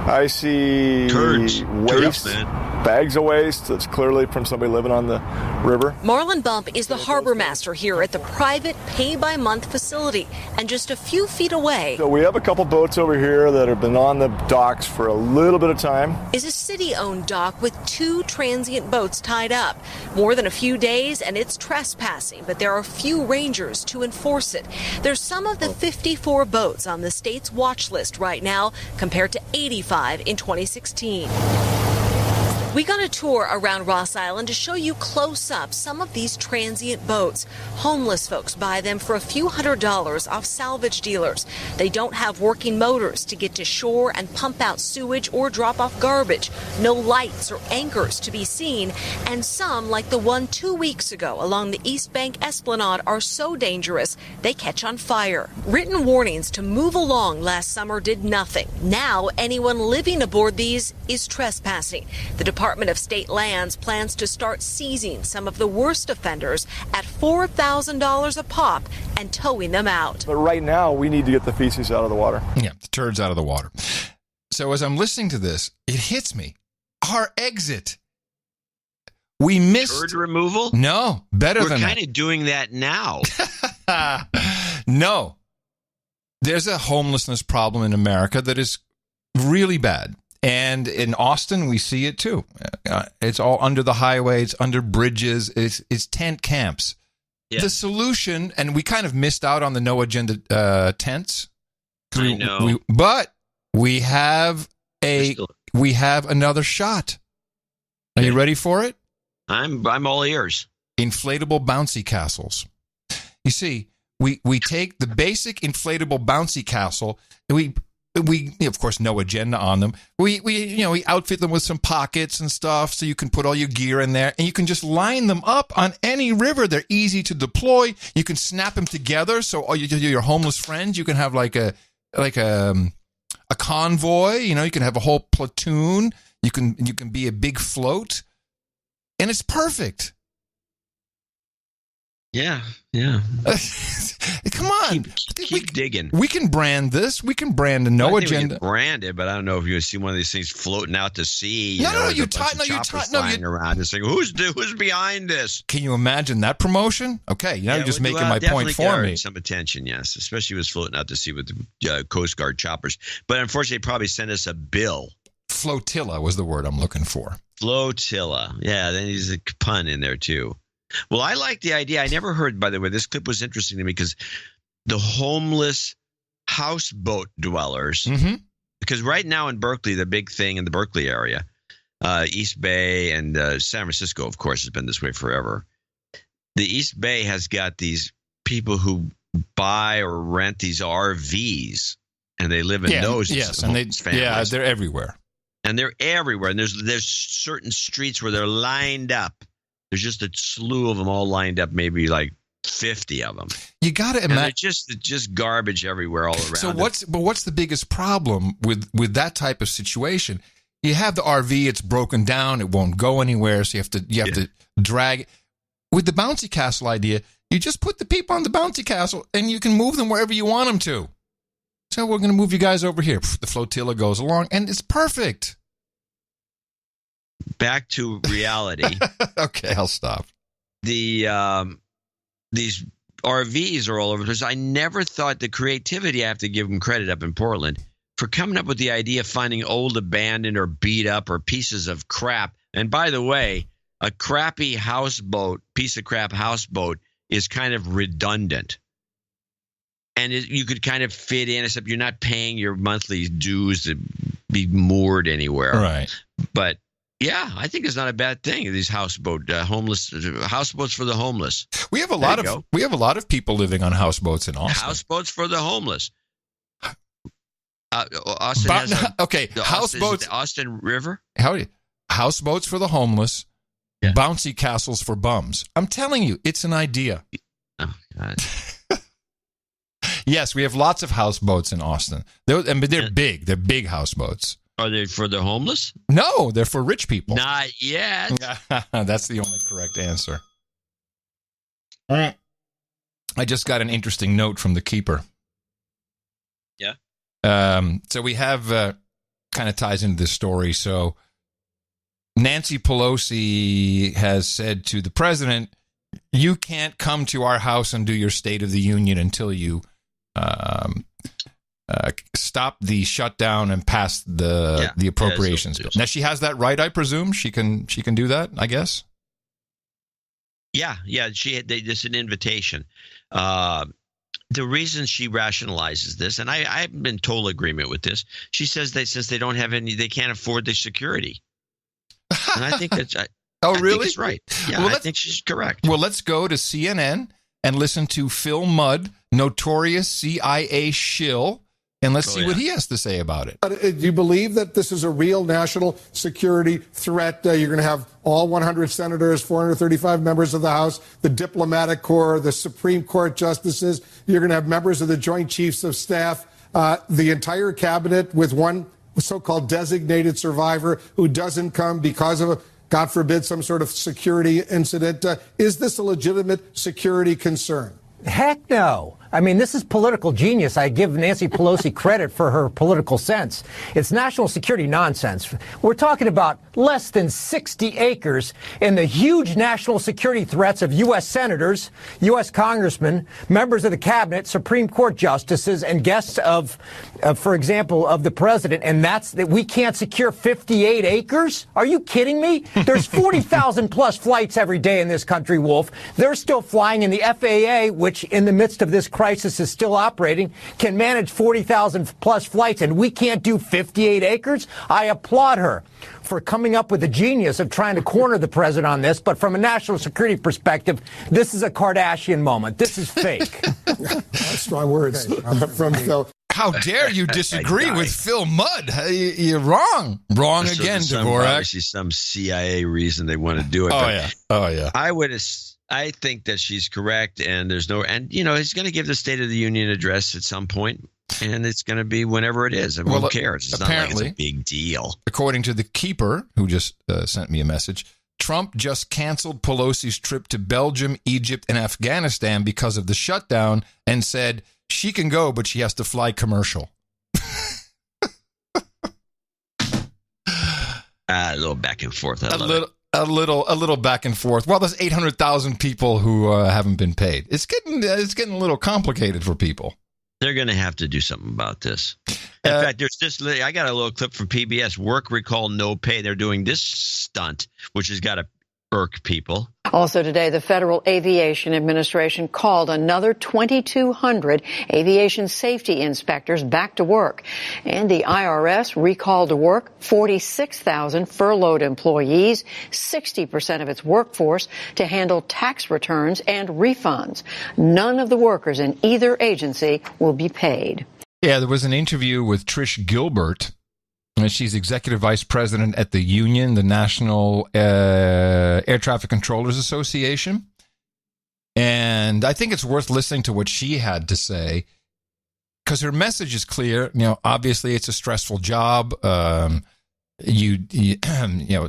I see waste, bags of waste. That's clearly from somebody living on the river. Marlon Bump is the harbor master here at the private pay-by-month facility, and just a few feet away. So we have a couple boats over here that have been on the docks for a little bit of time. Is a city-owned dock with 2 transient boats tied up. More than a few days, and it's trespassing, but there are few rangers to enforce it. There's some of the 54 boats on the state's watch list right now, compared to 85 in 2016. We got a tour around Ross Island to show you close up some of these transient boats. Homeless folks buy them for a few $100s off salvage dealers. They don't have working motors to get to shore and pump out sewage or drop off garbage. No lights or anchors to be seen. And some, like the one 2 weeks ago along the East Bank Esplanade, are so dangerous they catch on fire. Written warnings to move along last summer did nothing. Now anyone living aboard these is trespassing. The Department of State Lands plans to start seizing some of the worst offenders at $4,000 a pop and towing them out. But right now, we need to get the feces out of the water. Yeah, the turds out of the water. So as I'm listening to this, it hits me. Our exit. We missed... Turd removal? No, better We're than that. kind of doing that now. No. There's a homelessness problem in America that is really bad. And in Austin, we see it too. It's all under the highways, under bridges. It's tent camps. Yeah. The solution, and we kind of missed out on the no agenda tents. I know. But we have another shot. Are you ready for it? I'm all ears. Inflatable bouncy castles. You see, we take the basic inflatable bouncy castle and we of course no agenda on them. We outfit them with some pockets and stuff so you can put all your gear in there and you can just line them up on any river. They're easy to deploy. You can snap them together so all your homeless friends, you can have like a convoy, you can have a whole platoon. You can be a big float. And it's perfect. Yeah. Come on. Keep digging. We can brand this. We can brand a no agenda. We can brand it, but I don't know if you see one of these things floating out to sea. You're flying around. It's like, who's behind this? Can you imagine that promotion? Okay, you're just making my point for me. Some attention, yes, especially if it's floating out to sea with the Coast Guard choppers. But unfortunately, probably sent us a bill. Flotilla was the word I'm looking for. Flotilla. Yeah, then there's a pun in there too. Well, I like the idea. I never heard, by the way, this clip was interesting to me because the homeless houseboat dwellers, because right now in Berkeley, the big thing in the Berkeley area, East Bay and San Francisco, of course, has been this way forever. The East Bay has got these people who buy or rent these RVs, and they live in those. Yes, and they're everywhere. And they're everywhere. And there's certain streets where they're lined up. There's just a slew of them all lined up, maybe like 50 of them. You got to imagine just garbage everywhere all around. So what's the biggest problem with that type of situation? You have the RV, it's broken down, it won't go anywhere, so you have to drag it. With the bouncy castle idea, you just put the people on the bouncy castle and you can move them wherever you want them to. So we're going to move you guys over here. The flotilla goes along and it's perfect. Back to reality. Okay, I'll stop. These RVs are all over the place. I never thought the creativity, I have to give them credit up in Portland, for coming up with the idea of finding old abandoned or beat up or pieces of crap. And by the way, a crappy piece of crap houseboat is kind of redundant. And you could kind of fit in, except you're not paying your monthly dues to be moored anywhere. Right. But yeah, I think it's not a bad thing. These houseboats for the homeless. We have a lot of people living on houseboats in Austin. Houseboats for the homeless. Austin has houseboats. The Austin River. Houseboats for the homeless. Yeah. Bouncy castles for bums. I'm telling you, it's an idea. Oh God. Yes, we have lots of houseboats in Austin. They're big. They're big houseboats. Are they for the homeless? No, they're for rich people. Not yet. That's the only correct answer. I just got an interesting note from the keeper. Yeah. So we have kind of ties into this story. So Nancy Pelosi has said to the president, you can't come to our house and do your State of the Union until you stop the shutdown and pass the appropriations bill. Now she has that right, I presume. She can do that, I guess. Yeah. It's an invitation. The reason she rationalizes this, and I'm in total agreement with this, she says that since they don't have they can't afford the security. And I think that's oh, really? I think it's right. Yeah, well, I think she's correct. Well, let's go to CNN and listen to Phil Mudd, notorious CIA shill, and let's see what he has to say about it. Do you believe that this is a real national security threat? You're going to have all 100 senators, 435 members of the House, the diplomatic corps, the Supreme Court justices. You're going to have members of the Joint Chiefs of Staff, the entire cabinet with one so-called designated survivor who doesn't come because of, God forbid, some sort of security incident. Is this a legitimate security concern? Heck no. I mean, this is political genius. I give Nancy Pelosi credit for her political sense. It's national security nonsense. We're talking about less than 60 acres and the huge national security threats of U.S. senators, U.S. congressmen, members of the cabinet, Supreme Court justices, and guests of, for example, of the president. And that's that we can't secure 58 acres? Are you kidding me? There's 40,000 plus flights every day in this country, Wolf. They're still flying in the FAA, which in the midst of this crisis is still operating, can manage 40,000 plus flights, and we can't do 58 acres? I applaud her for coming up with the genius of trying to corner the president on this, but from a national security perspective, this is a Kardashian moment. This is fake. Strong words from Phil. How dare you disagree with Phil Mudd? You're wrong. Wrong again, Dvorak. Obviously some CIA reason they want to do it. Oh, yeah. I think that she's correct, and he's going to give the State of the Union address at some point, and it's going to be whenever it is. And who cares? It's apparently, not like it's a big deal. According to the keeper, who just sent me a message, Trump just canceled Pelosi's trip to Belgium, Egypt, and Afghanistan because of the shutdown and said she can go, but she has to fly commercial. A little back and forth. A little back and forth. Well, there's 800,000 people who haven't been paid. It's getting a little complicated for people. They're going to have to do something about this. In fact, there's this. I got a little clip from PBS. Work recall, no pay. They're doing this stunt, which has got to irk people. Also today, the Federal Aviation Administration called another 2,200 aviation safety inspectors back to work. And the IRS recalled to work 46,000 furloughed employees, 60% of its workforce, to handle tax returns and refunds. None of the workers in either agency will be paid. Yeah, there was an interview with Trish Gilbert. She's executive vice president at the union, the National Air Traffic Controllers Association. And I think it's worth listening to what she had to say, because her message is clear. Obviously it's a stressful job. You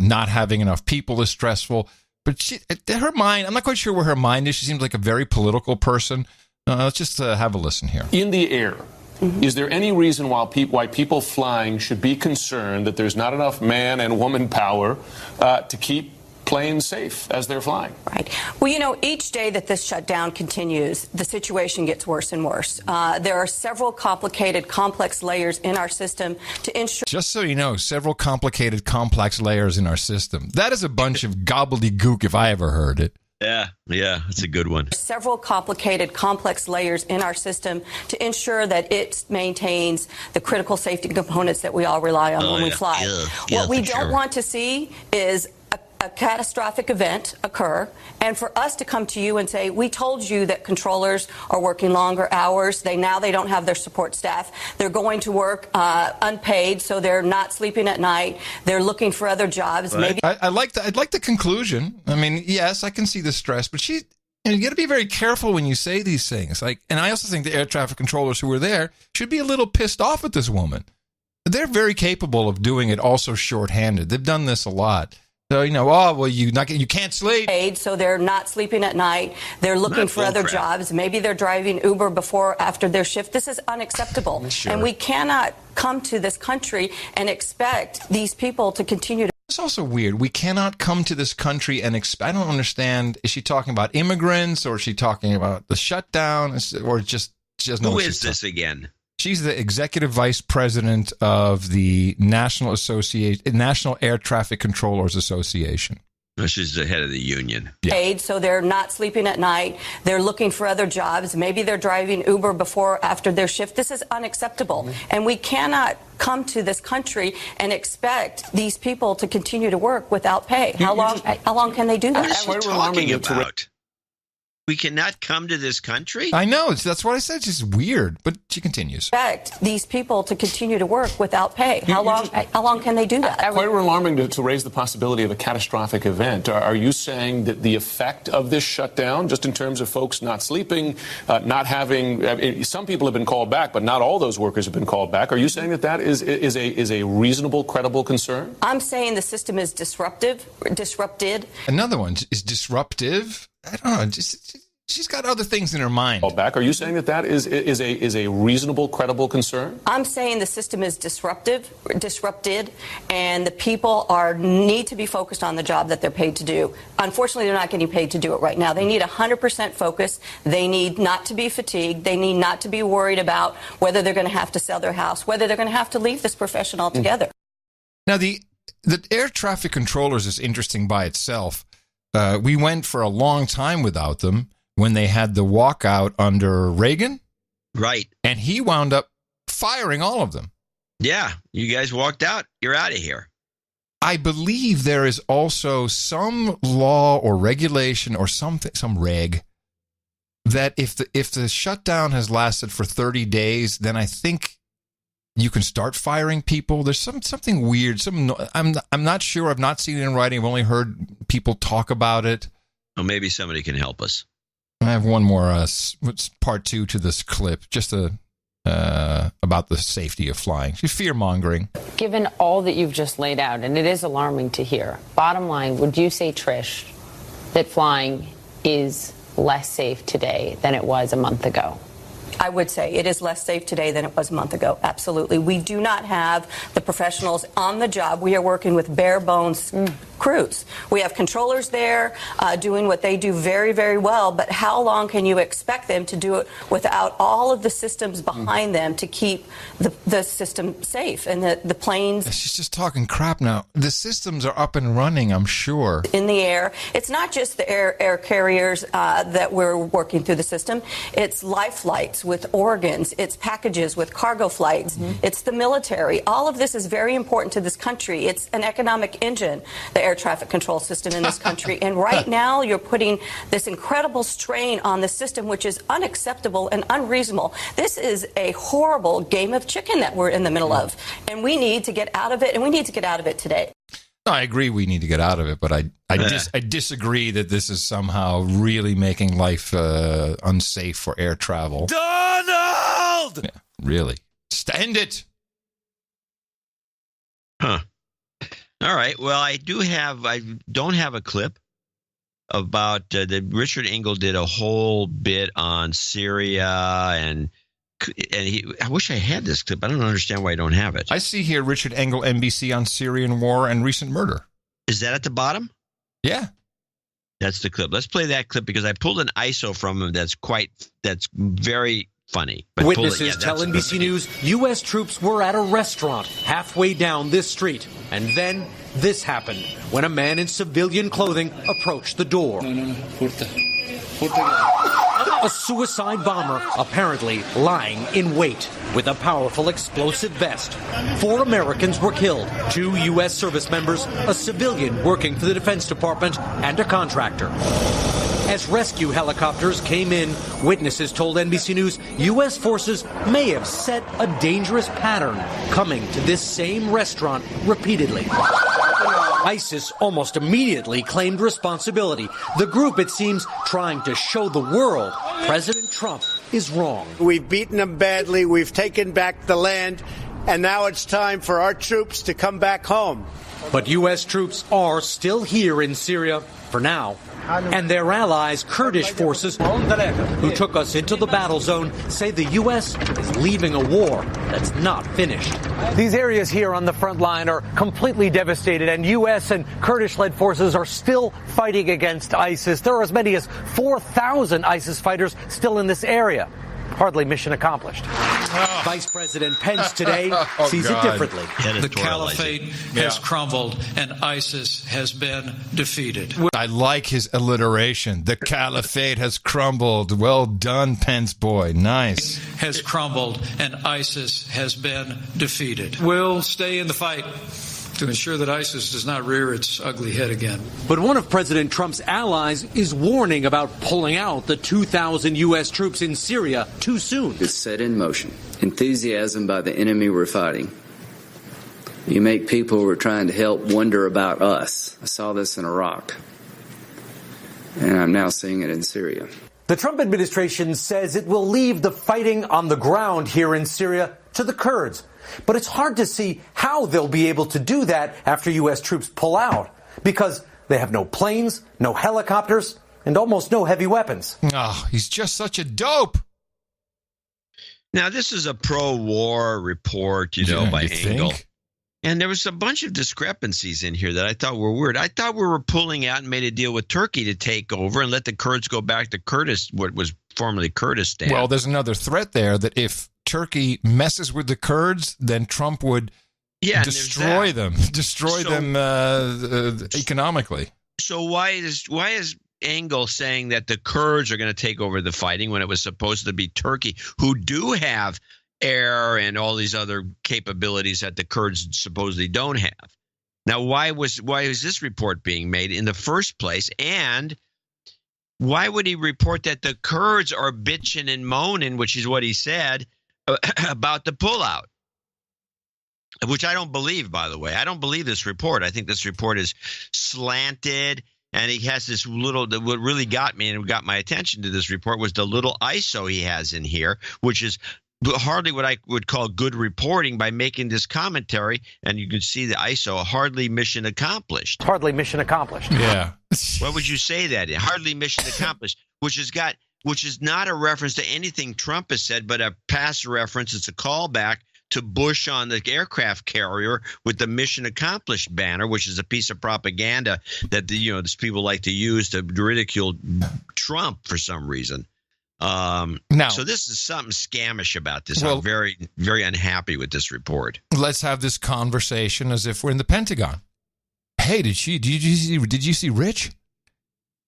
not having enough people is stressful. But her mind, I'm not quite sure where her mind is. She seems like a very political person. Let's just have a listen here. In the air, is there any reason why people flying should be concerned that there's not enough man and woman power to keep planes safe as they're flying? Right. Well, each day that this shutdown continues, the situation gets worse and worse. There are several complicated, complex layers in our system to ensure... Just so you know, several complicated, complex layers in our system. That is a bunch of gobbledygook if I ever heard it. Yeah, that's a good one. Several complicated, complex layers in our system to ensure that it maintains the critical safety components that we all rely on when we fly. What we don't want to see is a catastrophic event occur, and for us to come to you and say, we told you that controllers are working longer hours, they don't have their support staff, they're going to work unpaid, so they're not sleeping at night, they're looking for other jobs. Right. Maybe I'd like the conclusion. I mean, yes, I can see the stress, but you got to be very careful when you say these things. And I also think the air traffic controllers who were there should be a little pissed off at this woman. They're very capable of doing it also shorthanded. They've done this a lot. So, you can't sleep. So they're not sleeping at night. They're looking for other jobs. Maybe they're driving Uber after their shift. This is unacceptable. Sure. And we cannot come to this country and expect these people to continue to... It's also weird. We cannot come to this country and expect... I don't understand. Is she talking about immigrants, or is she talking about the shutdown, or just... She doesn't know Who is this again? She's the executive vice president of the National Air Traffic Controllers Association. She's the head of the union. Yeah. So they're not sleeping at night. They're looking for other jobs. Maybe they're driving Uber after their shift. This is unacceptable. Mm-hmm. And we cannot come to this country and expect these people to continue to work without pay. How long can they do that? What is she talking about? We cannot come to this country? I know. That's what I said. It's just weird. But she continues. Expect these people to continue to work without pay. How long can they do that? Quite alarming to raise the possibility of a catastrophic event. Are you saying that the effect of this shutdown, just in terms of folks not sleeping, not having... some people have been called back, but not all those workers have been called back. Are you saying that is a reasonable, credible concern? I'm saying the system is disrupted. Another one is disruptive. I don't know. She's got other things in her mind. Are you saying that is a reasonable, credible concern? I'm saying the system is disrupted, and the people need to be focused on the job that they're paid to do. Unfortunately, they're not getting paid to do it right now. They need 100% focus. They need not to be fatigued. They need not to be worried about whether they're going to have to sell their house, whether they're going to have to leave this profession altogether. Now, the air traffic controllers is interesting by itself. We went for a long time without them when they had the walkout under Reagan. Right. And he wound up firing all of them. Yeah. You guys walked out. You're out of here. I believe there is also some law or regulation or some reg that if the shutdown has lasted for 30 days, then I think you can start firing people. There's something weird. I'm not sure. I've not seen it in writing. I've only heard people talk about it. Well, maybe somebody can help us. I have one more part 2 to this clip, just about the safety of flying. She's fear-mongering. Given all that you've just laid out, and it is alarming to hear, bottom line, would you say, Trish, that flying is less safe today than it was a month ago? I would say it is less safe today than it was a month ago. Absolutely. We do not have the professionals on the job. We are working with bare bones crews. We have controllers there doing what they do very, very well. But how long can you expect them to do it without all of the systems behind them to keep the system safe and the planes? She's just talking crap now. The systems are up and running, I'm sure. In the air. It's not just the air carriers that we're working through the system. It's life flights with organs. It's packages with cargo flights. It's the military. All of this is very important to this country. It's an economic engine, the air traffic control system in this country. And right now you're putting this incredible strain on the system, which is unacceptable and unreasonable. This is a horrible game of chicken that we're in the middle of. And we need to get out of it, and we need to get out of it today. I agree we need to get out of it, but I disagree that this is somehow really making life unsafe for air travel. Donald! Yeah, really. Stand it! Huh. All right. Well, I don't have a clip about Richard Engel did a whole bit on Syria and I wish I had this clip. I don't understand why I don't have it. I see here Richard Engel, NBC, on Syrian war and recent murder. Is that at the bottom? Yeah. That's the clip. Let's play that clip because I pulled an ISO from him that's very funny. But witnesses tell NBC News U.S. troops were at a restaurant halfway down this street. And then this happened when a man in civilian clothing approached the door. A suicide bomber apparently lying in wait with a powerful explosive vest. 4 Americans were killed, 2 U.S. service members, a civilian working for the Defense Department, and a contractor. As rescue helicopters came in, witnesses told NBC News U.S. forces may have set a dangerous pattern, coming to this same restaurant repeatedly. ISIS almost immediately claimed responsibility. The group, it seems, trying to show the world President Trump is wrong. We've beaten them badly. We've taken back the land. And now it's time for our troops to come back home. But U.S. troops are still here in Syria for now. And their allies, Kurdish forces, who took us into the battle zone, say the U.S. is leaving a war that's not finished. These areas here on the front line are completely devastated, and U.S. and Kurdish-led forces are still fighting against ISIS. There are as many as 4,000 ISIS fighters still in this area. Hardly mission accomplished. Vice President Pence today sees it differently. The caliphate has crumbled and ISIS has been defeated. I like his alliteration. The caliphate has crumbled. Well done, Pence boy. Nice. Has crumbled and ISIS has been defeated. We'll stay in the fight to ensure that ISIS does not rear its ugly head again. But one of President Trump's allies is warning about pulling out the 2,000 U.S. troops in Syria too soon. It's set in motion. Enthusiasm by the enemy we're fighting. You make people who are trying to help wonder about us. I saw this in Iraq, and I'm now seeing it in Syria. The Trump administration says it will leave the fighting on the ground here in Syria to the Kurds. But it's hard to see how they'll be able to do that after U.S. troops pull out, because they have no planes, no helicopters, and almost no heavy weapons. Oh, he's just such a dope. Now, this is a pro-war report, by Engel. And there was a bunch of discrepancies in here that I thought were weird. I thought we were pulling out and made a deal with Turkey to take over and let the Kurds go back to what was formerly Kurdistan. Well, there's another threat there that if Turkey messes with the Kurds, then Trump would destroy them economically. So why is Engel saying that the Kurds are going to take over the fighting when it was supposed to be Turkey, who do have air and all these other capabilities that the Kurds supposedly don't have? Now, why is this report being made in the first place? And why would he report that the Kurds are bitching and moaning, which is what he said, about the pullout? Which I don't believe, by the way. I don't believe this report. I think this report is slanted, and he has this little – what really got me and got my attention to this report was the little ISO he has in here, which is hardly what I would call good reporting by making this commentary, and you can see the ISO, hardly mission accomplished. Hardly mission accomplished. Yeah. What would you say that in? Hardly mission accomplished, which is not a reference to anything Trump has said, but a past reference. It's a callback to Bush on the aircraft carrier with the mission accomplished banner, which is a piece of propaganda that these people like to use to ridicule Trump for some reason. So this is something scamish about this. I'm very, very unhappy with this report. Let's have this conversation as if we're in the Pentagon. Hey, did you see Rich?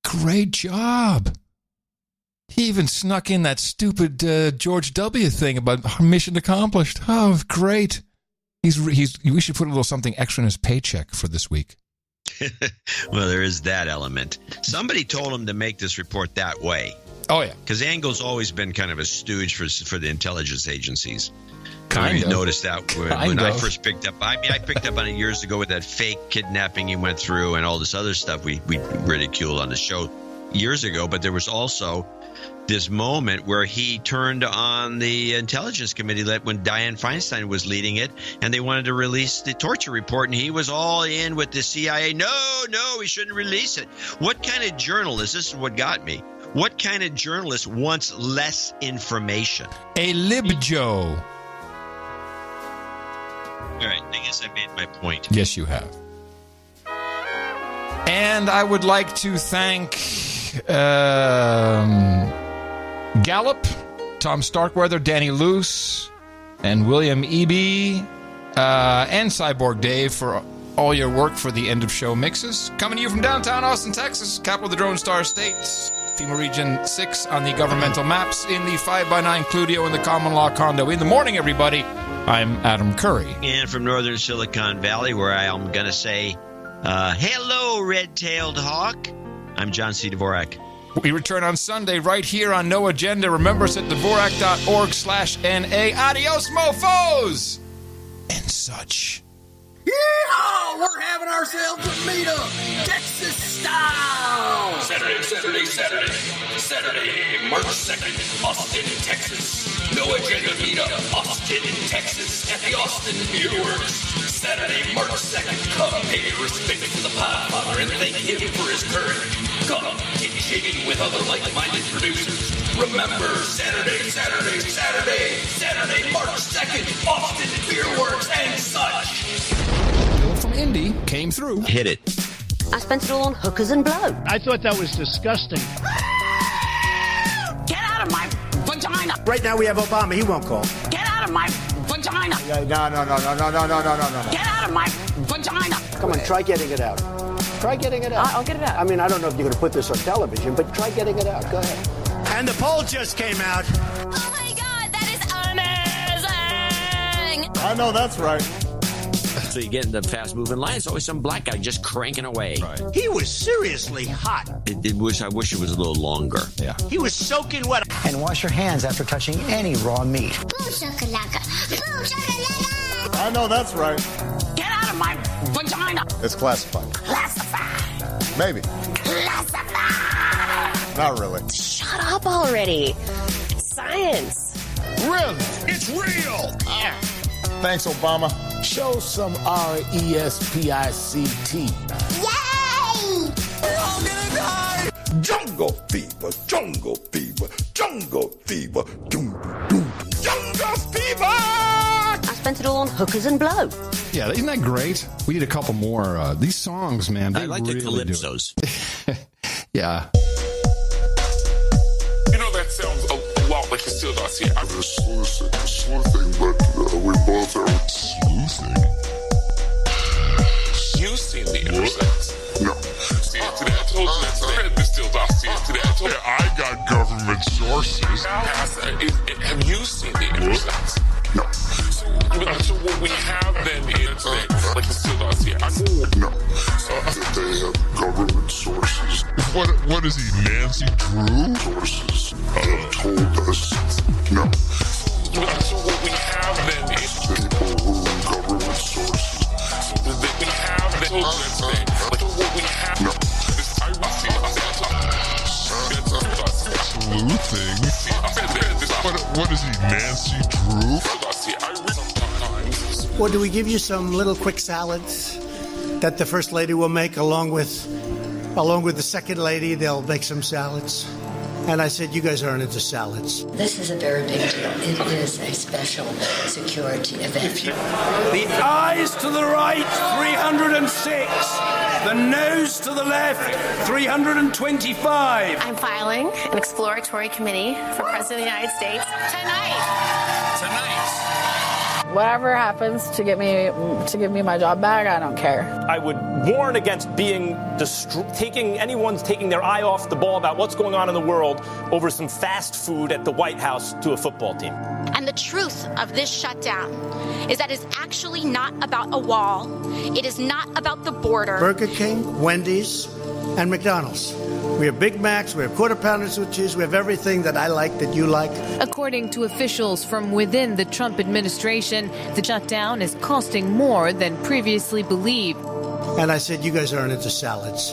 Great job. He even snuck in that stupid George W. thing about mission accomplished. Oh, great. We should put a little something extra in his paycheck for this week. Well, there is that element. Somebody told him to make this report that way. Oh, yeah. Because Engel's always been kind of a stooge for the intelligence agencies. don't know if you noticed that when I first picked up. I mean, I picked up on it years ago with that fake kidnapping he went through and all this other stuff we ridiculed on the show years ago. But there was also this moment where he turned on the Intelligence Committee when Dianne Feinstein was leading it, and they wanted to release the torture report, and he was all in with the CIA. No, we shouldn't release it. What kind of journalist, this is what got me, what kind of journalist wants less information? A libjo. All right, I guess I made my point. Yes, you have. And I would like to thank Gallup, Tom Starkweather, Danny Luce, and William Eby, and Cyborg Dave for all your work for the end of show mixes. Coming to you from downtown Austin, Texas, capital of the Drone Star States, FEMA Region 6 on the governmental maps, in the 5x9 Cludio in the common law condo. In the morning, everybody, I'm Adam Curry. And from northern Silicon Valley, where I am going to say, hello, red-tailed hawk, I'm John C. Dvorak. We return on Sunday right here on No Agenda. Remember us at Dvorak.org/NA. Adios, mofos! And such. Yeehaw! We're having ourselves a meetup, Texas style! Saturday, March 2nd, Austin, Texas. No Agenda meetup, Austin, Texas, at the Austin Beer Works. Saturday, March 2nd, come pay your respect to the Podfather and thank him for his courage. Come get jiggy with other like-minded producers. Remember, Saturday, March 2nd, Austin Beer Works and such. Bill from Indy came through. Hit it. I spent it all on hookers and blow. I thought that was disgusting. Get out of my vagina! Right now we have Obama. He won't call. Get out of my vagina! No. Get out of my vagina! Come on, try getting it out. Try getting it out. I'll get it out. I mean, I don't know if you're going to put this on television, but try getting it out. Go ahead. And the poll just came out. Oh my God, that is amazing! I know that's right. So you get in the fast-moving line, it's always some black guy just cranking away. Right. He was seriously hot. I wish it was a little longer. Yeah. He was soaking wet. And wash your hands after touching any raw meat. Boom shakalaka! Boom shakalaka! I know that's right. Get out of my vagina! It's classified. Classified! Maybe. Classified! Not really. Shut up already. It's science. Really? It's real! Thanks, Obama. Show some RESPICT. Yay! We're all gonna die! Jungle fever, jungle fever, jungle fever, jungle fever! I spent it all on hookers and blow. Yeah, isn't that great? We need a couple more. These songs, man, they I like really the calypsos. Yeah. You know, that sounds a lot like a Still Dossier. I'm just sleuthing, but we both are sleuthing. You've seen the intercepts? No. See, today I told you that I read the Still Dossier. Today I told you I got government sources. Have you seen the intercepts? No. So what we have then is like the Still Dossier. No. They have government sources. What is he, Nancy Drew? Sources have told us. No. So what we have then is people who government sources. We have then told us like what we have. No. Sleuthing. What is he, Nancy Drew? Well, do we give you some little quick salads that the First Lady will make along with the Second Lady? They'll make some salads. And I said, you guys aren't into salads. This is a very big deal. It is a special security event. The eyes to the right, 306. The nose to the left, 325. I'm filing an exploratory committee for President of the United States tonight. Whatever happens to give me my job back, I don't care. I would warn against taking their eye off the ball about what's going on in the world over some fast food at the White House to a football team. And the truth of this shutdown is that it's actually not about a wall. It is not about the border. Burger King, Wendy's, and McDonald's. We have Big Macs, we have Quarter Pounders with cheese, we have everything that I like, that you like. According to officials from within the Trump administration, the shutdown is costing more than previously believed. And I said, you guys aren't into salads.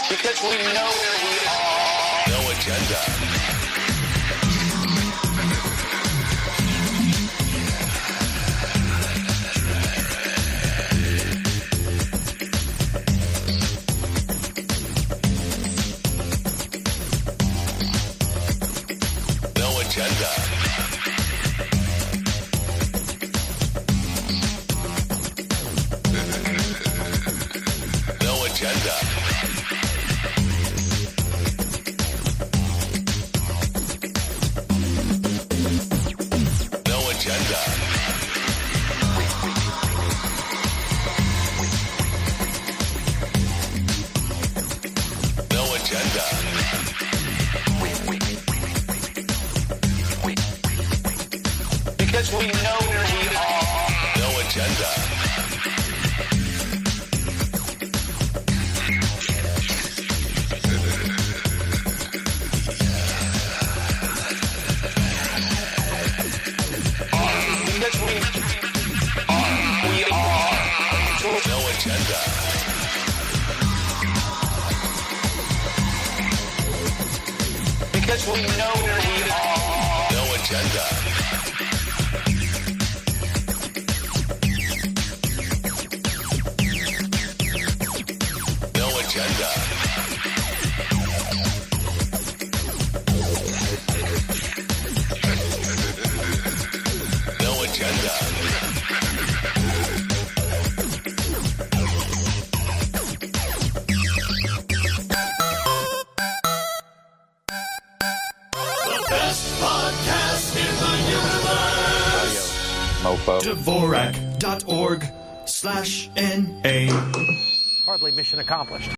Because we know where we are. No agenda. No agenda. No agenda. No agenda. No agenda. Because we know where we are. No agenda. Because we are. No agenda. Because we know where we are. No agenda. No agenda. No agenda. The best podcast in the universe. Mofo. Dvorak.org/NA. Hardly mission accomplished.